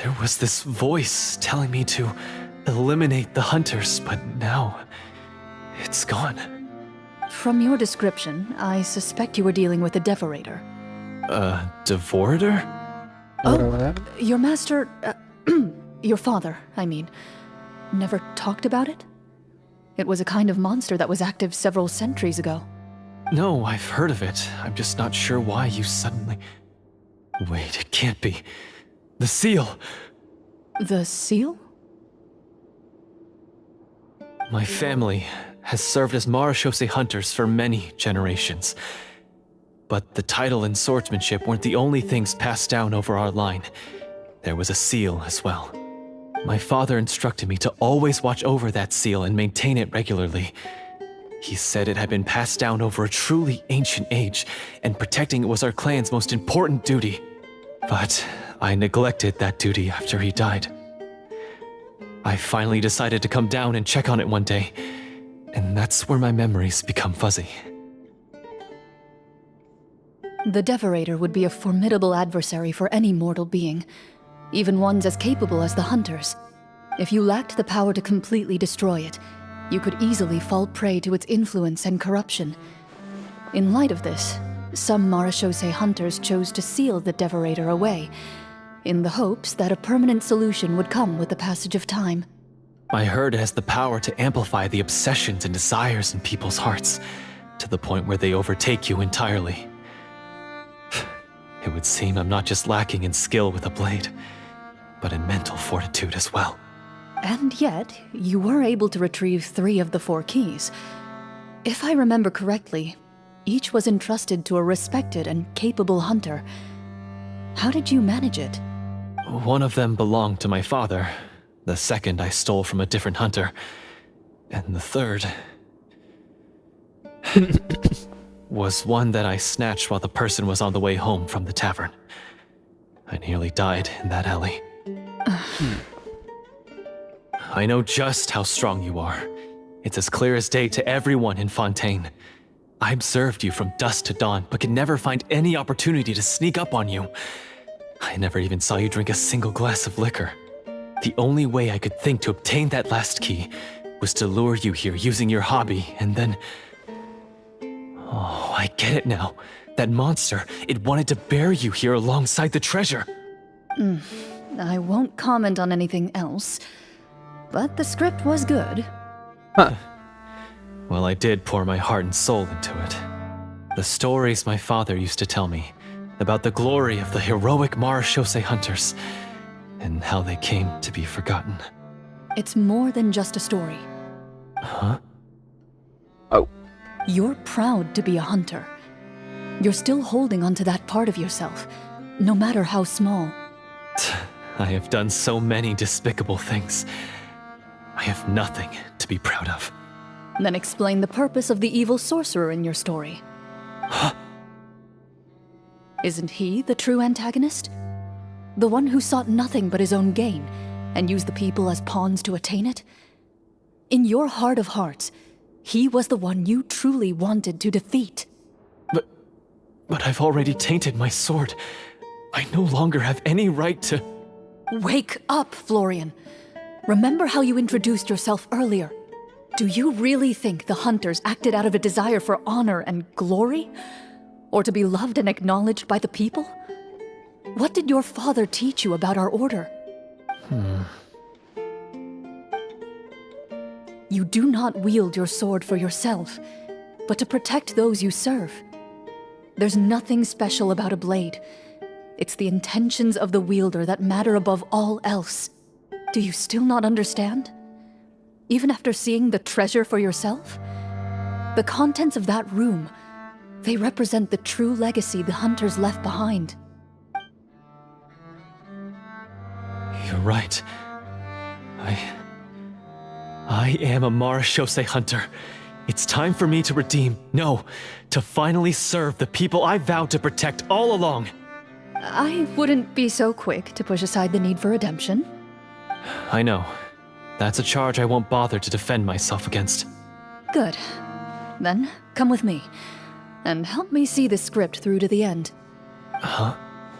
there was this voice telling me to eliminate the hunters, but now it's gone. From your description, I suspect you were dealing with a devorator. Devorator? Oh, your master... your father, I mean, never talked about it? It was a kind of monster that was active several centuries ago. No, I've heard of it. I'm just not sure why you suddenly... Wait, it can't be. The seal! The seal? My family has served as Marashose hunters for many generations. But the title and swordsmanship weren't the only things passed down over our line. There was a seal as well. My father instructed me to always watch over that seal and maintain it regularly. He said it had been passed down over a truly ancient age, and protecting it was our clan's most important duty. But I neglected that duty after he died. I finally decided to come down and check on it one day, and that's where my memories become fuzzy. The Devorator would be a formidable adversary for any mortal being, even ones as capable as the Hunters. If you lacked the power to completely destroy it, you could easily fall prey to its influence and corruption. In light of this, some Marechaussee Hunters chose to seal the Devorator away, in the hopes that a permanent solution would come with the passage of time. I heard it has the power to amplify the obsessions and desires in people's hearts, to the point where they overtake you entirely. It would seem I'm not just lacking in skill with a blade, but in mental fortitude as well. And yet, you were able to retrieve 3 of the 4 keys. If I remember correctly, each was entrusted to a respected and capable hunter. How did you manage it? One of them belonged to my father, the second I stole from a different hunter, and the third was one that I snatched while the person was on the way home from the tavern. I nearly died in that alley. I know just how strong you are. It's as clear as day to everyone in Fontaine. I observed you from dusk to dawn, but could never find any opportunity to sneak up on you. I never even saw you drink a single glass of liquor. The only way I could think to obtain that last key was to lure you here using your hobby, and then... Oh, I get it now. That monster, it wanted to bury you here alongside the treasure. I won't comment on anything else, but the script was good. Huh. Well, I did pour my heart and soul into it. The stories my father used to tell me about the glory of the heroic Marechaussee hunters and how they came to be forgotten. It's more than just a story. Huh? Oh. You're proud to be a hunter. You're still holding onto that part of yourself, no matter how small. I have done so many despicable things. I have nothing to be proud of. Then explain the purpose of the evil sorcerer in your story. Huh? Isn't he the true antagonist? The one who sought nothing but his own gain, and used the people as pawns to attain it? In your heart of hearts, he was the one you truly wanted to defeat. But I've already tainted my sword. I no longer have any right to... Wake up, Florian. Remember how you introduced yourself earlier. Do you really think the hunters acted out of a desire for honor and glory? Or to be loved and acknowledged by the people? What did your father teach you about our order? You do not wield your sword for yourself, but to protect those you serve. There's nothing special about a blade. It's the intentions of the wielder that matter above all else. Do you still not understand? Even after seeing the treasure for yourself? The contents of that room, they represent the true legacy the hunters left behind. You're right. I am a Marechaussee hunter. It's time for me to redeem, no, to finally serve the people I vowed to protect all along. I wouldn't be so quick to push aside the need for redemption. I know. That's a charge I won't bother to defend myself against. Good. Then, come with me, and help me see the script through to the end. Huh?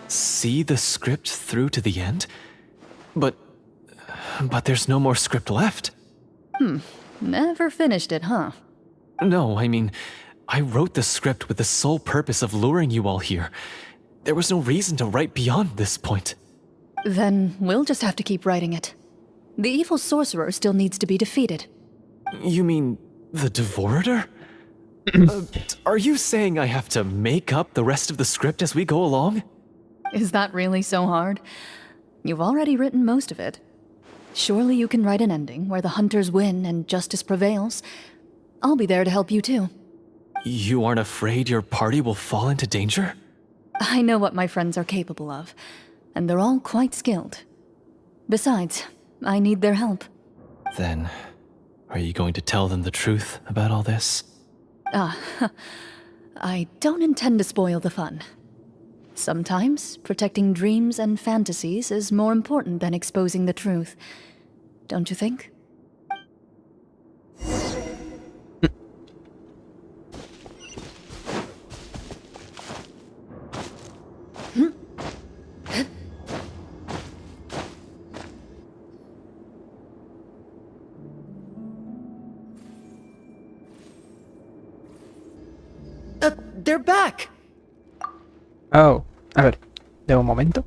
See the script through to the end? But there's no more script left. Never finished it, huh? No, I mean, I wrote the script with the sole purpose of luring you all here. There was no reason to write beyond this point. Then we'll just have to keep writing it. The evil sorcerer still needs to be defeated. You mean the Devorator? Are you saying I have to make up the rest of the script as we go along? Is that really so hard? You've already written most of it. Surely you can write an ending where the hunters win and justice prevails. I'll be there to help you too. You aren't afraid your party will fall into danger? I know what my friends are capable of, and they're all quite skilled. Besides, I need their help. Then, are you going to tell them the truth about all this? I don't intend to spoil the fun. Sometimes, protecting dreams and fantasies is more important than exposing the truth. don't you think? They're back! Oh, a ver, de un momento.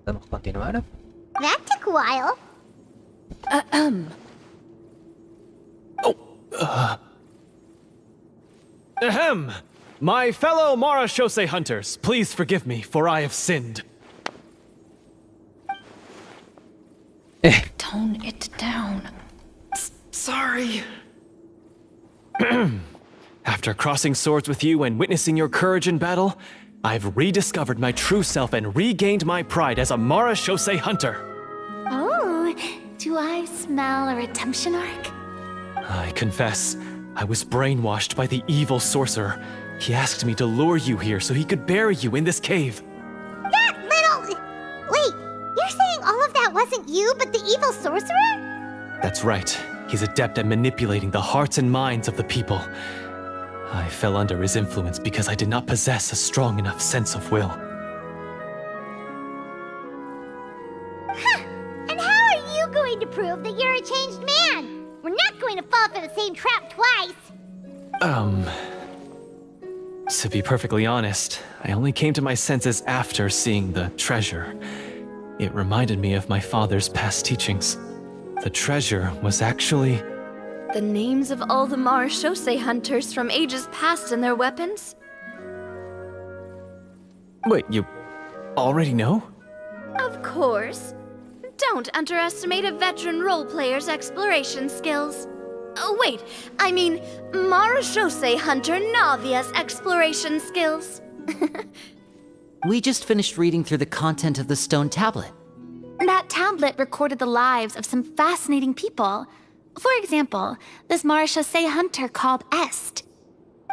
¿Podemos continuar? That took a while. Ahem! My fellow Mara Shosei hunters, please forgive me, for I have sinned. Tone it down. Sorry. After crossing swords with you and witnessing your courage in battle, I've rediscovered my true self and regained my pride as a Mara Shosei hunter. Oh, do I smell a redemption arc? I confess, I was brainwashed by the evil sorcerer. He asked me to lure you here so he could bury you in this cave. That little... Wait, you're saying all of that wasn't you, but the evil sorcerer? That's right. He's adept at manipulating the hearts and minds of the people. I fell under his influence because I did not possess a strong enough sense of will. Huh. And how are you going to prove that you're a changed man? We're not going to fall for the same trap twice. To be perfectly honest, I only came to my senses after seeing the treasure. It reminded me of my father's past teachings. The treasure was actually... The names of all the Mara Shosei hunters from ages past and their weapons? Wait, you already know? Of course. Don't underestimate a veteran role player's exploration skills. Oh, wait. I mean, Marashose Hunter Navia's exploration skills. We just finished reading through the content of the stone tablet. That tablet recorded the lives of some fascinating people. For example, this Marashose Hunter called Est.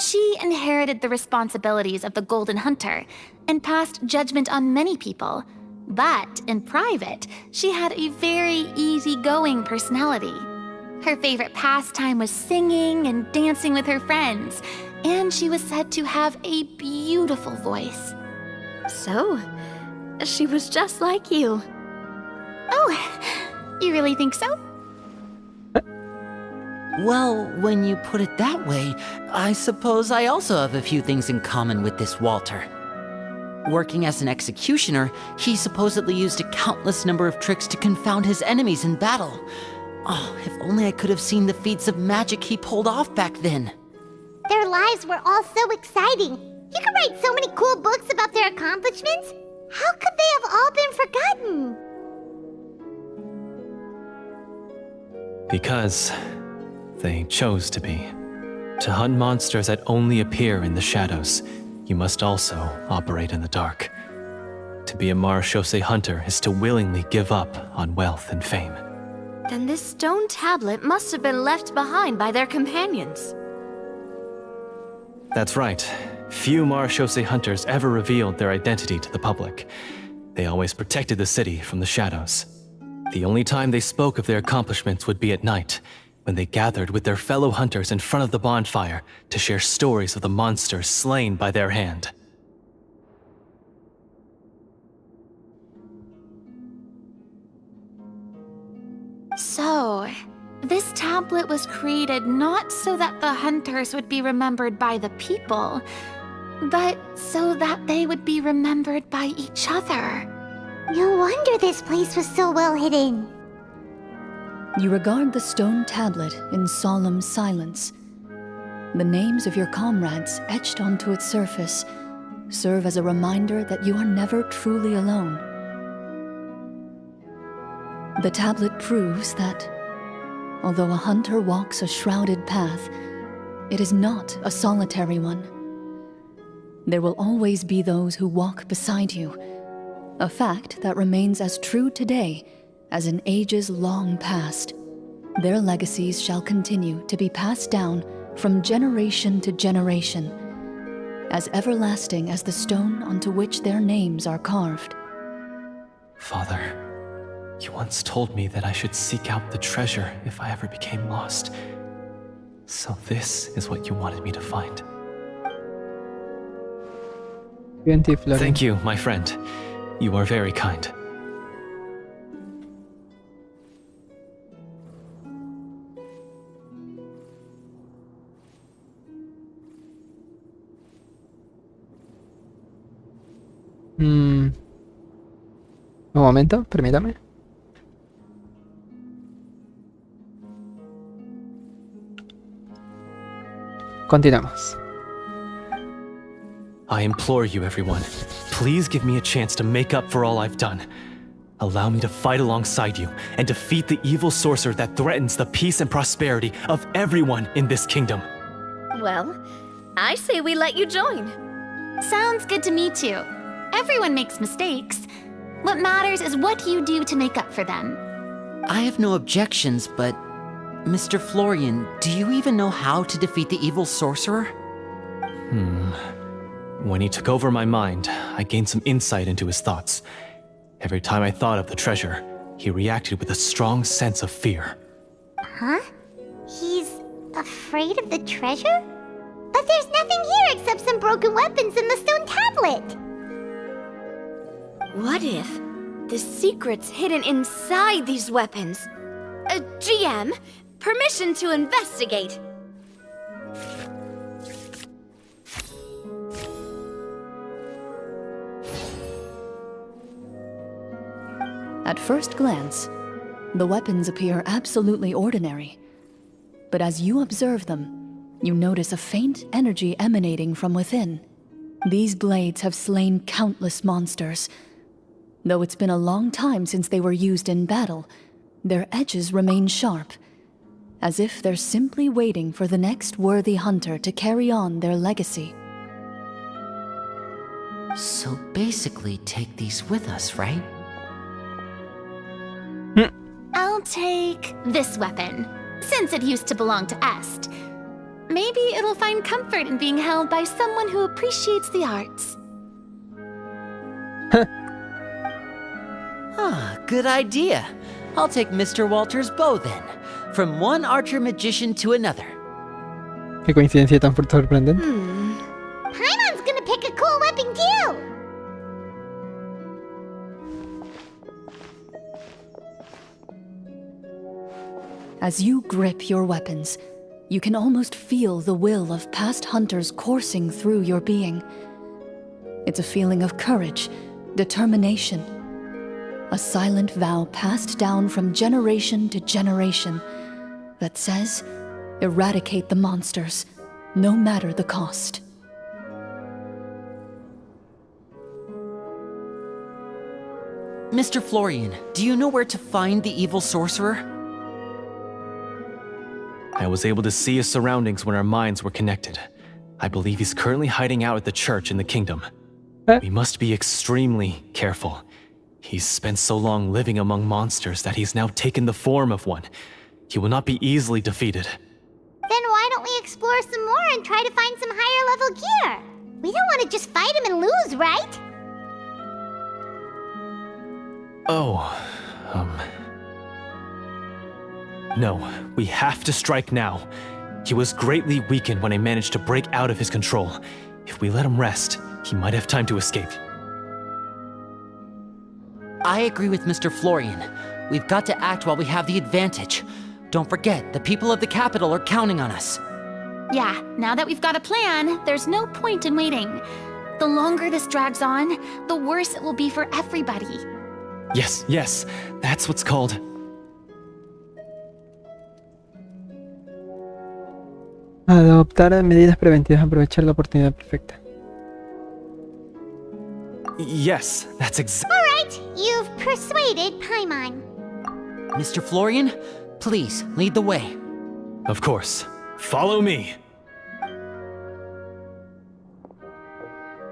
She inherited the responsibilities of the Golden Hunter and passed judgment on many people. But in private, she had a very easygoing personality. Her favorite pastime was singing and dancing with her friends, and she was said to have a beautiful voice. So, she was just like you. Oh, you really think so? Well, when you put it that way, I suppose I also have a few things in common with this Walter. Working as an executioner, he supposedly used a countless number of tricks to confound his enemies in battle. Oh, if only I could have seen the feats of magic he pulled off back then. Their lives were all so exciting. You could write so many cool books about their accomplishments. How could they have all been forgotten? Because they chose to be. To hunt monsters that only appear in the shadows, you must also operate in the dark. To be a Marashose hunter is to willingly give up on wealth and fame. Then this stone tablet must have been left behind by their companions. That's right. Few Marashose hunters ever revealed their identity to the public. They always protected the city from the shadows. The only time they spoke of their accomplishments would be at night, when they gathered with their fellow hunters in front of the bonfire to share stories of the monsters slain by their hand. So, this tablet was created not so that the hunters would be remembered by the people, but so that they would be remembered by each other. No wonder this place was so well hidden. You regard the stone tablet in solemn silence. The names of your comrades etched onto its surface serve as a reminder that you are never truly alone. The tablet proves that, although a hunter walks a shrouded path, it is not a solitary one. There will always be those who walk beside you, a fact that remains as true today as in ages long past. Their legacies shall continue to be passed down from generation to generation, as everlasting as the stone onto which their names are carved. Father, you once told me that I should seek out the treasure if I ever became lost. So this is what you wanted me to find. Thank you, my friend. You are very kind. Un momento, permítame. Continuamos. I implore you, everyone, please give me a chance to make up for all I've done. Allow me to fight alongside you and defeat the evil sorcerer that threatens the peace and prosperity of everyone in this kingdom. Well, I say we let you join. Sounds good to me too. Everyone makes mistakes. What matters is what you do to make up for them. I have no objections, but Mr. Florian, do you even know how to defeat the evil sorcerer? When he took over my mind, I gained some insight into his thoughts. Every time I thought of the treasure, he reacted with a strong sense of fear. Huh? He's afraid of the treasure? But there's nothing here except some broken weapons and the stone tablet. What if the secret's hidden inside these weapons? GM, permission to investigate. At first glance, the weapons appear absolutely ordinary. But as you observe them, you notice a faint energy emanating from within. These blades have slain countless monsters. Though it's been a long time since they were used in battle, their edges remain sharp, as if they're simply waiting for the next worthy hunter to carry on their legacy. So basically, take these with us, right? I'll take this weapon, since it used to belong to Est. Maybe it'll find comfort in being held by someone who appreciates the arts. Good idea. I'll take Mr. Walter's bow then. From one archer magician to another. Qué coincidencia tan sorprendente. Paimon's gonna pick a cool weapon too! As you grip your weapons, you can almost feel the will of past hunters coursing through your being. It's a feeling of courage, determination, a silent vow passed down from generation to generation that says, eradicate the monsters, no matter the cost. Mr. Florian, do you know where to find the evil sorcerer? I was able to see his surroundings when our minds were connected. I believe he's currently hiding out at the church in the kingdom. We must be extremely careful. He's spent so long living among monsters that he's now taken the form of one. He will not be easily defeated. Then why don't we explore some more and try to find some higher level gear? We don't want to just fight him and lose, right? No, we have to strike now. He was greatly weakened when I managed to break out of his control. If we let him rest, he might have time to escape. I agree with Mr. Florian. We've got to act while we have the advantage. Don't forget, the people of the capital are counting on us. Yeah, now that we've got a plan, there's no point in waiting. The longer this drags on, the worse it will be for everybody. Yes, that's what's called... Adoptar medidas preventivas, aprovechar la oportunidad perfecta. Yes, that's Alright, you've persuaded Paimon. Mr. Florian, please, lead the way. Of course. Follow me.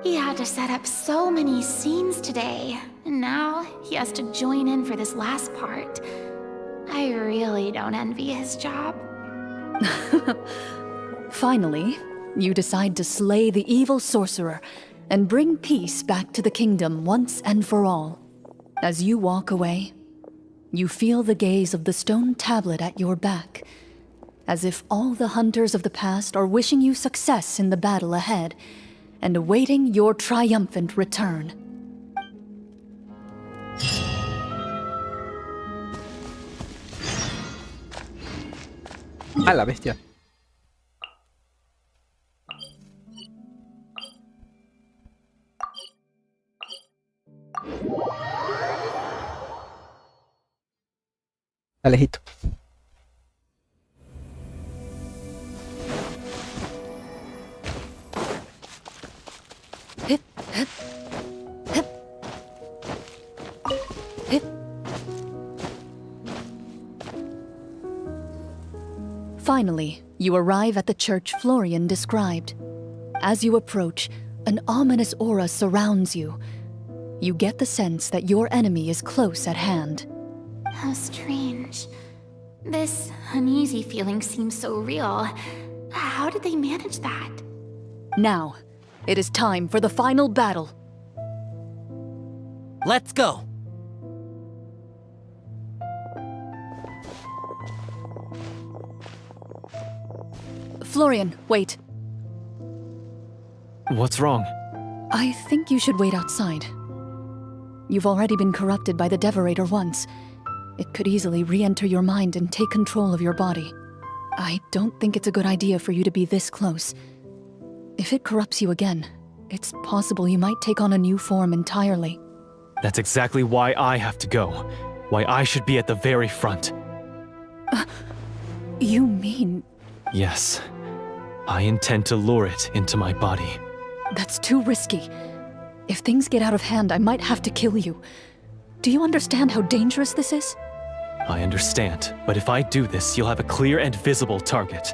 He had to set up so many scenes today, and now he has to join in for this last part. I really don't envy his job. Finally, you decide to slay the evil sorcerer and bring peace back to the kingdom once and for all. As you walk away, you feel the gaze of the stone tablet at your back, as if all the hunters of the past are wishing you success in the battle ahead and awaiting your triumphant return. A la bestia. Alejito. Hip, hip, hip, hip. Finally, you arrive at the church Florian described. As you approach, an ominous aura surrounds you. You get the sense that your enemy is close at hand. How strange. This uneasy feeling seems so real. How did they manage that? Now, it is time for the final battle. Let's go. Florian, wait. What's wrong? I think you should wait outside. You've already been corrupted by the Devorator once. It could easily re-enter your mind and take control of your body. I don't think it's a good idea for you to be this close. If it corrupts you again, it's possible you might take on a new form entirely. That's exactly why I have to go. Why I should be at the very front. You mean... Yes. I intend to lure it into my body. That's too risky. If things get out of hand, I might have to kill you. Do you understand how dangerous this is? I understand, but if I do this, you'll have a clear and visible target.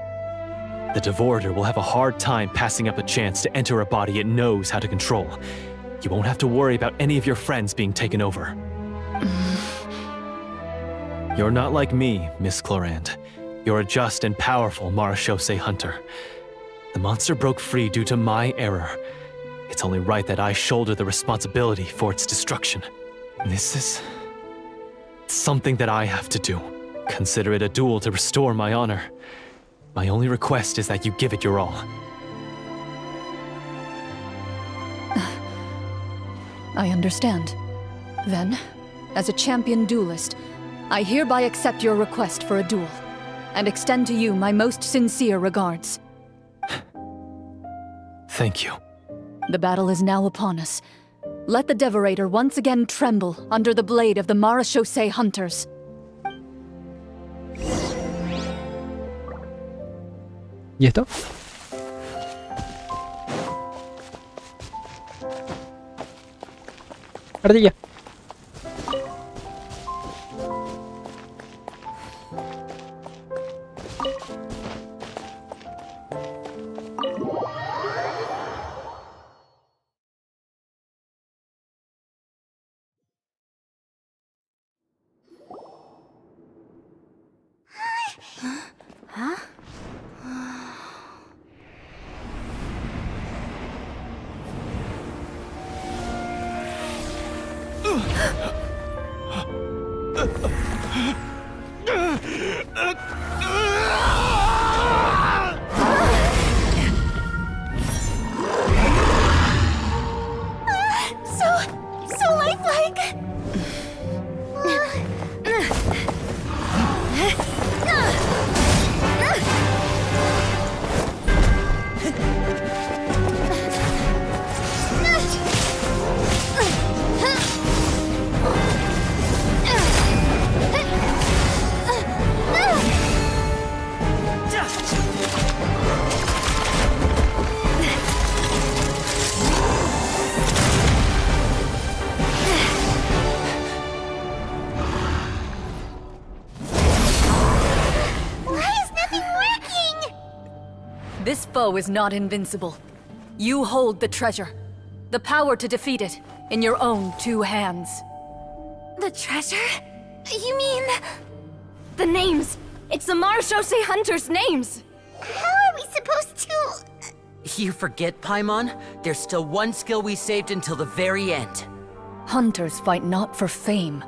The Devorator will have a hard time passing up a chance to enter a body it knows how to control. You won't have to worry about any of your friends being taken over. You're not like me, Miss Clorinde. You're a just and powerful marechaussee hunter. The monster broke free due to my error. It's only right that I shoulder the responsibility for its destruction. This is something that I have to do. Consider it a duel to restore my honor. My only request is that you give it your all. I understand. Then, as a champion duelist, I hereby accept your request for a duel, and extend to you my most sincere regards. Thank you. The battle is now upon us. Let the Devorator once again tremble under the blade of the marechaussee hunters. ¿Y esto? Ardilla. So lifelike! This foe is not invincible. You hold the treasure. The power to defeat it in your own 2 hands. The treasure? You mean... The names! It's the marechaussee hunters' names! How are we supposed to... You forget, Paimon? There's still one skill we saved until the very end. Hunters fight not for fame,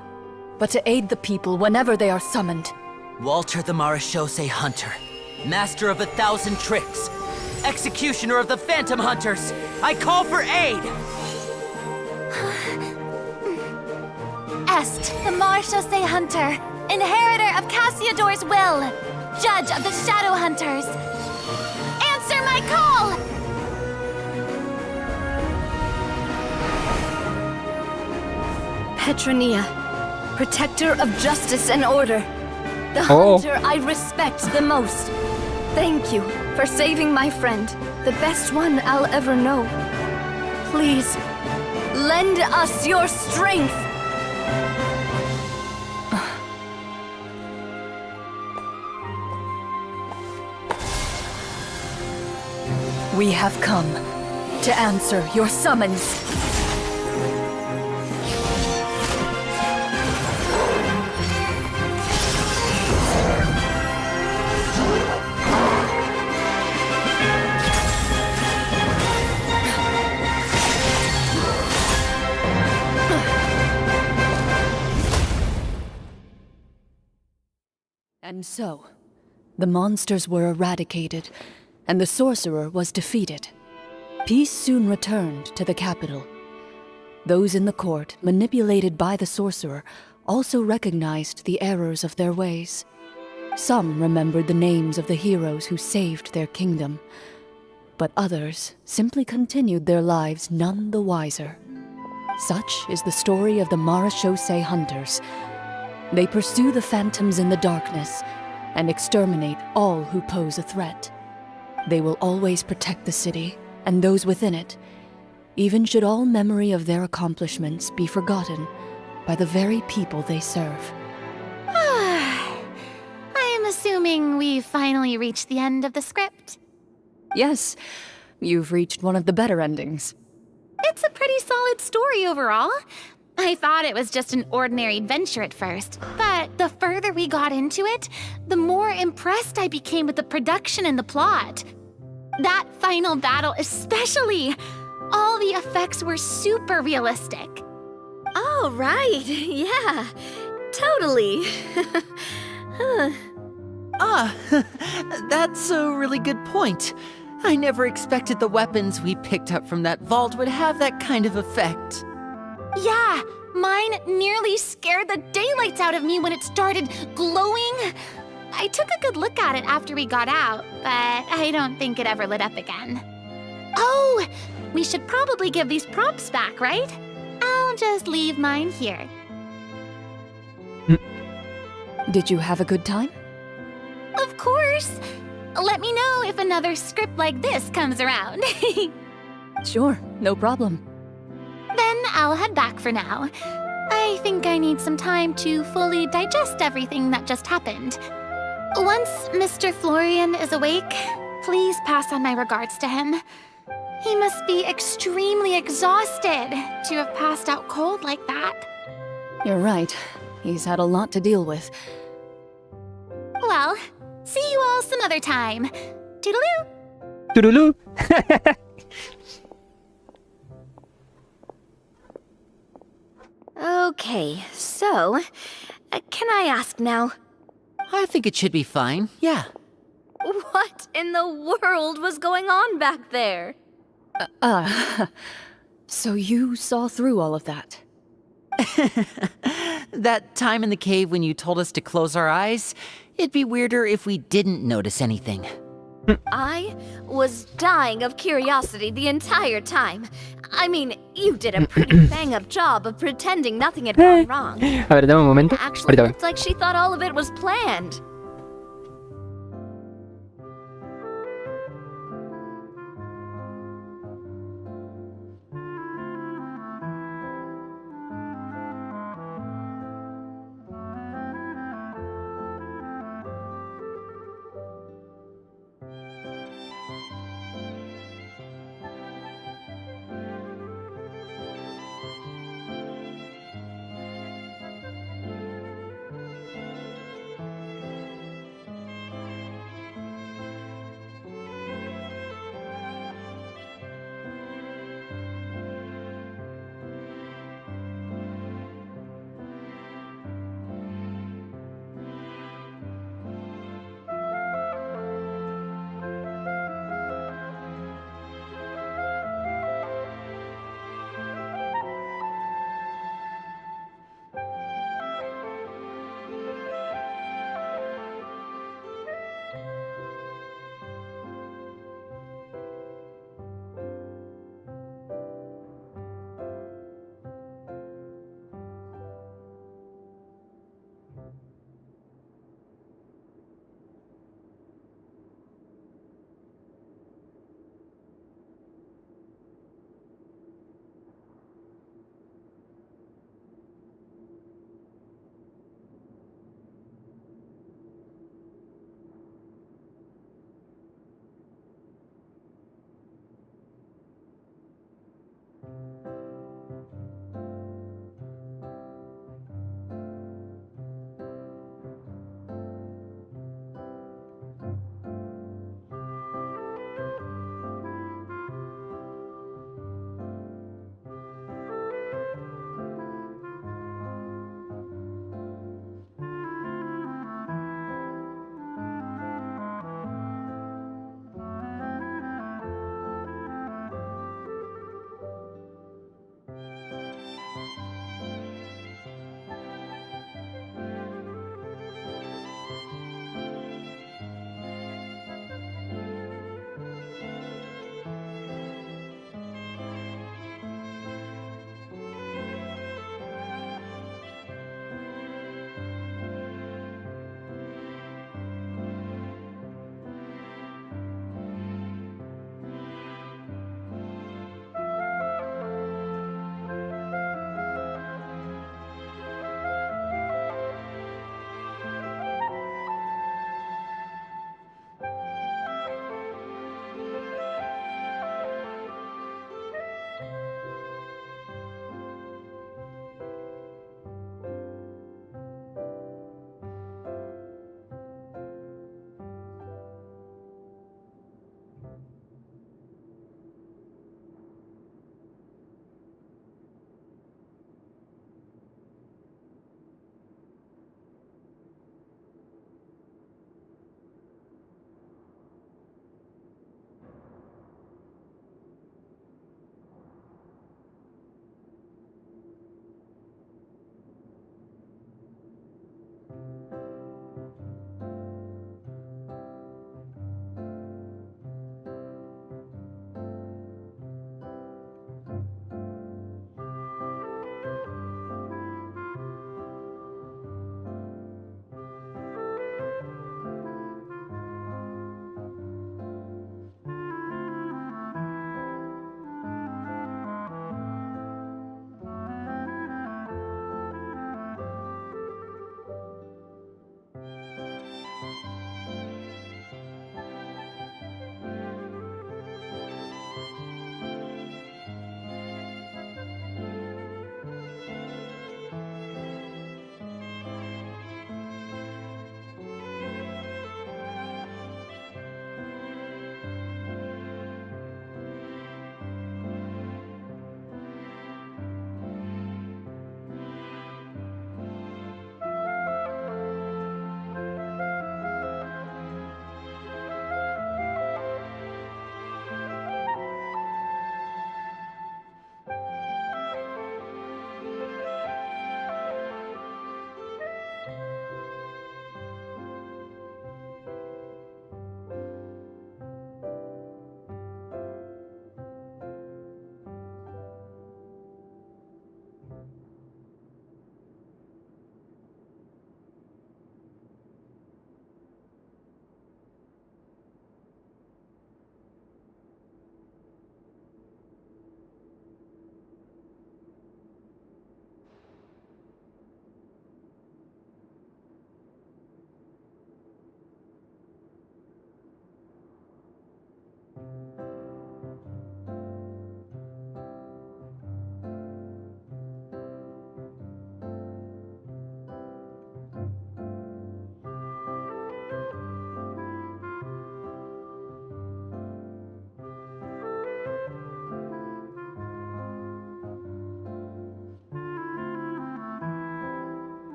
but to aid the people whenever they are summoned. Walter the Marechaussee Hunter, master of 1,000 tricks, executioner of the Phantom Hunters, I call for aid! Est, the Marechaussee Hunter, inheritor of Cassiodor's will, judge of the Shadow Hunters. Answer my call! Petronia, protector of justice and order. The Oh. hunter I respect the most. Thank you for saving my friend, the best one I'll ever know. Please, lend us your strength. We have come to answer your summons. And so, the monsters were eradicated, and the sorcerer was defeated. Peace soon returned to the capital. Those in the court, manipulated by the sorcerer, also recognized the errors of their ways. Some remembered the names of the heroes who saved their kingdom, but others simply continued their lives none the wiser. Such is the story of the Marechaussee Hunters. They pursue the phantoms in the darkness and exterminate all who pose a threat. They will always protect the city and those within it, even should all memory of their accomplishments be forgotten by the very people they serve. assuming we've finally reached the end of the script. Yes, you've reached one of the better endings. It's a pretty solid story overall. I thought it was just an ordinary adventure at first, but the further we got into it, the more impressed I became with the production and the plot. That final battle especially. All the effects were super realistic. Oh, right. Yeah, totally. That's a really good point. I never expected the weapons we picked up from that vault would have that kind of effect. Yeah, mine nearly scared the daylights out of me when it started glowing. I took a good look at it after we got out, but I don't think it ever lit up again. Oh, we should probably give these props back, right? I'll just leave mine here. Did you have a good time? Of course. Let me know if another script like this comes around. Sure, no problem. Then I'll head back for now. I think I need some time to fully digest everything that just happened. Once Mr. Florian is awake, please pass on my regards to him. He must be extremely exhausted to have passed out cold like that. You're right. He's had a lot to deal with. Well, see you all some other time. Toodaloo! Turulú. Okay, so, can I ask now, I think it should be fine, yeah. what in the world was going on back there? So you saw through all of that? That time in the cave when you told us to close our eyes, it'd be weirder if we didn't notice anything. I was dying of curiosity the entire time. I mean, you did a pretty bang-up job of pretending nothing had gone wrong. A ver, dame un momento. Actually, Ahorita voy. looked like she thought all of it was planned.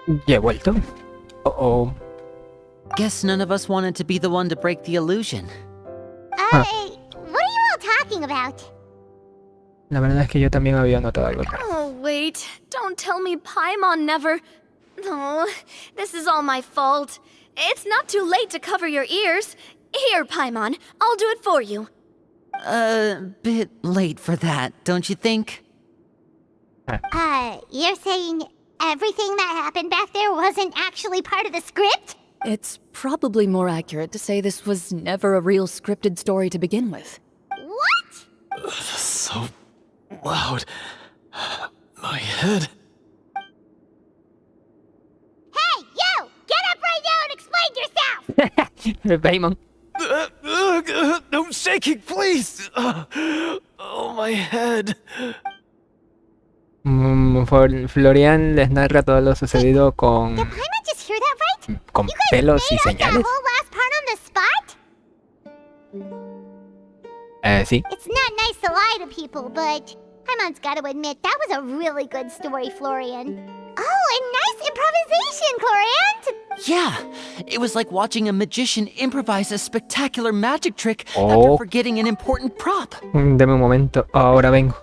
Ya he vuelto. Oh, oh. Guess none of us wanted to be the one to break the illusion. What are you all talking about? La verdad es que yo también había notado algo raro. Oh, wait. Don't tell me Paimon never... Oh, this is all my fault. It's not too late to cover your ears. Here, Paimon. I'll do it for you. Bit late for that, don't you think? You're saying everything that happened back there wasn't actually part of the script? It's probably more accurate to say this was never a real scripted story to begin with. What? So loud. My head. Hey, you! Get up right now and explain yourself! Paimon. No shaking, please! Oh, my head. Florian les narra todo lo sucedido con Did Paimon just hear that right? con You guys pelos y made up that señales. whole last part on the spot? Sí. It's not nice to lie to people, but Paimon's got to admit that was a really good story, Florian. Oh, and nice improvisation, Clorinde! Yeah, it was like watching a magician improvise a spectacular magic trick Oh. after forgetting an important prop. Deme un momento, ahora vengo.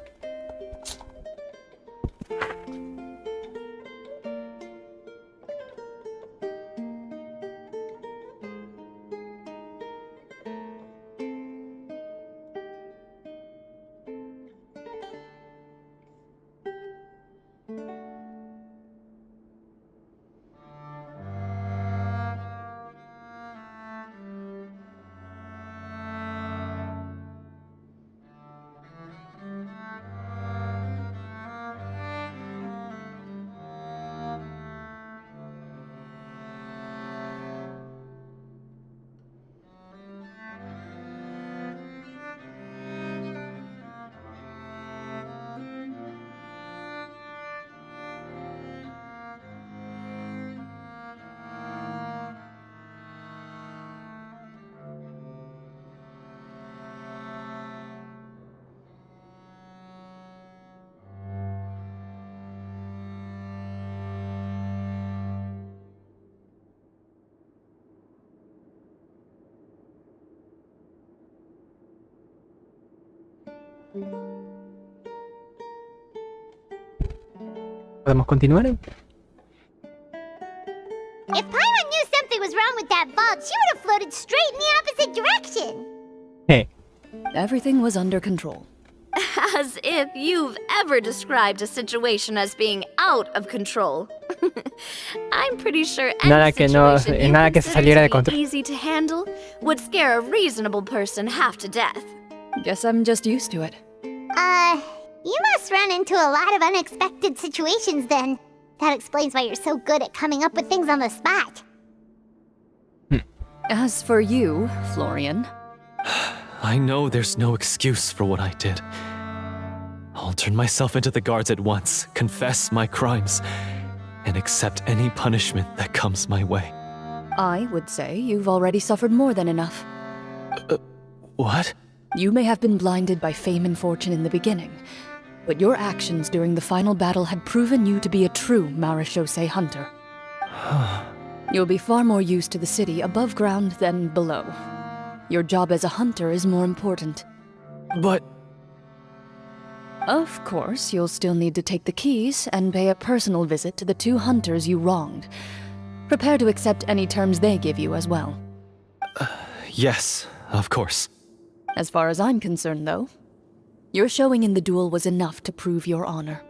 ¿Podemos continuar? If Paimon knew something was wrong with that vault, she would have floated straight in the opposite direction! Everything was under control. As if you've ever described a situation as being out of control. I'm pretty sure any Nada que no- situation you nada que se consider saliera de to be control. easy to handle would scare a reasonable person half to death. Guess I'm just used to it. You must run into a lot of unexpected situations then. That explains why you're so good at coming up with things on the spot. As for you, Florian, I know there's no excuse for what I did. I'll turn myself into the guards at once, confess my crimes, and accept any punishment that comes my way. I would say you've already suffered more than enough. What? You may have been blinded by fame and fortune in the beginning, but your actions during the final battle had proven you to be a true Marechaussee hunter. You'll be far more used to the city above ground than below. Your job as a hunter is more important. But Of course, you'll still need to take the keys and pay a personal visit to the 2 hunters you wronged. Prepare to accept any terms they give you as well. yes, of course. As far as I'm concerned, though, your showing in the duel was enough to prove your honor.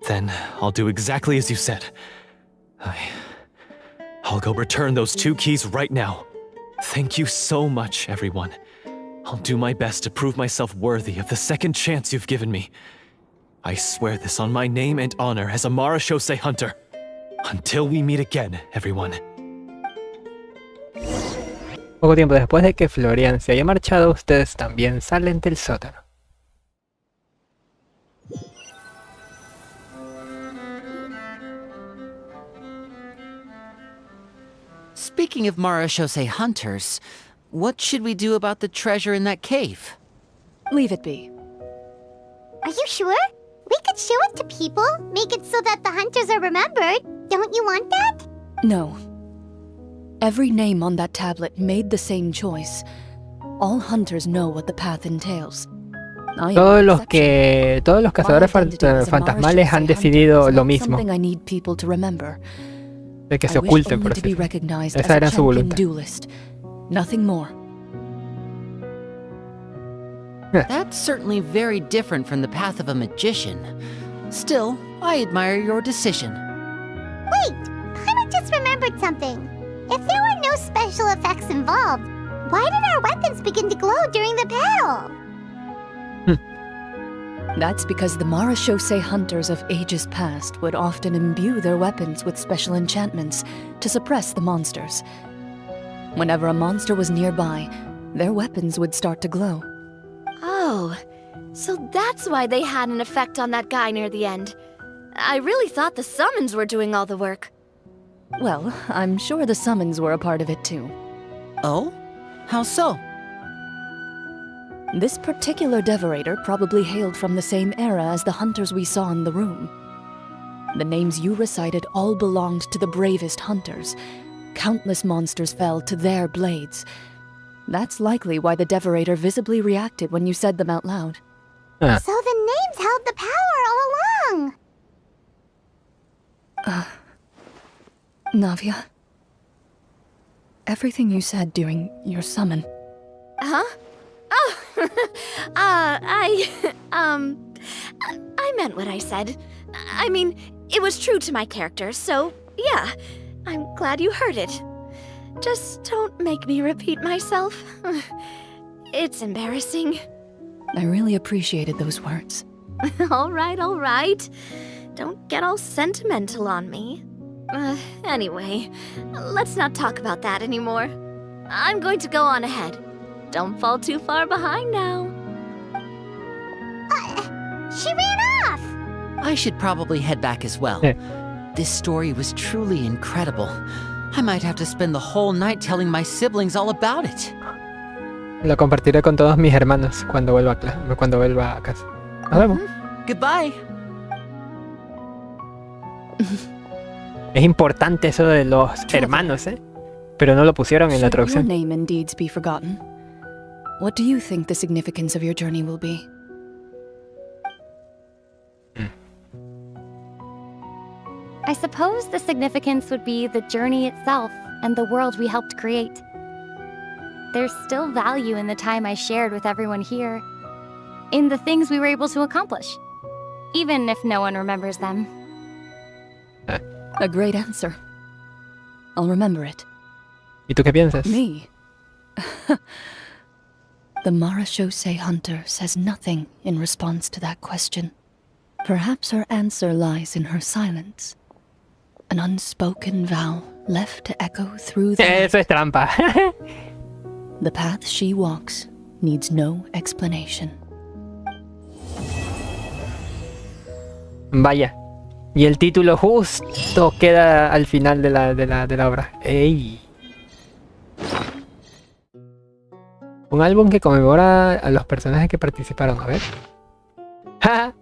Then I'll do exactly as you said. I'll go return those 2 keys right now. Thank you so much, everyone. I'll do my best to prove myself worthy of the second chance you've given me. I swear this on my name and honor as a Marechaussee hunter. Until we meet again, everyone. Poco tiempo después de que Florian se haya marchado, ustedes también salen del sótano. Speaking of Marechaussee hunters, what should we do about the treasure in that cave? Leave it be. Are you sure? We could show it them to people? Make it so that the hunters are remembered? Don't you want that? No. Every name on that tablet made the same choice. All hunters know what the path entails. I am Todos an los exception. cazadores My identity as a fantasmales han Marshall decidido Hunter is lo not mismo, something I need people to remember. de que se I wish oculten, only por to así be decirlo. recognized Esa as a era su champion voluntad. duelist. Nothing more. That's certainly very different from the path of a magician. Still, I admire your decision. Wait, I just remembered something. If there were no special effects involved, why did our weapons begin to glow during the battle? That's because the Marachose hunters of ages past would often imbue their weapons with special enchantments to suppress the monsters. Whenever a monster was nearby, their weapons would start to glow. Oh, so that's why they had an effect on that guy near the end. I really thought the summons were doing all the work. Well, I'm sure the summons were a part of it too. Oh? How so? This particular devorator probably hailed from the same era as the hunters we saw in the room. The names you recited all belonged to the bravest hunters. Countless monsters fell to their blades. That's likely why the devorator visibly reacted when you said them out loud. Ah, So the names held the power all along. Navia, everything you said during your summon, Huh? Oh, I meant what I said. I mean, it was true to my character, so yeah, I'm glad you heard it. Just don't make me repeat myself. It's embarrassing. I really appreciated those words. All right. Don't get all sentimental on me. Anyway, let's not talk about that anymore. I'm going to go on ahead. Don't fall too far behind now. She ran off. I should probably head back as well. Yeah. This story was truly incredible. I might have to spend the whole night telling my siblings all about it. lo compartiré con todos mis hermanos cuando vuelva a casa. Nos vemos. Goodbye. Es importante eso de los hermanos, pero no lo pusieron en la Should your traducción. name and deeds be forgotten, what do you think the significance of your journey will be? I suppose the significance would be the journey itself and the world we helped create. There's still value in the time I shared with everyone here, in the things we were able to accomplish, even if no one remembers them. A great answer. I'll remember it. ¿Y tú qué piensas? Me? The Marachose hunter says nothing in response to that question. Perhaps her answer lies in her silence. An unspoken vow left to echo through the Eso es trampa. The path she walks needs no explanation. Vaya. Y el título justo queda al final de la obra. ¡Ey! Un álbum que conmemora a los personajes que participaron. A ver. ¡Ja!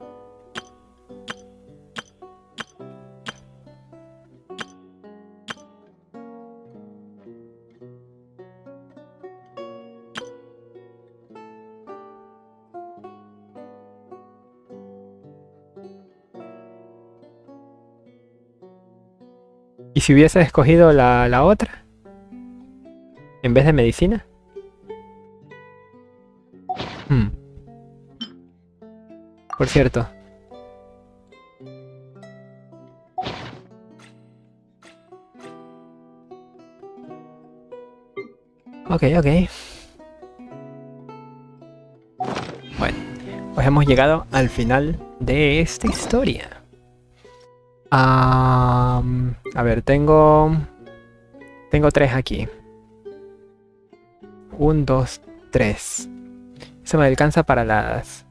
¿Y si hubiese escogido la otra? ¿En vez de medicina? Por cierto. Ok. Bueno, pues hemos llegado al final de esta historia. A ver, tengo 3 aquí. 1, 2, 3. Eso me alcanza para las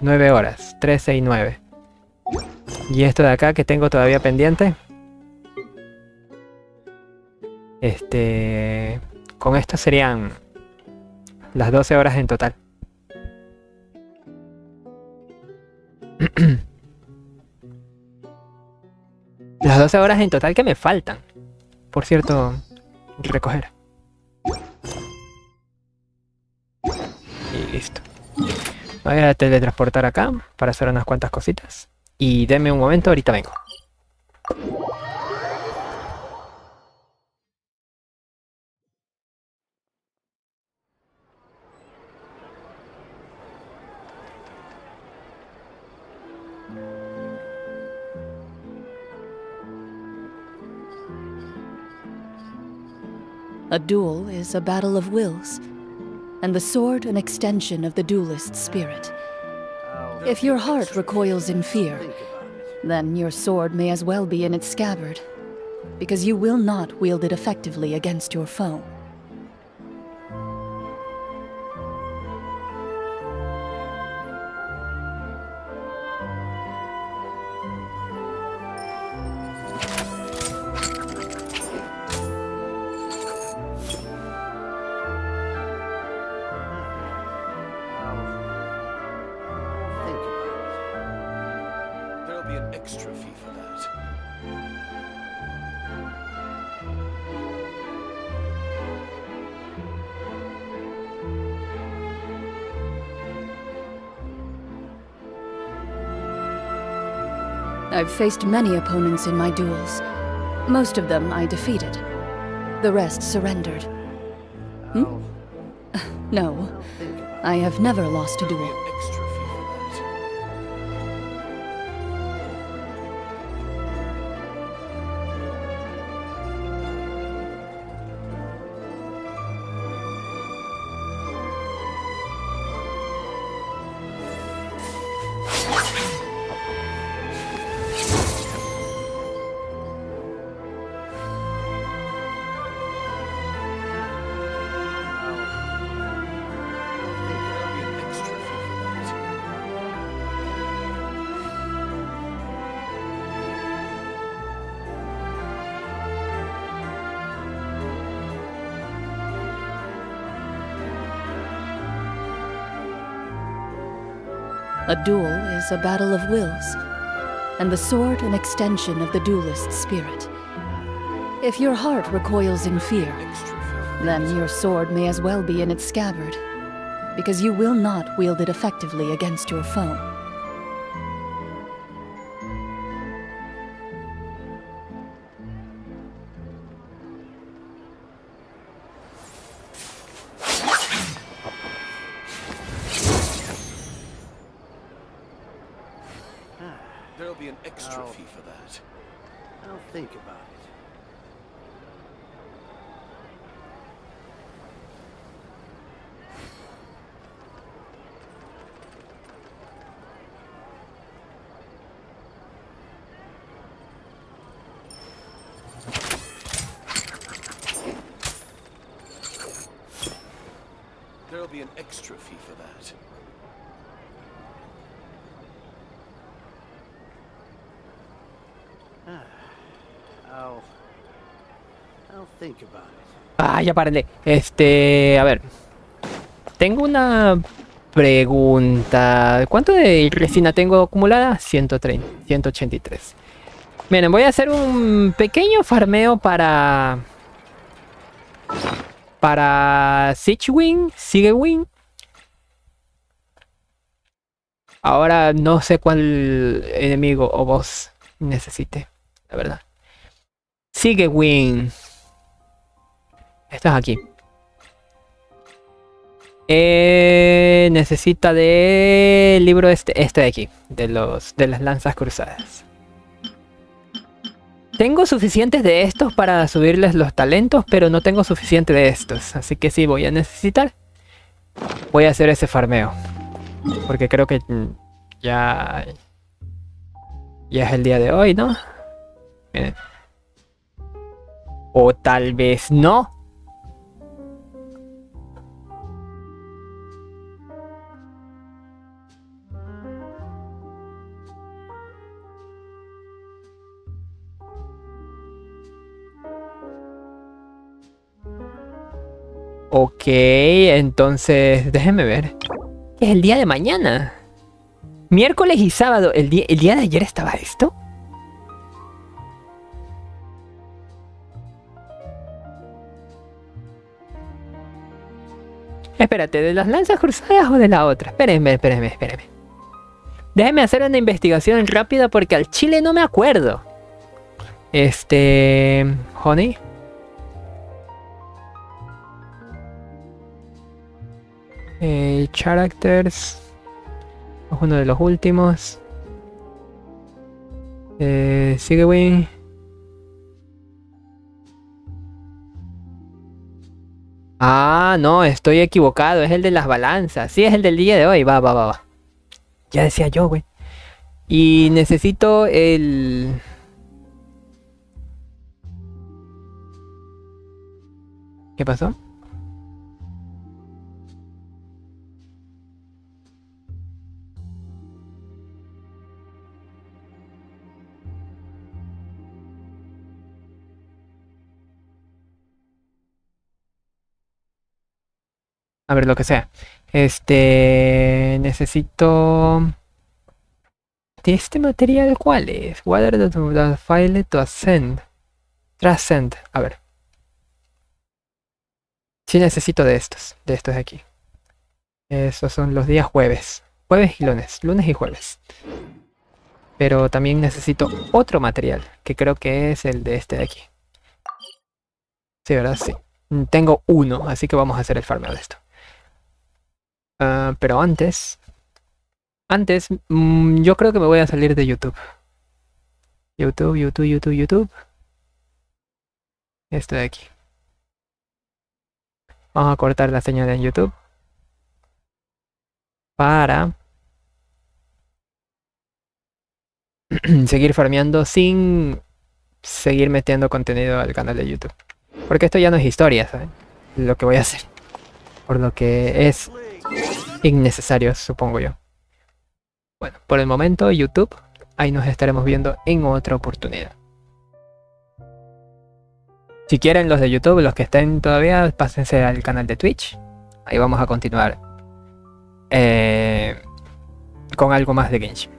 9 horas. 3, 6, 9. Y esto de acá que tengo todavía pendiente. Con esto serían las 12 horas en total. las 12 horas en total que me faltan. Por cierto, recoger. Y listo. Voy a teletransportar acá para hacer unas cuantas cositas. Y denme un momento, ahorita vengo. A duel is a battle of wills, and the sword an extension of the duelist's spirit. If your heart recoils in fear, then your sword may as well be in its scabbard, because you will not wield it effectively against your foe. Extra fee for that. I've faced many opponents in my duels. Most of them I defeated. The rest surrendered. No, I have never lost a duel. Extra fee for that. A duel is a battle of wills, and the sword an extension of the duelist's spirit. If your heart recoils in fear, then your sword may as well be in its scabbard, because you will not wield it effectively against your foe. There'll be an extra fee for that. I'll think about it. There'll be an extra fee for that. I'll think about it. Ah, ya párenle. A ver. Tengo una pregunta. ¿Cuánto de resina tengo acumulada? 130, 183. Miren, voy a hacer un pequeño farmeo para Sigewing. Ahora no sé cuál enemigo o boss necesite, la verdad. Sigewing. Estás aquí. Necesita del libro este de aquí, de las lanzas cruzadas. Tengo suficientes de estos para subirles los talentos, pero no tengo suficiente de estos, así que sí voy a necesitar. Voy a hacer ese farmeo, porque creo que ya es el día de hoy, ¿no? Miren. O tal vez no. Ok, entonces déjenme ver. Es el día de mañana. Miércoles y sábado. ¿El día de ayer estaba esto? Espérate, ¿de las lanzas cruzadas o de la otra? Espérenme. Déjenme hacer una investigación rápida porque al chile no me acuerdo. Honey. Characters. Es uno de los últimos. Sigue Win. Ah, no, estoy equivocado. Es el de las balanzas. Sí, es el del día de hoy. Va. Ya decía yo, güey. Y necesito el... ¿Qué pasó? A ver, lo que sea. Necesito... ¿De este material cuál es? Water the file to ascend. Transcend. A ver. Sí necesito de estos de aquí. Esos son los días jueves. Jueves y lunes. Lunes y jueves. Pero también necesito otro material, que creo que es el de este de aquí. Sí, ¿verdad? Sí. Tengo uno, así que vamos a hacer el farmeo de esto. Pero antes, yo creo que me voy a salir de YouTube. YouTube. Esto de aquí. Vamos a cortar la señal en YouTube. Para seguir farmeando sin seguir metiendo contenido al canal de YouTube. Porque esto ya no es historia, ¿saben? Lo que voy a hacer. Por lo que es innecesario, supongo yo. Bueno, por el momento YouTube, ahí nos estaremos viendo en otra oportunidad. Si quieren los de YouTube, los que estén todavía, pásense al canal de Twitch. Ahí vamos a continuar con algo más de Genshin.